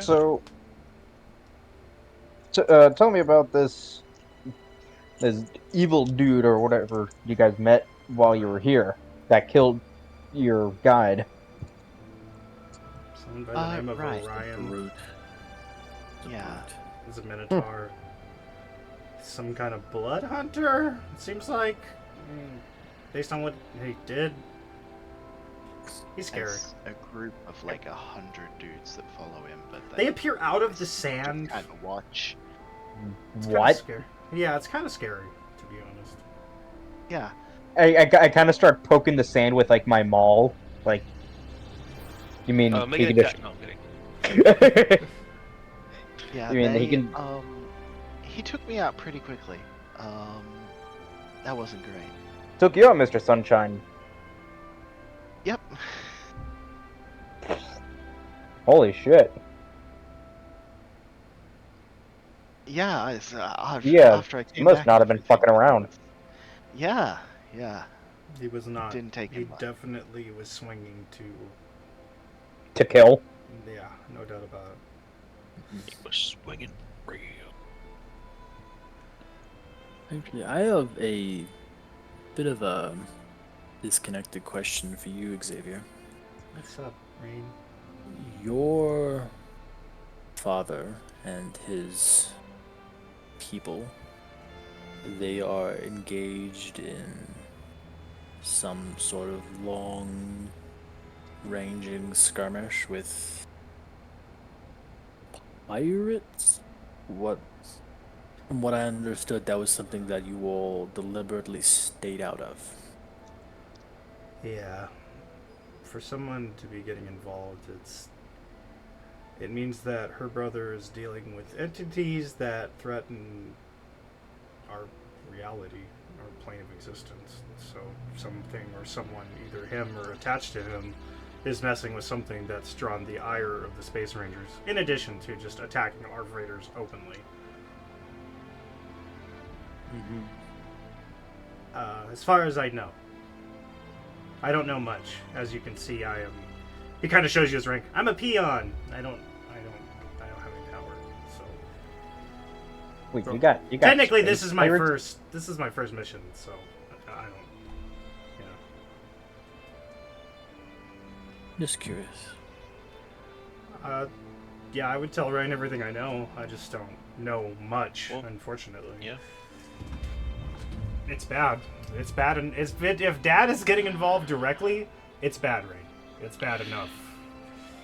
So, tell me about this evil dude or whatever you guys met while you were here that killed your guide. some someone by the name of right. Orion. Brute. The Yeah. brute. Is a minotaur. Some kind of blood hunter? It seems like. Based on what he did. He's scary. There's a group of like 100 dudes that follow him, but They appear out of the sand. Kind of watch. It's kinda What? scary. Yeah, it's kind of scary, to be honest. Yeah. I kind of start poking the sand with like my maul. Like, you mean Make he it can attack. No, I'm kidding. just... Yeah. You mean they, he can- He took me out pretty quickly. That wasn't great. Took you out, Mr. Sunshine. Yep. Holy shit. Yeah. Yeah, After I He came must back, not have been fucking around. Yeah. Yeah. He was not. Didn't take He him long. definitely was swinging to. To kill. Yeah, no doubt about it. He was swinging real. Actually, I have a bit of a disconnected question for you, Xavier. What's up, Rain? Your father and his people, they are engaged in some sort of long-ranging skirmish with pirates? From what I understood, that was something that you all deliberately stayed out of. Yeah. For someone to be getting involved, it means that her brother is dealing with entities that threaten our reality, our plane of existence. So something or someone, either him or attached to him, is messing with something that's drawn the ire of the Space Rangers, in addition to just attacking our freighters openly. As far as I know. I don't know much. As you can see, I am. He kind of shows you his rank. I'm a peon. I don't have any power. So Wait, So, you got technically, space this is my pirates? first mission. So I don't. Yeah. Just curious. Yeah, I would tell Ryan everything I know. I just don't know much, Well, unfortunately. Yeah. It's bad. It's bad, and if Dad is getting involved directly, it's bad, Rain. It's bad enough.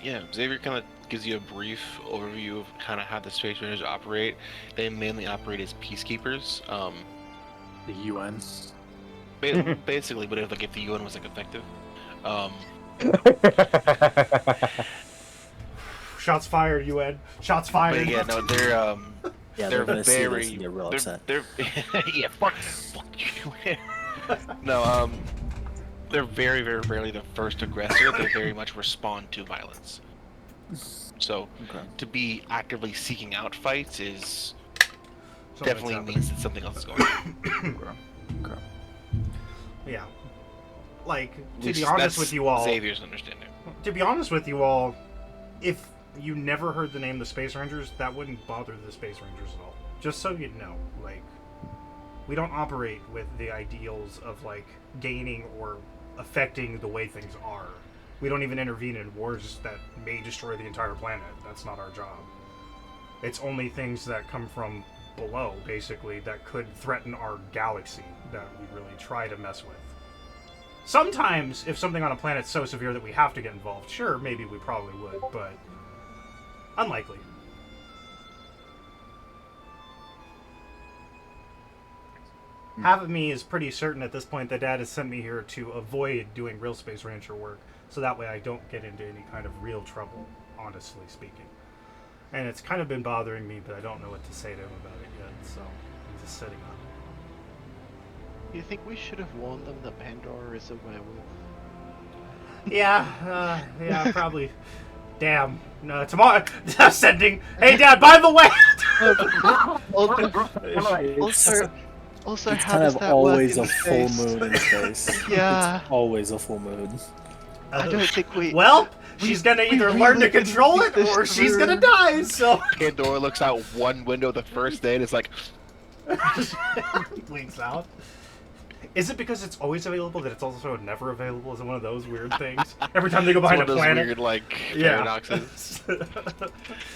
Yeah, Xavier kind of gives you a brief overview of kind of how the Space Rangers operate. They mainly operate as peacekeepers. The UN. Basically, but if the UN was effective. Shots fired, UN. Shots fired. But yeah, no, they're Yeah, they're gonna see very this and get real they're, upset. they're yeah, fuck you. No, they're very, very rarely the first aggressor. They very much respond to violence. So Okay. to be actively seeking out fights is Something's definitely happening. means that something else is going on. Okay. Yeah. Like, At to least be honest that's with you all, Xavier's understanding. to be honest with you all, if you never heard the name the Space Rangers, that wouldn't bother the Space Rangers at all. Just so you know, like, we don't operate with the ideals of, like, gaining or affecting the way things are. We don't even intervene in wars that may destroy the entire planet. That's not our job. It's only things that come from below, basically, that could threaten our galaxy that we really try to mess with. Sometimes, if something on a planet's so severe that we have to get involved, sure, maybe we probably would, but unlikely. Half of me is pretty certain at this point that Dad has sent me here to avoid doing real Space Ranger work, so that way I don't get into any kind of real trouble, honestly speaking. And it's kind of been bothering me, but I don't know what to say to him about it yet, so I'm just sitting on it. You think we should have warned them that Pandora is a werewolf? Yeah, probably. Damn. No, tomorrow. Sending. Hey, Dad. By the way. Also, It's how kind does of that always work a in full space? moon in space. Yeah. It's always a full moon. I don't think we. Well, she's gonna either we learn to really didn't control think it, this or she's gonna through. die. So. Pandora looks out one window the first day and is like, Blinks out. Is it because it's always available that it's also never available? Is it one of those weird things? Every time they go behind It's a one of those planet? weird, like, Yeah. paradoxes.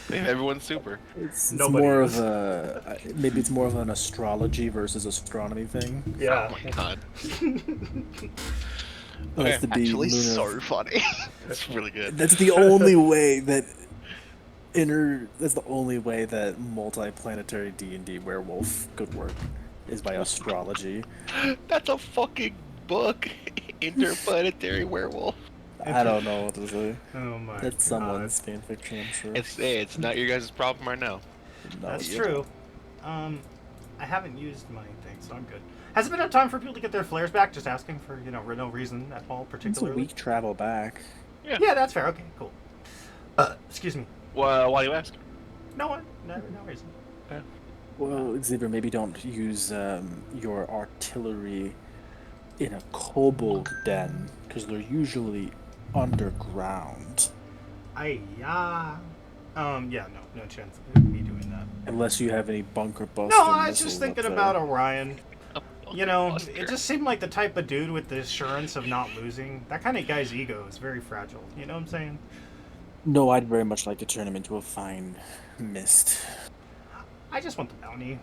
Everyone's super. It's Nobody more is. of a maybe it's more of an astrology versus astronomy thing. Yeah. Oh my god. Well, that's Okay. the Actually, lunar. so funny. That's really good. That's the only way that That's the only way that multi-planetary D&D werewolf could work, is by astrology. That's a fucking book. Interplanetary werewolf. I don't know what to say. Oh my That's god. someone's fanfiction, I'm sure. It's not your guys' problem right now. No, That's you true. I haven't used my thing, so I'm good. Has it been enough time for people to get their flares back? Just asking for, no reason at all It's a particularly? week travel back. Yeah, that's fair. Okay, cool. Excuse me. Well, why do you ask? No reason. Well, Xavier, maybe don't use your artillery in a kobold den, because they're usually underground. Yeah, no chance of me doing that. Unless you have any bunker busting No, I was just missiles thinking up about there. Orion. Oh, Buster. It just seemed like the type of dude with the assurance of not losing. That kind of guy's ego is very fragile. You know what I'm saying? No, I'd very much like to turn him into a fine mist. I just want the bounty,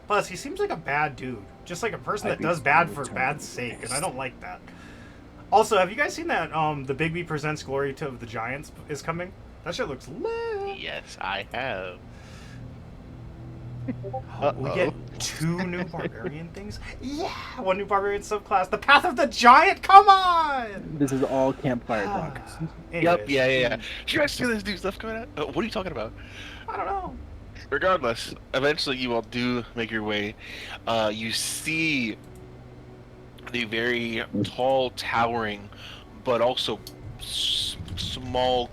Plus, he seems like a bad dude. Just like a person I'd that be does fine bad with for turning bad's him sake, into and I mist. don't like that. Also, have you guys seen that the Bigby Presents Glory to the Giants is coming? That shit looks lit. Yes, I have. We get 2 new barbarian things? Yeah! 1 new barbarian subclass. The Path of the Giant? Come on! This is all campfire talk. Yep, Anyways, yeah. Did you guys see this new stuff coming out? What are you talking about? I don't know. Regardless, eventually you all do make your way. You see the very tall, towering, but also small,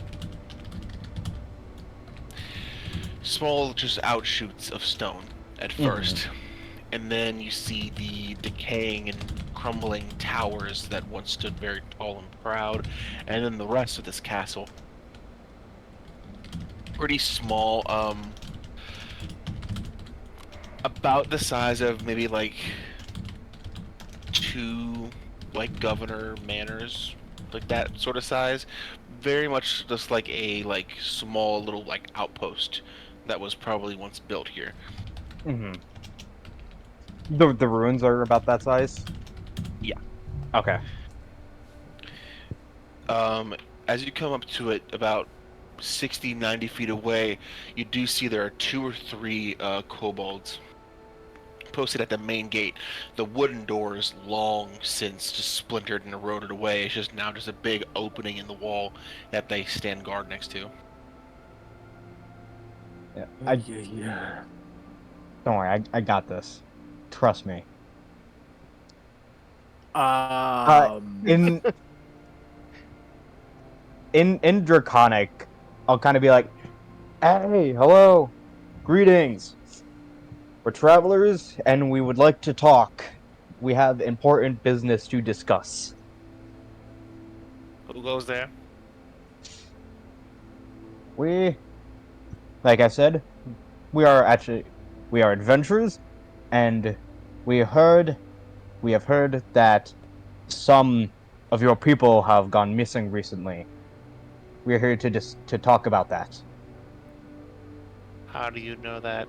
just outshoots of stone at first. And then you see the decaying and crumbling towers that once stood very tall and proud, and then the rest of this castle. Pretty small, about the size of maybe like 2 like governor manors, like that sort of size. Very much just like a small little outpost that was probably once built here. Mm-hmm. The ruins are about that size? Yeah. Okay. As you come up to it, about 60-90 feet away, you do see there are 2 or 3 kobolds posted at the main gate. The wooden door is long since just splintered and eroded away. It's just now just a big opening in the wall that they stand guard next to. Yeah. Yeah. Don't worry, I got this. Trust me. In Draconic, I'll kind of be like, "Hey, hello, greetings. We're travelers, and we would like to talk. We have important business to discuss." Who goes there? Like I said, we are adventurers, and we have heard that some of your people have gone missing recently. We're here to talk about that. How do you know that?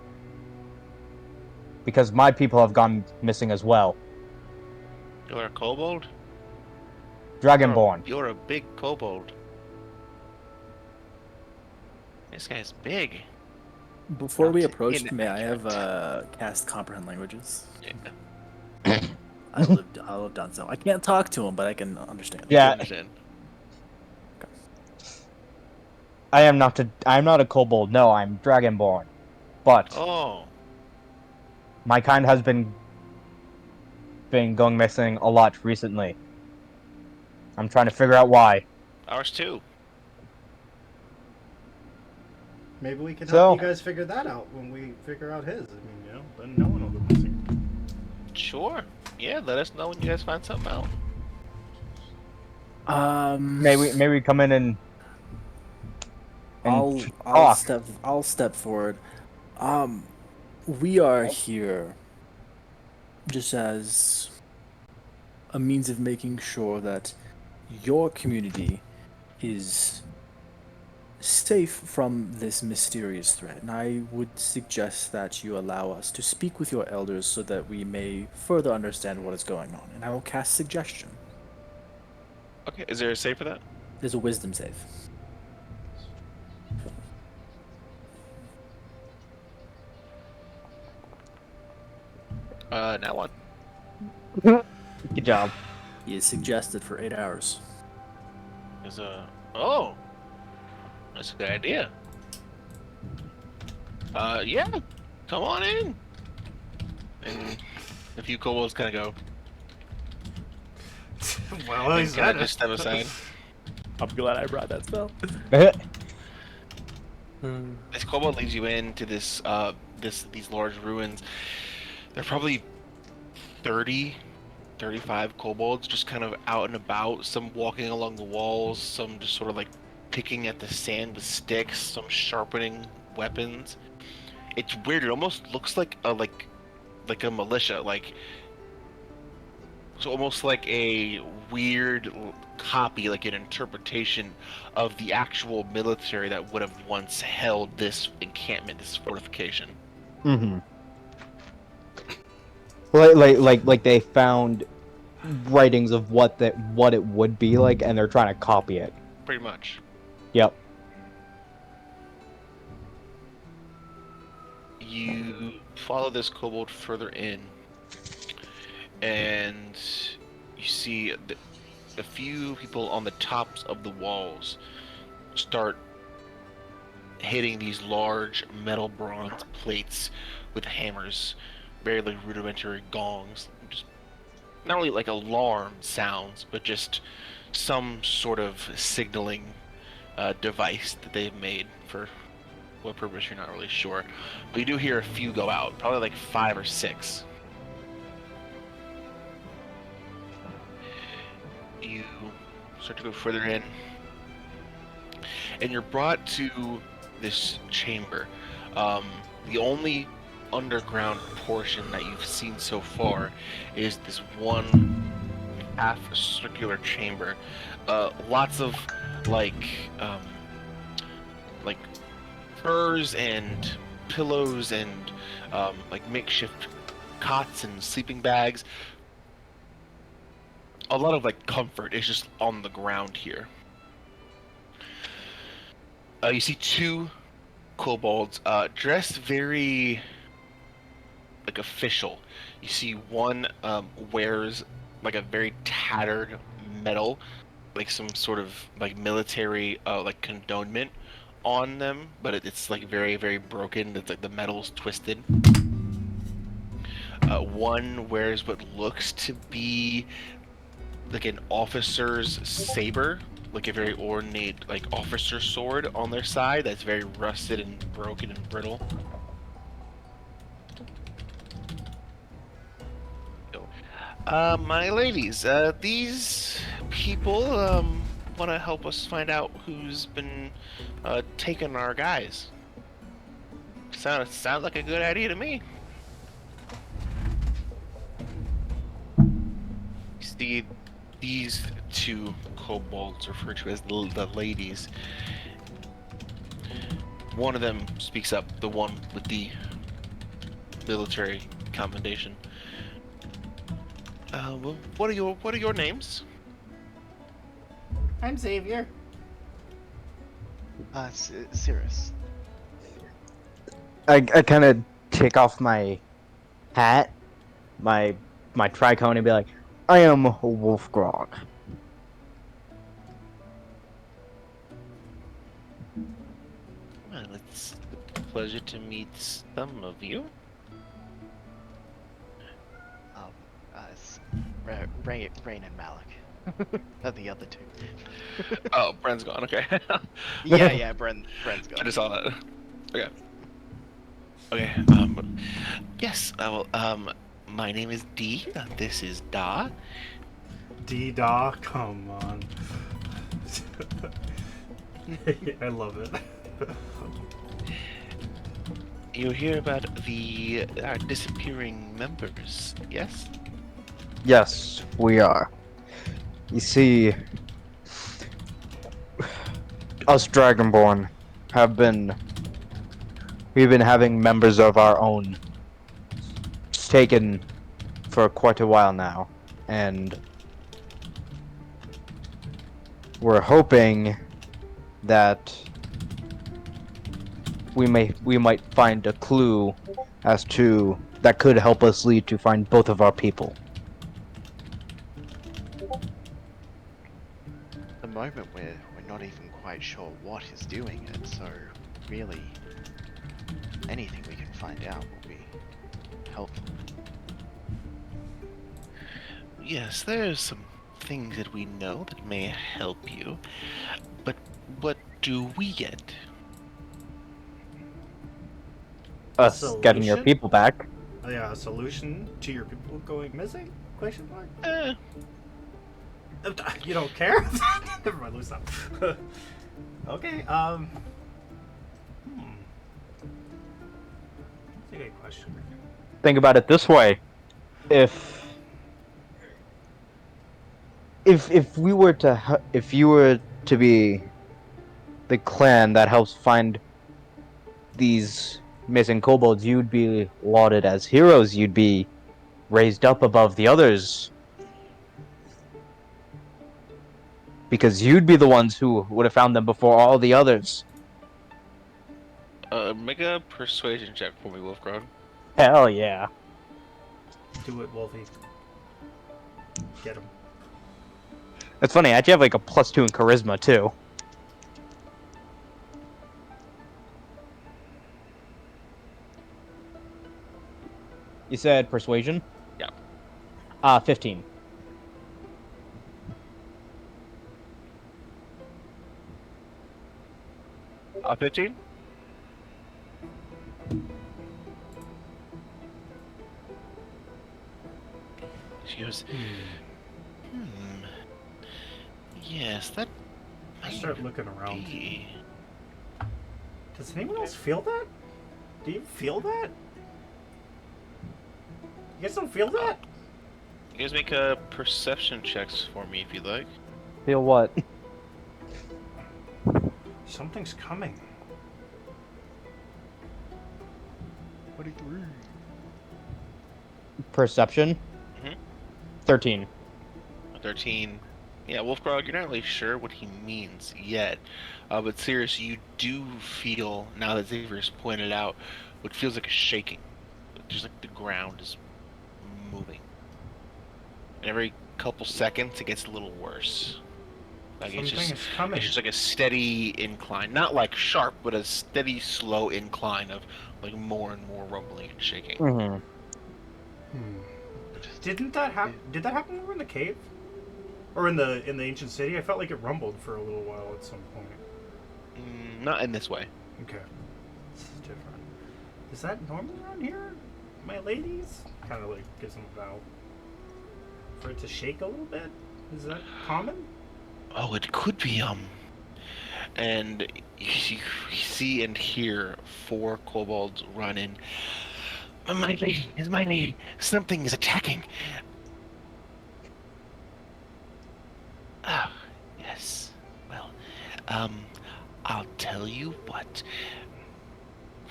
Because my people have gone missing as well. You're a kobold? Dragonborn. You're a big kobold. This guy's big. Before we Not approach, in may I accurate. have cast comprehend languages? Yeah. I lived done so. I can't talk to him, but I can understand. Yeah, Understand. I'm not a kobold. No, I'm Dragonborn. But Oh, my kind has been going missing a lot recently. I'm trying to figure out why. ours too. Maybe we can So- help you guys figure that out when we figure out his. Then no one will go missing. Sure. Yeah, let us know when you guys find something out. Maybe come in and I'll talk. step forward. We are here just as a means of making sure that your community is safe from this mysterious threat. And I would suggest that you allow us to speak with your elders so that we may further understand what is going on. And I will cast suggestion. Okay, is there a save for that? There's a wisdom save. Now one. Good job. He is suggested for 8 hours. Is oh, that's a good idea. Yeah, come on in. And a few kobolds kind of go. Well, And he's kind at of just step aside. I'm glad I brought that spell. This kobold leads you into this these large ruins. There are probably 30, 35 kobolds just kind of out and about, some walking along the walls, some just sort of like picking at the sand with sticks, some sharpening weapons. It's weird. It almost looks like a militia, so almost like a weird copy, like an interpretation of the actual military that would have once held this encampment, this fortification. Mm-hmm. Like they found writings of what it would be like, and they're trying to copy it. Pretty much. Yep. You follow this kobold further in, and you see a few people on the tops of the walls start hitting these large metal bronze plates with hammers, very like rudimentary gongs, just not only like alarm sounds, but just some sort of signaling device that they've made for what purpose you're not really sure. But you do hear a few go out, probably like 5 or 6. You start to go further in, and you're brought to this chamber. The only underground portion that you've seen so far is this one half-circular chamber. Lots of like furs and pillows and like makeshift cots and sleeping bags. A lot of like comfort is just on the ground here. You see 2 kobolds dressed very like official. You see one wears like a very tattered medal, like some sort of like military like condonement on them, but it's like very, very broken. It's like the metal's twisted. One wears what looks to be like an officer's saber, like a very ornate like officer sword on their side that's very rusted and broken and brittle. My ladies, these people want to help us find out who's been taking our guys. Sounds like a good idea to me. See, these 2 kobolds referred to as the ladies. One of them speaks up, the one with the military commendation. Well, what are your names? I'm Xavier. Cirrus. I kind of take off my hat, my tricone, and be like, I am Wuulfgragh. Well, it's a pleasure to meet some of you. Rain and Malik. Are the other 2. Oh, Bren's gone. Okay. Yeah, Bren's gone. I just saw that. Okay. Okay. Yes. Well. My name is D. This is Da. D-Da, come on. I love it. You hear about the disappearing members? Yes. Yes, we are. You see, us Dragonborn we've been having members of our own taken for quite a while now, and we're hoping that we might find a clue as to that could help us lead to find both of our people. At the moment, we're not even quite sure what is doing it, so really, anything we can find out will be helpful. Yes, there's some things that we know that may help you, but what do we get? Us getting your Solution? people back. Yeah, a solution to your people going missing? Question mark. You don't care? Never mind, lose that. Okay, Hmm. That's a good question. Think about it this way: if we were to if you were to be the clan that helps find these missing kobolds, you'd be lauded as heroes. You'd be raised up above the others because you'd be the ones who would have found them before all the others. Make a persuasion check for me, Wuulfgragh. Hell yeah! Do it, Wolfie. Get him. It's funny. I actually have like a +2 in charisma too. You said persuasion? Yeah. 15. 15? She goes, yes, that I might start looking around. be. Does anyone else feel that? Do you feel that? You guys don't feel that? You guys make a perception checks for me if you'd like. Feel what? Something's coming. 23. Perception? Mhm. 13. 13. Yeah, Wuulfgragh, you're not really sure what he means yet. But seriously, you do feel, now that Xavier's pointed out, what feels like a shaking. Just like the ground is moving. And every couple seconds, it gets a little worse. Like Something it's is coming. just like a steady incline. Not like sharp, but a steady, slow incline of like more and more rumbling and shaking. Mm-hmm. Didn't that happen? Did that happen when we were in the cave? Or in the ancient city? I felt like it rumbled for a little while at some point. Not in this way. Okay. This is different. Is that normal around here? My ladies? Kind of like gives them a bow. For it to shake a little bit? Is that common? Oh, it could be, and you see and hear 4 kobolds run in. My lady, something is attacking. Ah, yes. Well, I'll tell you what.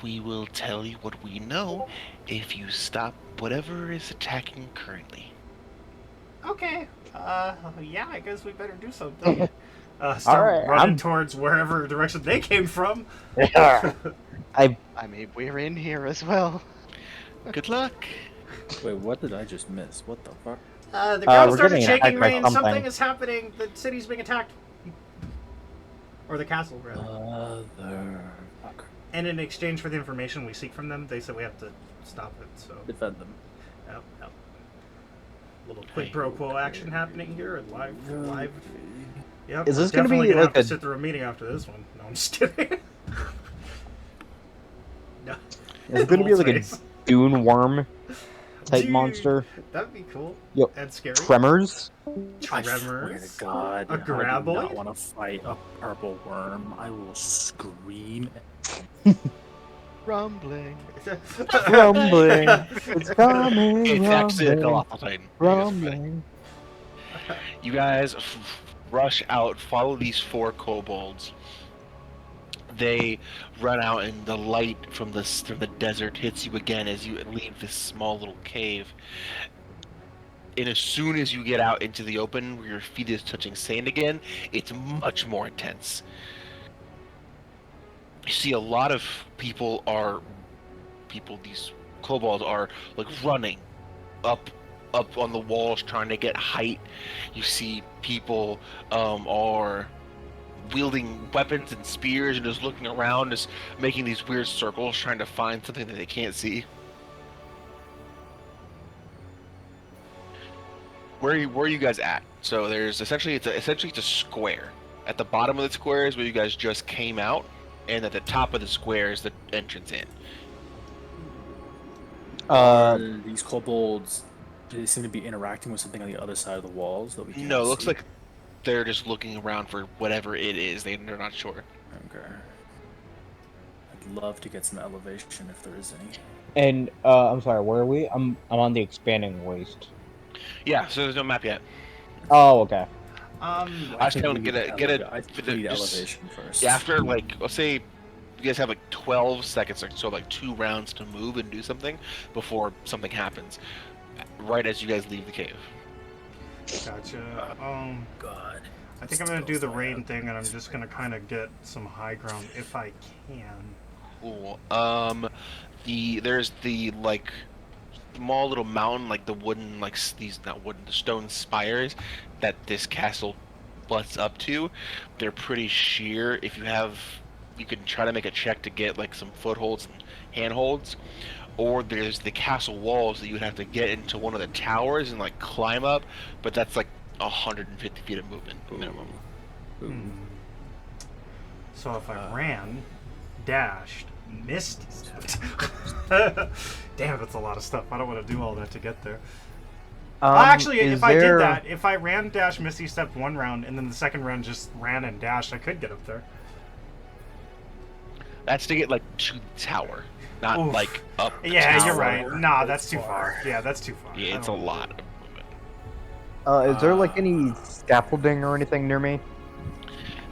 We will tell you what we know if you stop whatever is attacking currently. Okay. Yeah, I guess we better do something. Start Alright, running towards wherever direction they came from. I I mean, we're in here as well. Good luck. Wait, what did I just miss? What the fuck? The ground we're started getting shaking, attacked by Rain. something. Something is happening. The city's being attacked. Or the castle, rather. Motherfucker. And in exchange for the information we seek from them, they said we have to stop it, so... Defend them. Yep. Little quid pro quo action happening here, live. Yep. Is this we're gonna be definitely gonna like have to a- sit through a meeting after this one. No, I'm just kidding. No. It's gonna be like a Face. dune worm type Dude, monster. That'd be cool. Yo, And scary. Tremors? I swear Tremors. to God, A I do graboid? not want to fight a purple worm. I will scream. Rumbling. Rumbling. It's coming. It's actually a rumbling, colossal titan. You guys are ready. rumbling. You guys rush out, follow these 4 kobolds. They run out, and the light from the desert hits you again as you leave this small little cave. And as soon as you get out into the open, where your feet is touching sand again, it's much more intense. You see a lot of these kobolds are like running up on the walls trying to get height. You see people are wielding weapons and spears and just looking around, just making these weird circles trying to find something that they can't see. Where are you guys at? So there's essentially it's a square. At the bottom of the square is where you guys just came out, and at the top of the square is the entrance in. These kobolds, do they seem to be interacting with something on the other side of the walls that we can't No, it looks see? like they're just looking around for whatever it is. They're not sure. Okay. I'd love to get some elevation if there is any. And I'm sorry, where are we? I'm on the expanding waste. Yeah, so there's no map yet. Oh, okay. I was think trying we to need get I think we need just- elevation first. Yeah, after like let's say you guys have like 12 seconds, so like 2 rounds to move and do something before something happens. Right as you guys leave the cave. Gotcha. God. I think I'm gonna do the rain thing, and I'm just gonna kind of get some high ground if I can. Cool. There's the like small little mountain, like the wooden, like these not wooden, the stone spires that this castle butts up to. They're pretty sheer. If you can try to make a check to get like some footholds and handholds. Or there's the castle walls that you would have to get into one of the towers and like climb up, but that's like 150 feet of movement minimum. Hmm. So if I ran, dashed, misty stepped. Damn, that's a lot of stuff. I don't want to do all that to get there. Actually, if I did that, if I ran, dash, misty stepped 1 round, and then the second round just ran and dashed, I could get up there. That's to get like to the tower, not Oof. like up. The Yeah, tower. you're right. Nah, that's too far. Yeah, that's too far. Yeah, I it's a don't- lot of movement. Is there like any scaffolding or anything near me?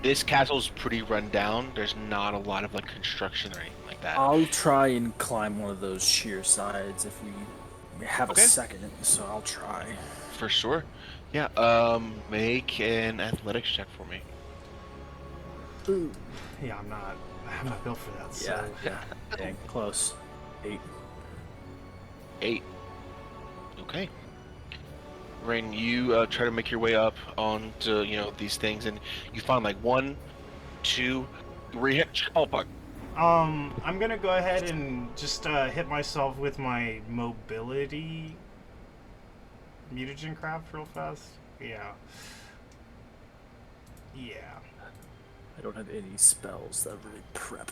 This castle's pretty run down. There's not a lot of like construction or anything like that. I'll try and climb one of those sheer sides if we have Okay. a second, so I'll try. For sure. Yeah. Make an athletics check for me. Yeah, I'm not built for that. So. Yeah. Dang, close. 8. 8. Okay. Rain, you try to make your way up onto these things, and you find like 1, 2, 3 hit bug. I'm gonna go ahead and just hit myself with my mobility mutagen craft real fast. Yeah. I don't have any spells that really prep.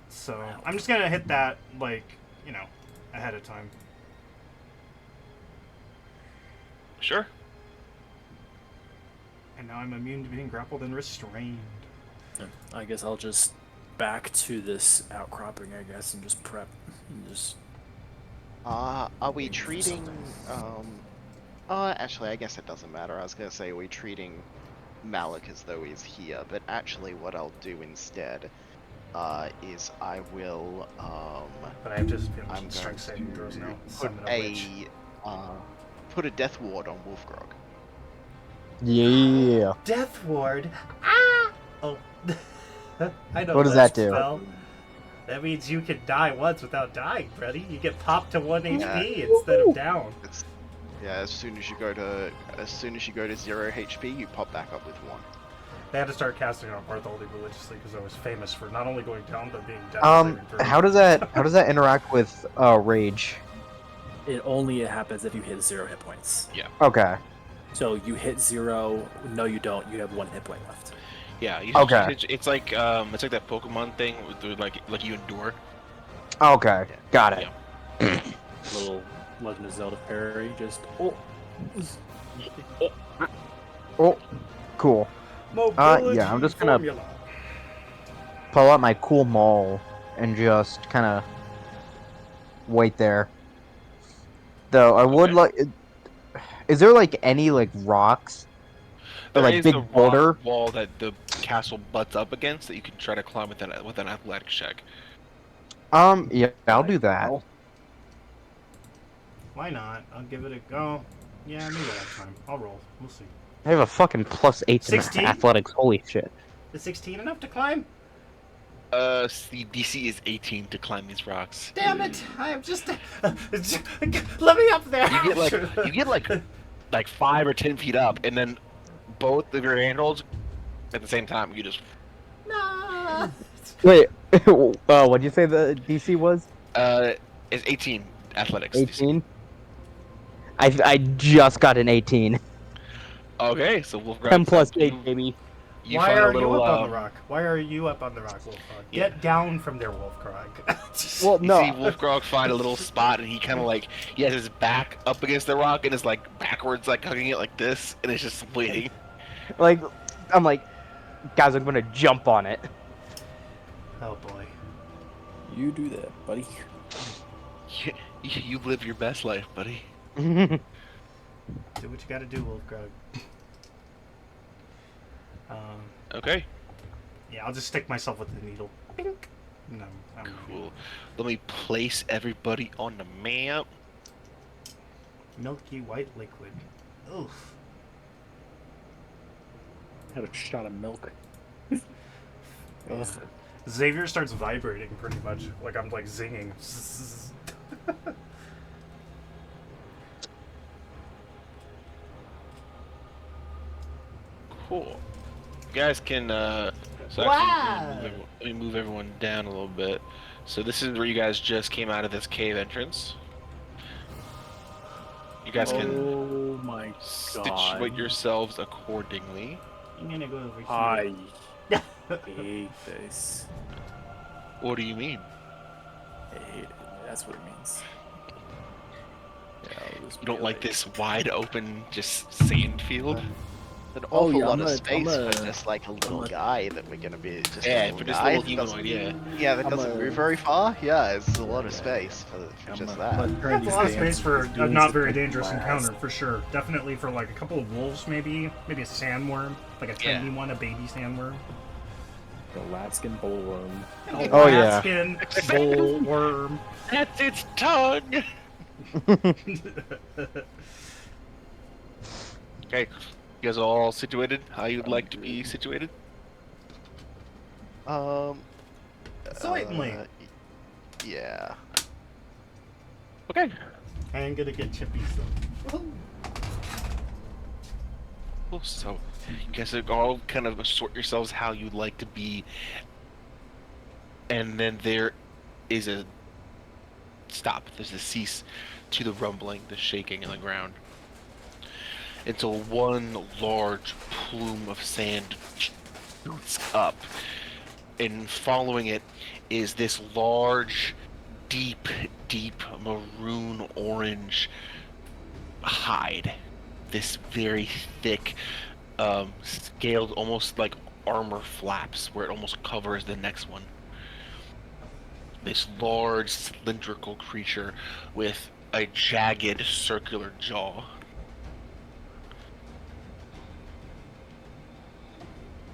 So I'm just gonna hit that ahead of time. Sure. And now I'm immune to being grappled and restrained. Yeah, I guess I'll just back to this outcropping, I guess, and just prep. And just... Are we treating, actually, I guess it doesn't matter. I was gonna say, are we treating Malik as though he's here, but actually what I'll do instead, is I will, But I have to fail I'm strength going saving throws now. put Summon a witch. put a death ward on Wuulfgragh. Yeah. Death ward. Ah! Oh. I know What does that do? spell. That means you can die once without dying, buddy. You get popped to 1 Yeah. HP instead of down. It's, yeah, as soon as you go to 0 HP, you pop back up with 1. They had to start casting it on Bartholdi religiously because I was famous for not only going down but being dead. How does that interact with rage? It only happens if you hit 0 hit points. Okay. So you hit 0, no you don't, you have 1 hit point left. Yeah. Okay. It's like that Pokemon thing with like you endure. Okay. Got it. Yeah. Little Legend of Zelda parry, just Oh, cool. Mobility yeah, I'm just gonna- formula. Pull out my cool maul and just kind of wait there. Though I would Okay. like. Is there like any like rocks or There like is a big boulder? rock wall that the castle butts up against that you can try to climb with an athletics check. Yeah, I'll do that. Well, Why not? I'll give it a go. Yeah, maybe I have time. I'll roll. We'll see. I have a fucking +8 to 16? athletics. Holy shit! Is 16 enough to climb? The DC is 18 to climb these rocks. Damn it! I am just. Let me up there. You get like 5 or 10 feet up, and then both of your handholds at the same time. You just Nah. Wait, what'd you say the DC was? it's 18 athletics. DC. 18. I just got an 18. Okay, so Wuulfgragh. 10 plus 8, baby. You Why find a are little, you up on the rock? Why are you up on the rock, Wuulfgragh? Yeah. Get down from there, Wuulfgragh. Well, You no. see Wuulfgragh find a little spot, and he kind of like he has his back up against the rock, and is like backwards, like hugging it like this, and it's just waiting. Like, I'm like, guys, I'm gonna jump on it. Oh boy. you do that, buddy. You live your best life, buddy. Do what you gotta do, Wuulfgragh. Okay, Yeah, I'll just stick myself with the needle. Pink. No, I'm cool. Let me place everybody on the map. milky white liquid. Oof. Had a shot of milk. Yeah. Xavier starts vibrating pretty much, like I'm like zinging. Cool. You guys can so Wow. actually, let me move everyone down a little bit. So this is where you guys just came out of this cave entrance. You guys can Oh my god. situate yourselves accordingly. I'm gonna go over here. I hate this. What do you mean? I hate it. That's what it means. Yeah, I'll just You don't be like this wide open, just sand field? An Oh, awful yeah, lot I'm of a- space I'm for a- just like a little I'm a- guy that we're gonna be just Yeah, a for little just a guy little that humanoid, doesn't- yeah. Yeah, that I'm doesn't a- move very far. Yeah, it's a lot of Yeah. space for I'm just a- that. I'm a That's a lot of trendy space for stance. a Doing not some very like dangerous blast. encounter, for sure. Definitely for like a couple of wolves, maybe a sandworm, like a tiny one, a baby sandworm. The Alaskan bullworm. Oh, yeah. Alaskan bullworm. That's its tongue! Okay, you guys all situated? How you'd like to be situated? Certainly. Yeah. Okay. I ain't gonna get chippy though. Cool. So, you guys are all kind of sort yourselves how you'd like to be, and then there is a stop. There's a cease to the rumbling, the shaking in the ground, until one large plume of sand shoots up, and following it is this large, deep maroon orange hide. This very thick, scaled, almost like armor flaps, where it almost covers the next one. This large, cylindrical creature with a jagged, circular jaw.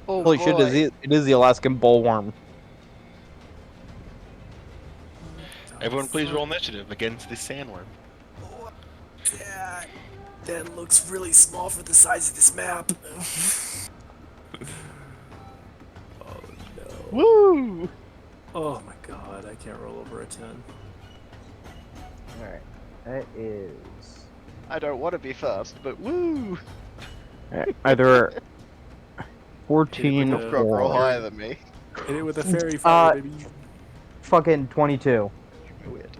Oh, Holy shit! It is the Alaskan bullworm. Everyone, please roll initiative against this sandworm. Yeah, that looks really small for the size of this map. Oh no. Woo! Oh my god, I can't roll over a 10. All right, that is I don't want to be first, but woo! either 14 Hit it with Grow or higher than me. Hit it with a fairy fire, baby. fucking 22. Weird.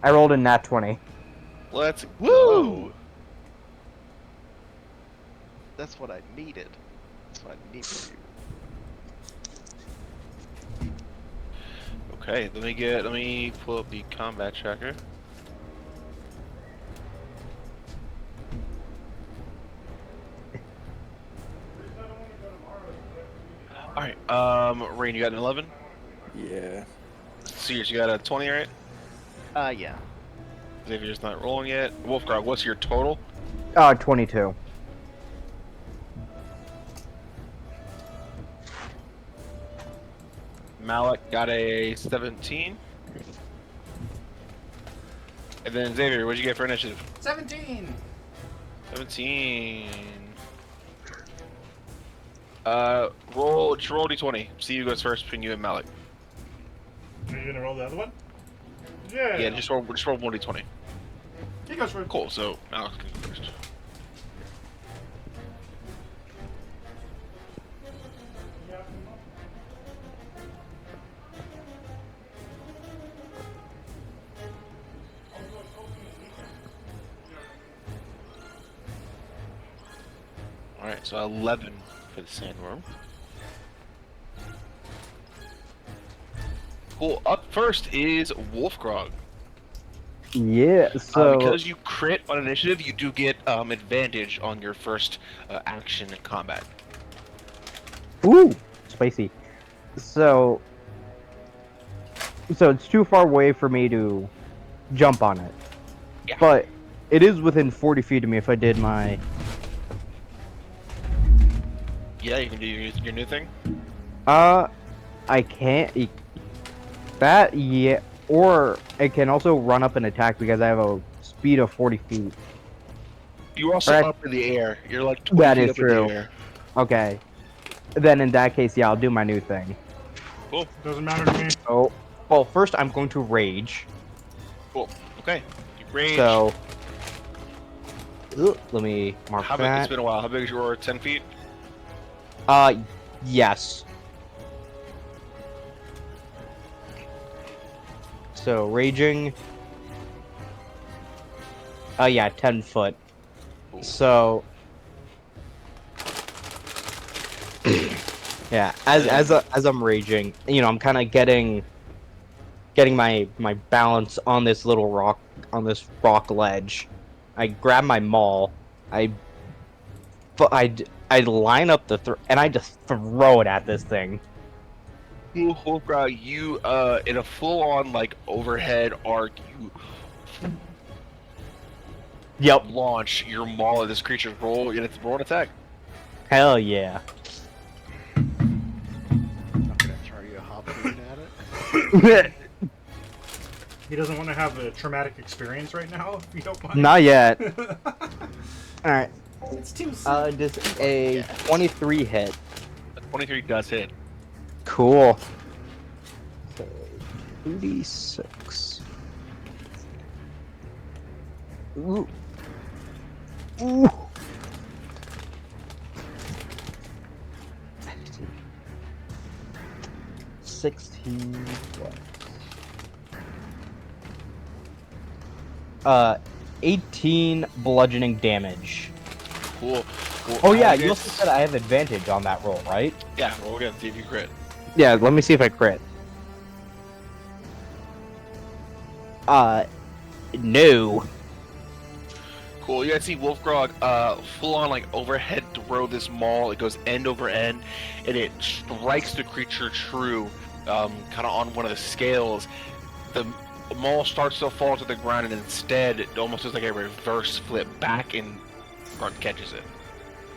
I rolled a nat 20. Let's Woo! go. That's what I needed. That's what I need from you. Okay, let me pull up the combat tracker. Alright, Rain, you got an 11? Yeah. Sears, you got a 20, right? Yeah. Xavier's not rolling yet. Wuulfgragh, what's your total? 22. Malik got a 17. And then Xavier, what'd you get for initiative? 17. 17. Just roll d20. See who goes first between you and Malik. Are you gonna roll the other one? Yeah. Yeah, just roll 1d20. He goes for Cool, so Malik can go first. Alright, so 11 for the Sandworm. Cool, up first is Wuulfgragh. Yeah, so Because you crit on initiative, you do get advantage on your first action in combat. ooh, spicy. So it's too far away for me to jump on it. Yeah. But it is within 40 feet of me if I did my Yeah, you can do your new thing. I can't that yeah, or it can also run up and attack because I have a speed of 40 feet. You're also Alright. up in the air. You're like 20 That feet is up in true. the air. Okay. Then in that case, yeah, I'll do my new thing. Cool, Doesn't matter to me. Oh, well, first I'm going to rage. cool. Okay, you rage. So let me mark How big? It's that. been a while. How big is your aura? 10 feet? Yes. So raging. Oh yeah, 10 foot. Cool. So yeah, as I'm raging, you know, I'm kind of getting my balance on this little rock, on this rock ledge. I grab my maul. I line up the and I just throw it at this thing. Wuulfgragh, you in a full-on like overhead arc, you Yep. launch your maul at this creature's roll, and it's roll an attack. Hell yeah. I'm not gonna throw you a harpoon at it. He doesn't want to have a traumatic experience right now, if you don't mind. Not yet. All right. It's too soon. Just a 23 hit. A 23 does hit. Cool. So 2d6. Ooh. Ooh. 16 plus 18 bludgeoning damage. Cool. Well, Oh yeah, I you also guess- said I have advantage on that roll, right? Yeah, roll again. See if you crit. Yeah, let me see if I crit. No. Cool. You guys see Wuulfgragh full on like overhead throw this maul. It goes end over end, and it strikes the creature true, kind of on one of the scales. The maul starts to fall to the ground, and instead it almost does like a reverse flip back, and Grunt catches it.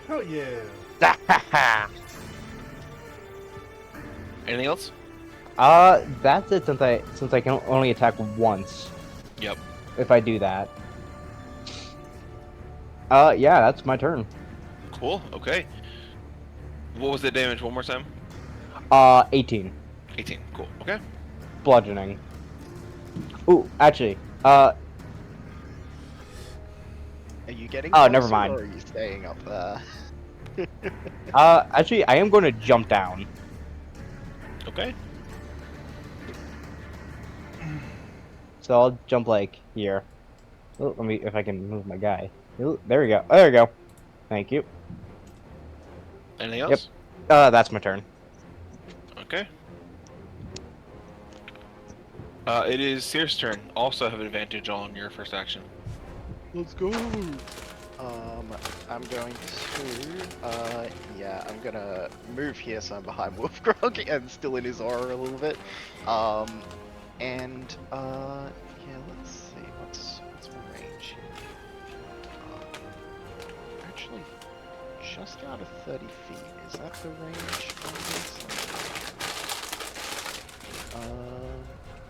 Hell yeah. Anything else? That's it since I can only attack once. Yep. If I do that. Yeah, that's my turn. Cool. Okay. What was the damage? One more time. 18. 18. Cool. Okay. Bludgeoning. Ooh, actually, Are you getting Oh, never closer, mind. Or are you staying up there? actually, I am going to jump down. Okay. So I'll jump like here. Oh, let me, if I can move my guy. Oh, there we go. There we go. Thank you. Anything else? That's my turn. Okay. It is Sear's turn. Also have advantage on your first action. Let's go. I'm going to, yeah, I'm gonna move here so I'm behind Wuulfgragh and still in his aura a little bit. And yeah, let's see, what's my range here? Actually, just out of 30 feet. Is that the range on this?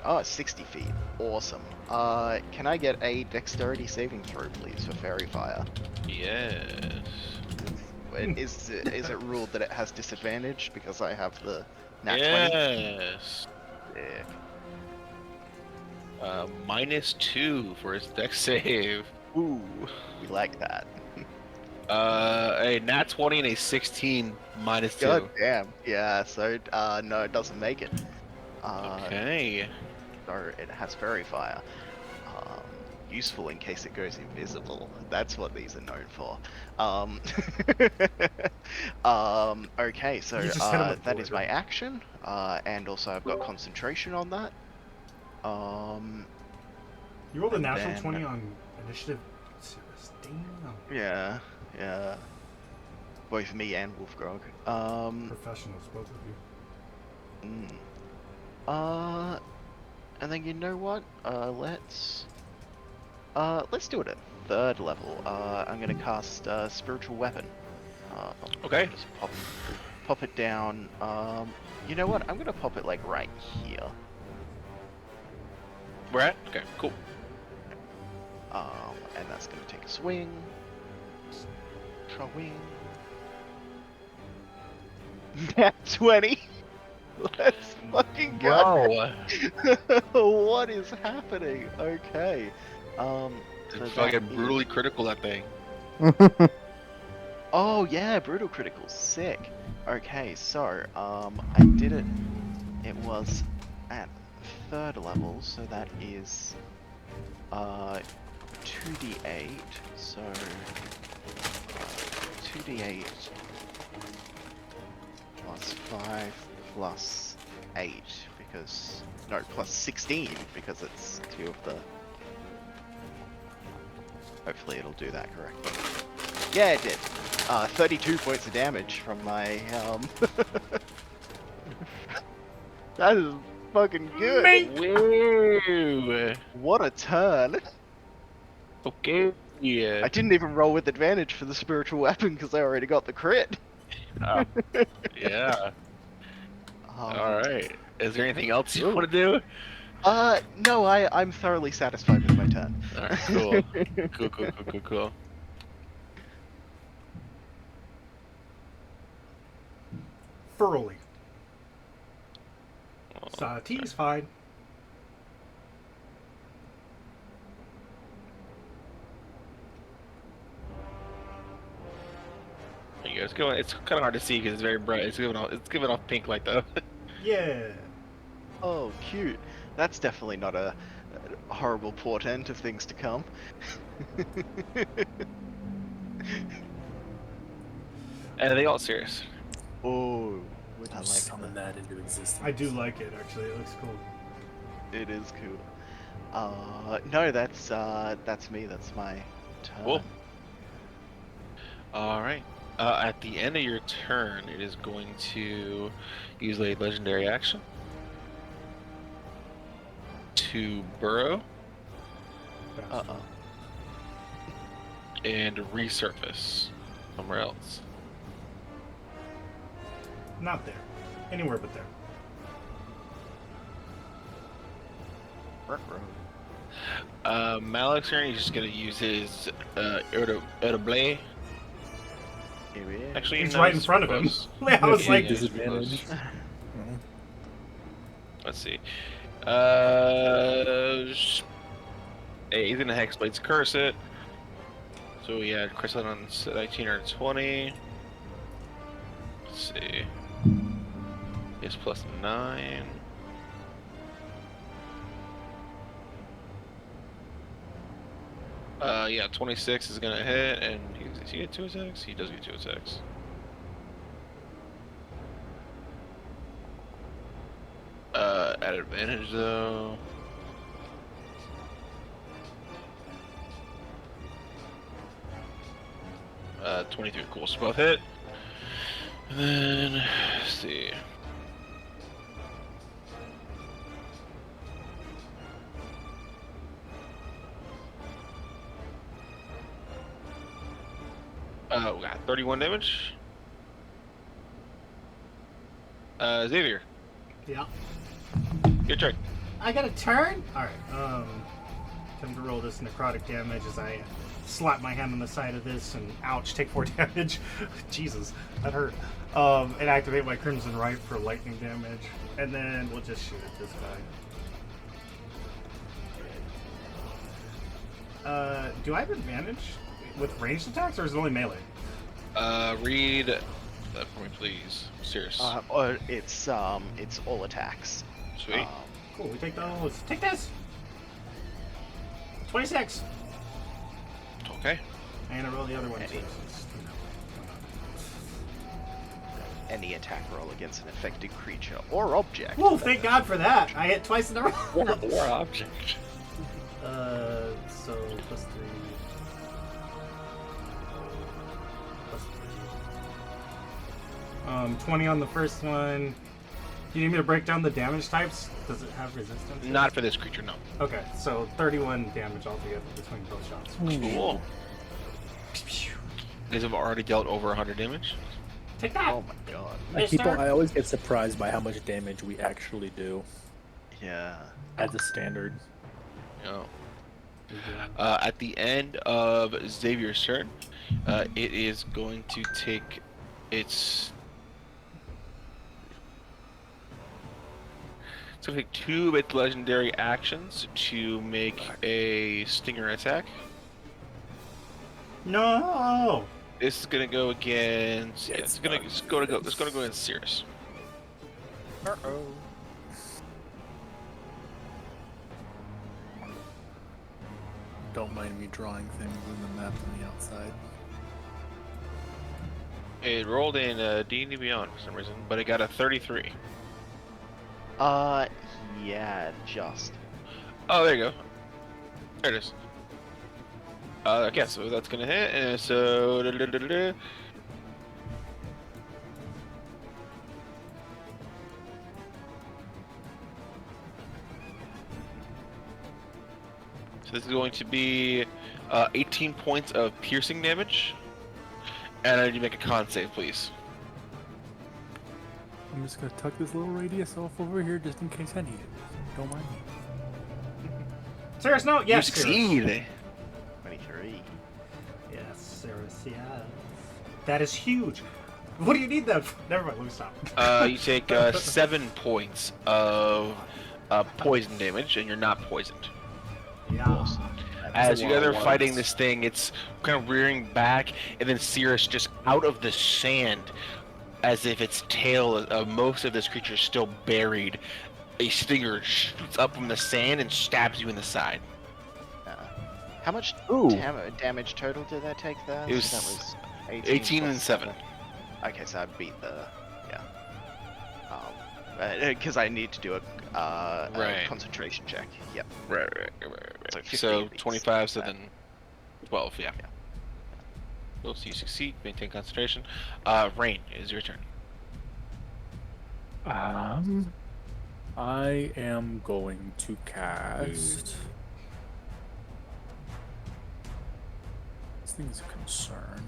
Oh, 60 feet. Awesome. Can I get a dexterity saving throw, please, for fairy fire? Yes. Is it ruled that it has disadvantage because I have the nat 20? Yes. Sick. -2 for his dex save. Ooh, we like that. A nat 20 and a 16 -2. God damn. Yeah, so no, it doesn't make it. Okay. So it has fairy fire. Useful in case it goes invisible. That's what these are known for. Okay, so You just hit him with that is my glitter. action, and also I've got concentration on that. You rolled a And natural then- 20 on initiative. Serious. Damn. Yeah. Both me and Wuulfgragh. Professionals, both of you. And then you know what? Let's do it at 3rd level. I'm gonna cast spiritual weapon. Okay. Just pop it down. You know what? I'm gonna pop it like right here. We're at? Okay, cool. And that's gonna take a swing. Swing. Nat 20. Let's fucking go. Wow. What is happening? Okay. So It's that fucking is- brutally critical, that thing. Oh yeah, brutal critical, sick. Okay, so I did it. It was at 3rd level, so that is 2d8. So 2d8 plus 5 plus 8 because no plus 16 because it's 2 of the. Hopefully it'll do that correctly. Yeah, it did. 32 points of damage from my, That is fucking good. Woo! What a turn. Okay. Yeah. I didn't even roll with advantage for the spiritual weapon because I already got the crit. Yeah. All right. Is there anything else you Ooh. want to do? No, I'm thoroughly satisfied with my turn. All right. Cool. Cool. Furley. Sati's fine. There you go. It's going. It's kind of hard to see because it's very bright. It's giving off pink light though. Yeah. Oh, cute. That's definitely not a horrible portent of things to come. And are they all serious? Oh, I like Summon that. that into existence. I do like it, actually. It looks cool. It is cool. No, that's me. That's my turn. Cool. All right. At the end of your turn, it is going to use a legendary action to burrow Bastard. and resurface somewhere else. Not there. Anywhere but there. Malik's turn. He's just gonna use his Erdoblade. Here we are. Actually, He's no, right in it's front of him. close. I was Yeah, like, yeah, disadvantage. close. Let's see. He's gonna Hexblade's curse it. So we had curse it on 19 or 20. Let's see. It's plus 9. Yeah, 26 is gonna hit, and does he get 2 attacks? He does get 2 attacks. At advantage though. Uh, 23, cool. So both hit. And then, let's see. We got 31 damage. Xavier, Yeah. your turn. I got a turn? Alright, time to roll this necrotic damage as I slap my hand on the side of this and ouch, take 4 damage. Jesus, that hurt. And activate my Crimson Right for lightning damage. And then we'll just shoot at this guy. Do I have advantage with ranged attacks or is it only melee? Read that for me, please. Serious. Or it's all attacks. Sweet. Cool, we take those. Take this! 26! Okay. And I roll the other one too. Any attack roll against an affected creature or object. Whoa, thank God for that! I hit twice in a row! Or object. So plus 3. Plus 3. 20 on the first one. Do you need me to break down the damage types? Does it have resistance? Not for this creature, no. Okay, so 31 damage altogether between both shots. Cool. You guys have already dealt over 100 damage. Take that! Oh my god. I always get surprised by how much damage we actually do Yeah. as a standard. Oh. At the end of Xavier's turn, it is going to take its. It's going to take 2 of its legendary actions to make a stinger attack. No! This is going to go against. Yeah, It's going to go against Cirrus. Uh-oh. Don't mind me drawing things in the map on the outside. It rolled in D&D Beyond for some reason, but it got a 33. Yeah, just. Oh, there you go. There it is. Okay, so that's gonna hit, and so. So this is going to be 18 points of piercing damage, and I need you to make a con save, please. I'm just gonna tuck this little radius off over here just in case I need it. Don't mind me. Cirrus, no! Yes, you succeed. 23. Yes, Cirrus, yes. That is huge. What do you need that for? Never mind, let me stop. You take 7 points of poison damage, and you're not poisoned. Yeah. As you guys are fighting this thing, it's kind of rearing back, and then Cirrus just out of the sand, as if its tail, most of this creature is still buried. A stinger shoots up from the sand and stabs you in the side. How much Ooh. damage total did that take there? It was So that was 18 and plus 7. Okay, so I beat the because I need to do a Right. concentration check. Yep. Right. So 15 So beats 25, so that. then 12, yeah. Yeah. Well, so you succeed, maintain concentration. Rain, it is your turn. I am going to cast. This thing's a concern.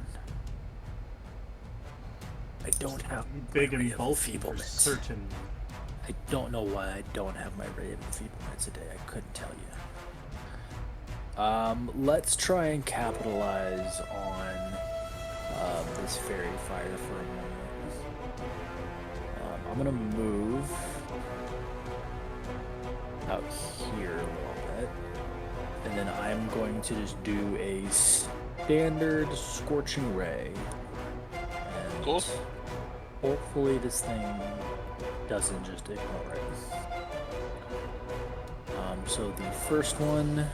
I don't have Big my ray and of bulky for enfeeblement. certain. I don't know why I don't have my ray of enfeeblement today. I couldn't tell you. Let's try and capitalize on this fairy fire for a moment. I'm gonna move out here a little bit, and then I'm going to just do a standard scorching ray. And Cool. hopefully this thing doesn't just ignore it. So the first one,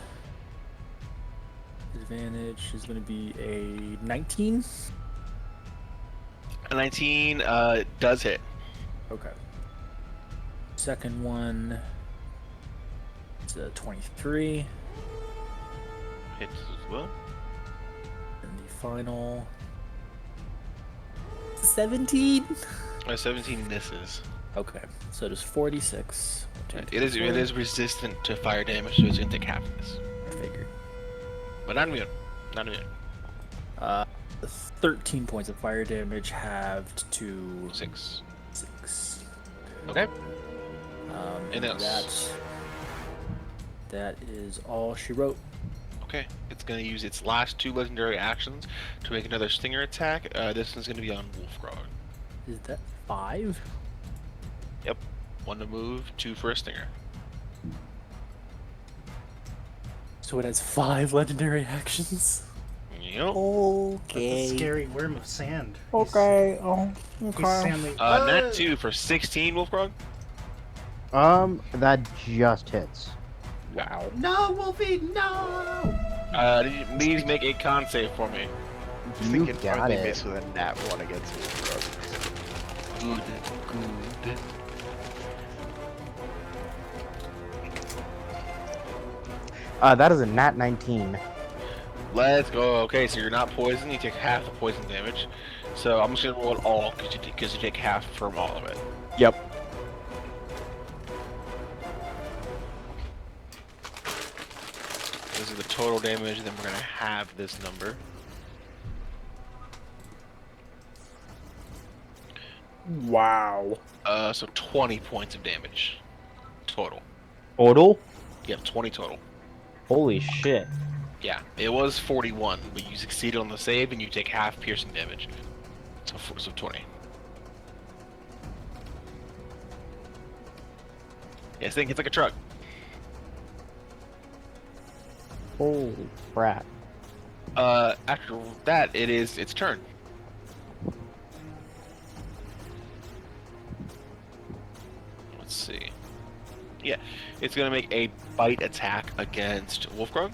advantage is going to be a 19. A 19 does hit. Okay. Second one is a 23. Hits as well. And the final 17. 17 misses. Okay, so it is 46. It is resistant to fire damage, so it's gonna take half of this. I figured. But not immune. Not immune. The 13 points of fire damage, halved to 6. 6. Okay. And else? that is all she wrote. Okay. It's going to use its last 2 legendary actions to make another stinger attack. This one's going to be on Wuulfgragh. Is that 5? Yep. 1 to move, 2 for a stinger. So it has 5 legendary actions? Yep. That's Okay. a scary worm of sand. Okay. Oh, He's okay. sandy. Nat 2 for 16, Wuulfgragh. That just hits. Wow. No, Wolfie, no! Please make a con save for me. You You can got only it. miss with a nat 1 against Wuulfgragh. Good. That is a nat 19. Let's go. Okay, so you're not poisoned. You take half the poison damage. So I'm just gonna roll it all because you take half from all of it. Yep. This is the total damage. Then we're gonna have this number. Wow. So 20 points of damage total. Total? Yep, 20 total. Holy shit. Yeah, it was 41, but you succeeded on the save, and you take half piercing damage. So 20. Yeah, this thing hits like a truck. Holy crap. After that, it is its turn. Let's see. Yeah, it's gonna make a bite attack against Wuulfgragh.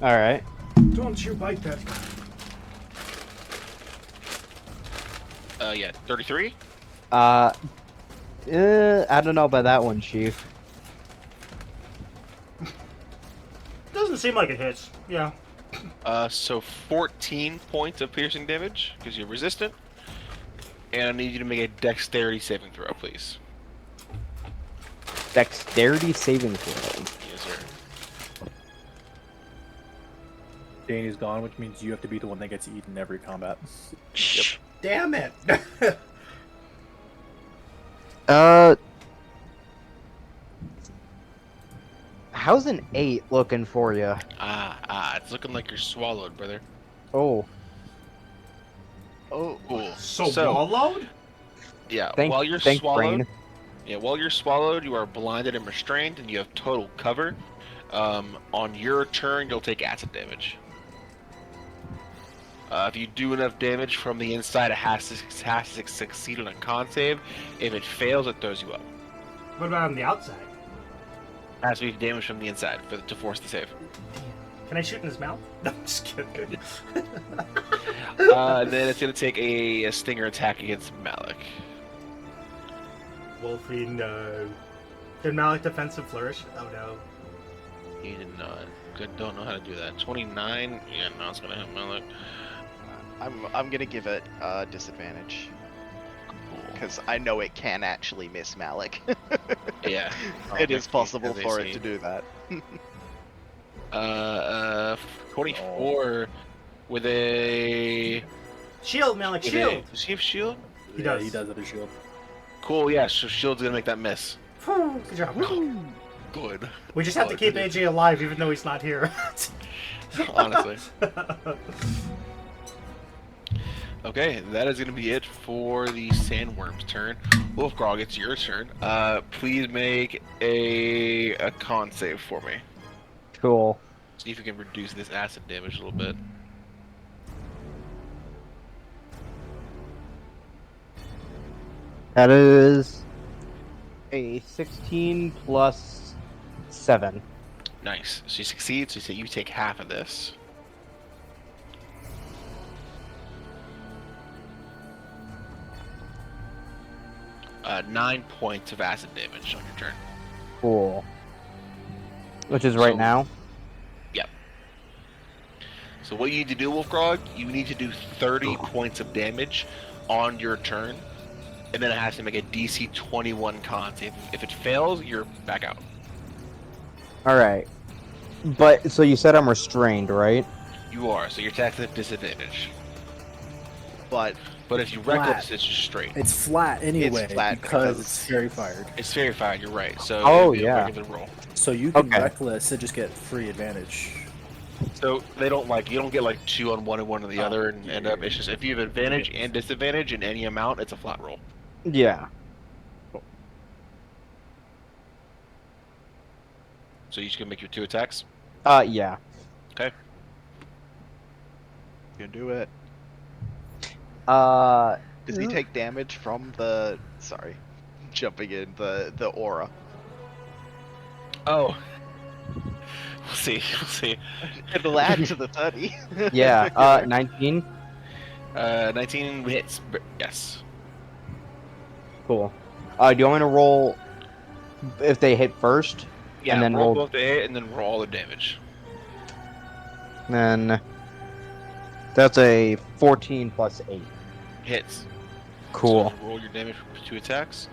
Alright. Don't you bite that. Yeah, 33. I don't know about that one, Chief. Doesn't seem like it hits. Yeah. So 14 points of piercing damage because you're resistant, and I need you to make a dexterity saving throw, please. Dexterity saving throw. Yes, sir. Danny's gone, which means you have to be the one that gets eaten every combat. Yep. Damn it! How's an 8 looking for you? It's looking like you're swallowed, brother. Oh, Oh, Cool. So swallowed? Yeah, thank, while you're thank swallowed, brain. yeah, while you're swallowed, you are blinded and restrained, and you have total cover. On your turn, you'll take acid damage. If you do enough damage from the inside, it has to succeed on a con save. If it fails, it throws you up. What about on the outside? It has to be damage from the inside to force the save. Can I shoot in his mouth? No, I'm just kidding. Then it's going to take a stinger attack against Malik. Wolfie, no. Did Malik defensive flourish? Oh no. He did not. Don't know how to do that. 29. Yeah, no, it's going to hit Malik. I'm gonna give it disadvantage because I know it can actually miss Malik. Yeah. It is possible As they for say. it to do that. 24 with a Shield, Malik, with shield! Does he have shield? He Yeah, does. he does have a shield. Cool. Yeah. So shield's gonna make that miss. Whew, good job. Good. We just have to keep AJ alive even though he's not here. Honestly. Okay, that is going to be it for the Sandworms' turn. Wuulfgragh, it's your turn. Please make a con save for me. Cool. See if you can reduce this acid damage a little bit. That is a 16 plus 7. Nice. So you succeed, so you take half of this. Uh, 9 points of acid damage on your turn. Cool. Which is right So- now. Yep. So what you need to do, Wuulfgragh, you need to do 30 points of damage on your turn, and then it has to make a DC 21 con save. If it fails, you're back out. Alright. But, so you said I'm restrained, right? You are, so your attack's at disadvantage. but But if you Flat. reckless, it's just straight. It's flat anyway flat because because it's fairy fired. It's fairy fired. You're right. So Oh, it'd be yeah. a regular roll. So you can Okay. reckless and just get free advantage. So they don't like you don't get like 2 on one and 1 on the Oh, other and end up. It's just if you have advantage and disadvantage in any amount, it's a flat roll. Yeah. So you can make your 2 attacks. Yeah. Okay. you can do it. Does he Yeah. take damage from the? Sorry, jumping in the aura. Oh. We'll see. We'll see. It'll add to the 30. Yeah. 19. 19 hits. Yes. Cool. Do you want me to roll if they hit first? Yeah. And then roll roll- both the hit and then roll all the damage. Then that's a 14 plus 8. Hits. Cool. So roll your damage for 2 attacks.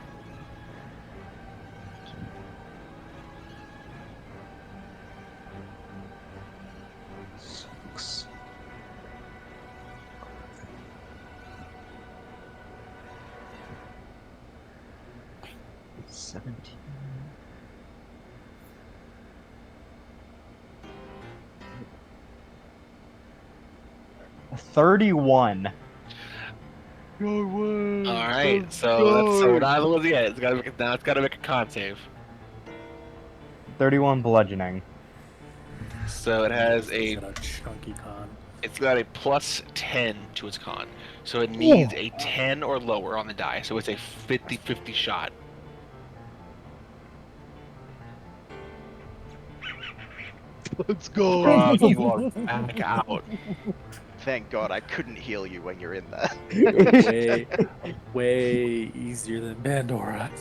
Seventeen. 31. All right. So we're not losing yet. It's gotta make now. It's gotta make a con save. 31 bludgeoning. So it has a. Got a chunky con. It's got a plus 10 to its con. So it needs a 10 or lower on the die. So it's a 50-50 shot. Let's go. Frog, you are back out. Thank God I couldn't heal you when you're in there. way easier than Pandora.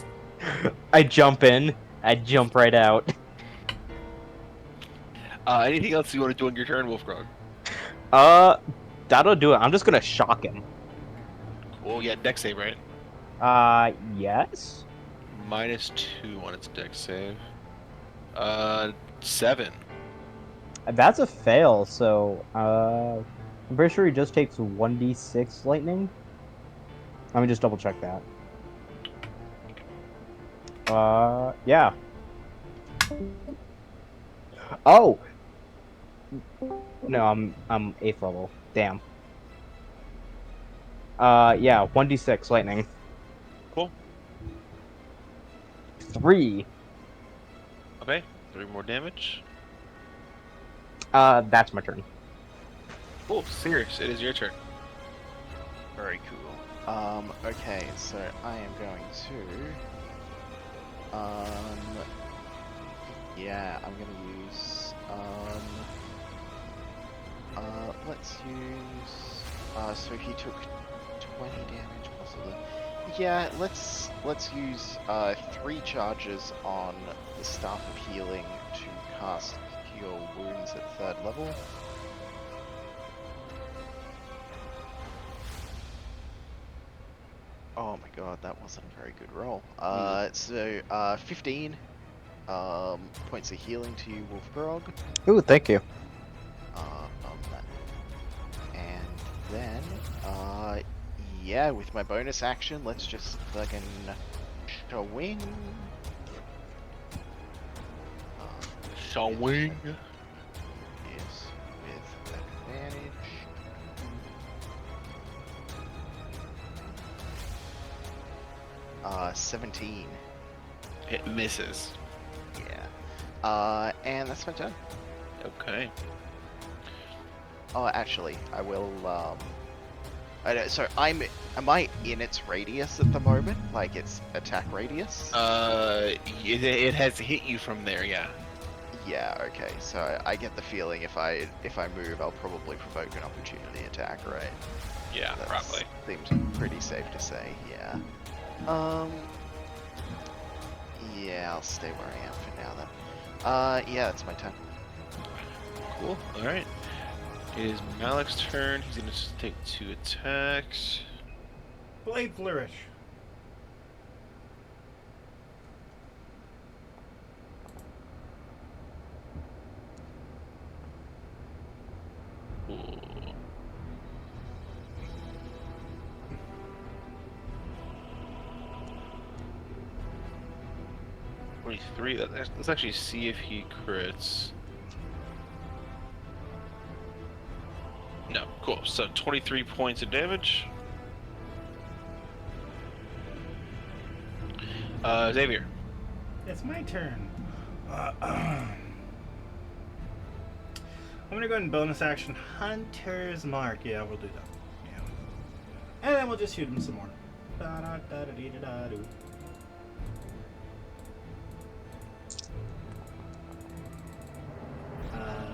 I jump in. I jump right out. Anything else you want to do on your turn, Wuulfgragh? That'll do it. I'm just gonna shock him. Cool. Yeah, dex save, right? Yes. -2 on its dex save. 7. That's a fail. So, I'm pretty sure he just takes 1d6 lightning. Let me just double check that. Yeah. Oh. No, I'm 8th level. Damn. Yeah, 1d6 lightning. Cool. 3. Okay, 3 more damage. That's my turn. Cool. Serious. It is your turn. Very cool. Okay, so I am going to yeah, I'm gonna use let's use so he took 20 damage possibly. Yeah, let's use 3 charges on the Staff of Healing to cast Cure Wounds at 3rd level. Oh my god, that wasn't a very good roll. So 15 points of healing to you, Wuulfgragh. Ooh, thank you. And then, yeah, with my bonus action, let's just fucking swing. Swing. Is with advantage. Uh, 17. It misses. Yeah. And that's my turn. Okay. Oh, actually, I will, I don't, so am I in its radius at the moment? Like its attack radius? It has hit you from there, yeah. Yeah, okay, so I get the feeling if I move, I'll probably provoke an opportunity attack, right? Yeah, That probably. Seems pretty safe to say, yeah. Yeah, I'll stay where I am for now then. Yeah, that's my turn. Cool. Alright. It is Malik's turn. He's gonna take 2 attacks. Blade flourish. Ooh. 23. Let's actually see if he crits. No, cool. So 23 points of damage. Xavier. It's my turn. I'm gonna go ahead and bonus action Hunter's Mark. Yeah, we'll do that. Yeah. And then we'll just shoot him some more. Da-da-da-da-dee-da-da-doo.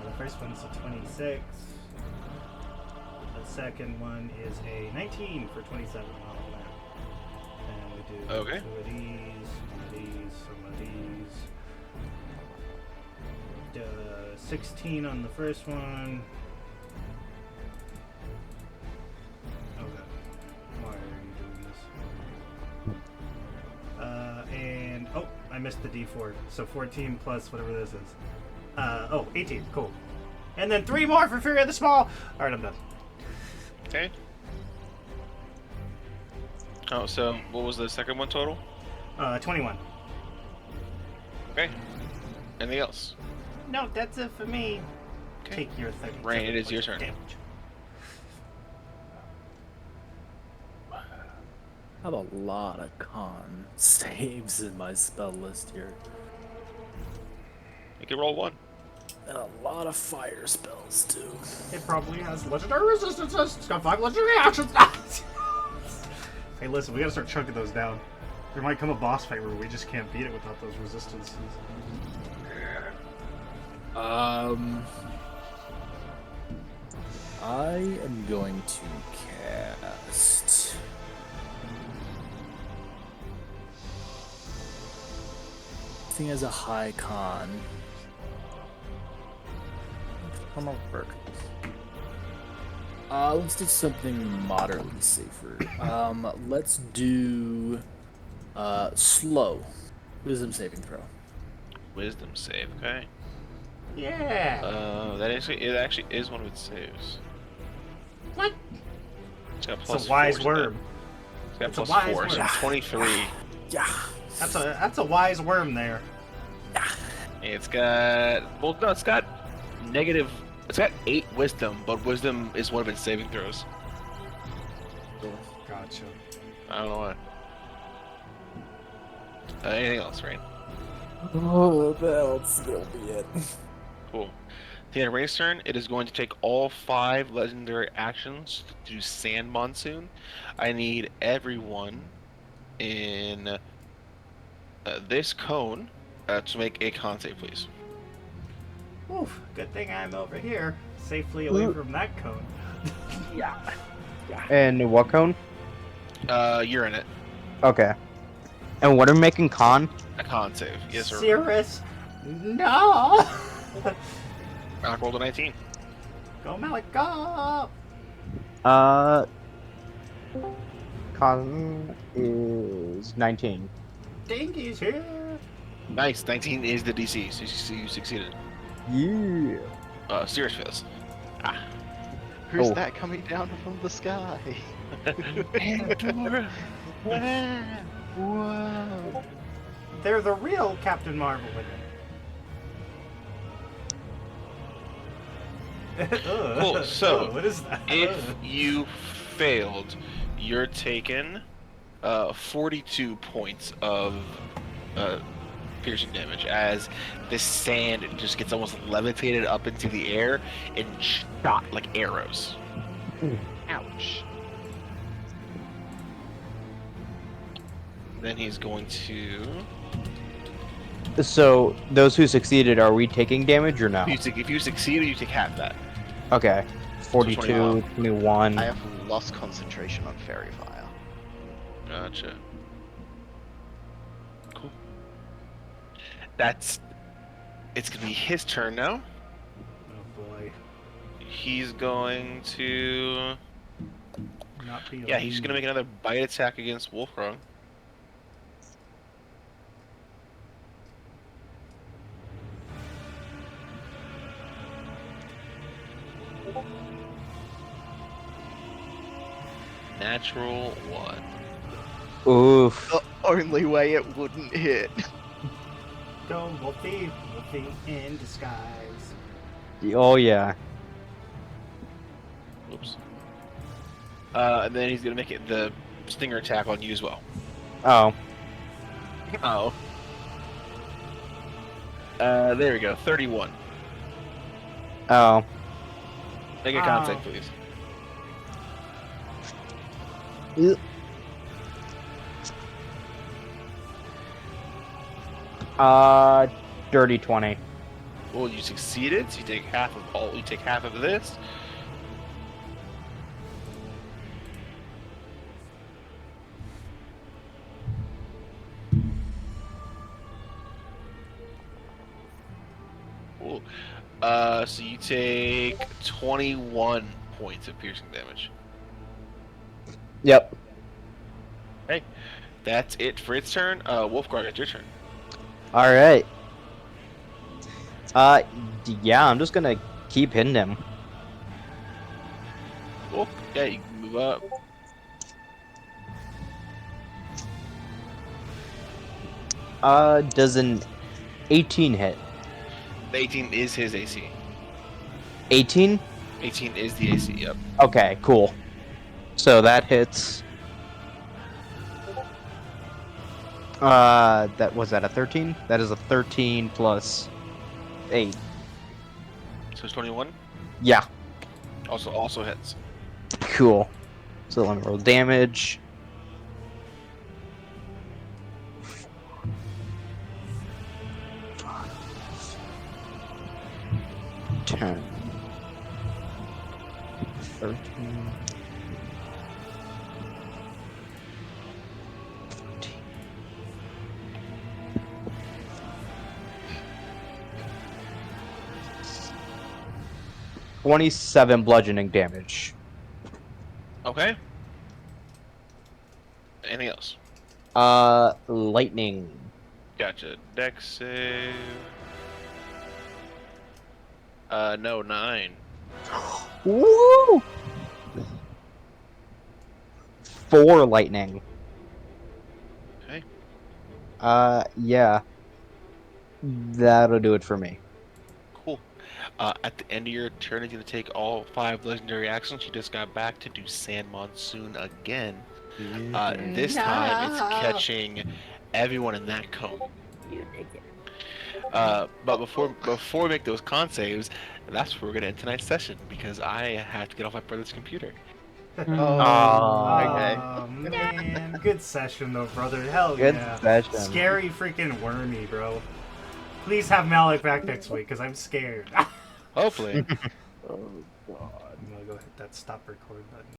The first one is a 26. The second one is a 19 for 27 on that. And we do Okay. two of these, some of these, some of these. 16 on the first one. Okay. Why are you doing this? And oh, I missed the D4. So 14 plus whatever this is. 18. Cool. And then 3 more for Fury of the Small. All right, I'm done. Okay. Oh, so what was the second one total? 21. Okay. Anything else? No, that's it for me. Okay. Take your 30. Rain, it is your turn. Damage. I have a lot of con saves in my spell list here. You can roll 1. And a lot of fire spells, too. It probably has legendary resistances. It's got 5 legendary actions. Hey, listen, we gotta start chunking those down. There might come a boss fight where we just can't beat it without those resistances. I am going to cast... Thing has a high con. I'm gonna work. Let's do something moderately safer. Let's do slow. Wisdom saving throw. Wisdom save, okay. Yeah. That actually is one of its saves. What? It's got It's plus a wise 4, worm. It's got It's a plus wise 4, so worm. 23. Yeah. That's a wise worm there. It's got it's got negative. It's got 8 wisdom, but wisdom is one of its saving throws. Gotcha. I don't know why. Anything else, Rain? Oh, that'll be it. Cool. The end of Rain's turn, it is going to take all 5 legendary actions to do Sand Monsoon. I need everyone in this cone to make a con save, please. Oof, good thing I'm over here, safely away from that cone. And what cone? You're in it. Okay. And what are we making con? A con save. Yes, sir. Cirrus, no! Rock rolled a 19. Go Malik, go! Con is 19. Dinky's here! Nice. 19 is the DC, so you succeeded. Yeah. Sirius fails. Who's Oh. that coming down from the sky? Pandora. Whoa. They're the real Captain Marvel with it. Cool, so, what is that? If you failed, you're taking 42 points of piercing damage as this sand just gets almost levitated up into the air and shot like arrows. Ouch. Then he's going to. So, those who succeeded, are we taking damage or no? If you succeeded, you take half that. Okay. 42, 21. 21. I have lost concentration on Fairy Fire. Gotcha. Cool. It's gonna be his turn now. Oh boy. He's going to. Not be Yeah, he's gonna make another bite attack against Wuulfgragh. Natural 1. Oof. The only way it wouldn't hit. go, Wolfie. Wolfie in disguise. Oh yeah. Oops. And then he's gonna make it the stinger attack on you as well. Oh. Oh. There we go. 31. Oh. Make a con save, please. Dirty 20. Well, you succeeded. So you take half of all. You take half of this. Cool. So you take 21 points of piercing damage. Yep. Hey, that's it for its turn. Wuulfgragh, it's your turn. All right. Yeah, I'm just gonna keep hitting him. Cool. Yeah, you can move up. Does an 18 hit? 18 is his AC. 18? 18 is the AC. Yep. Okay, cool. So that hits. That was that a 13? That is a 13 plus 8. So it's 21. Yeah, Also hits. cool. So let me roll damage. Ten. 13. 14. 27 bludgeoning damage. Okay. Anything else? Lightning. Gotcha. Dex save. No, 9. Woo! 4 lightning. Okay. Yeah. That'll do it for me. Cool. At the end of your turn, he's going to take all 5 legendary actions. She just got back to do Sand Monsoon again. This time, it's catching everyone in that cone. But before we make those con saves, that's where we're going to end tonight's session, because I have to get off my brother's computer. Okay. Oh, man. Good session, though, brother. Hell Good yeah. session. Scary freaking wormy, bro. Please have Malik back next week, because I'm scared. Hopefully. I'm gonna go hit that stop record button.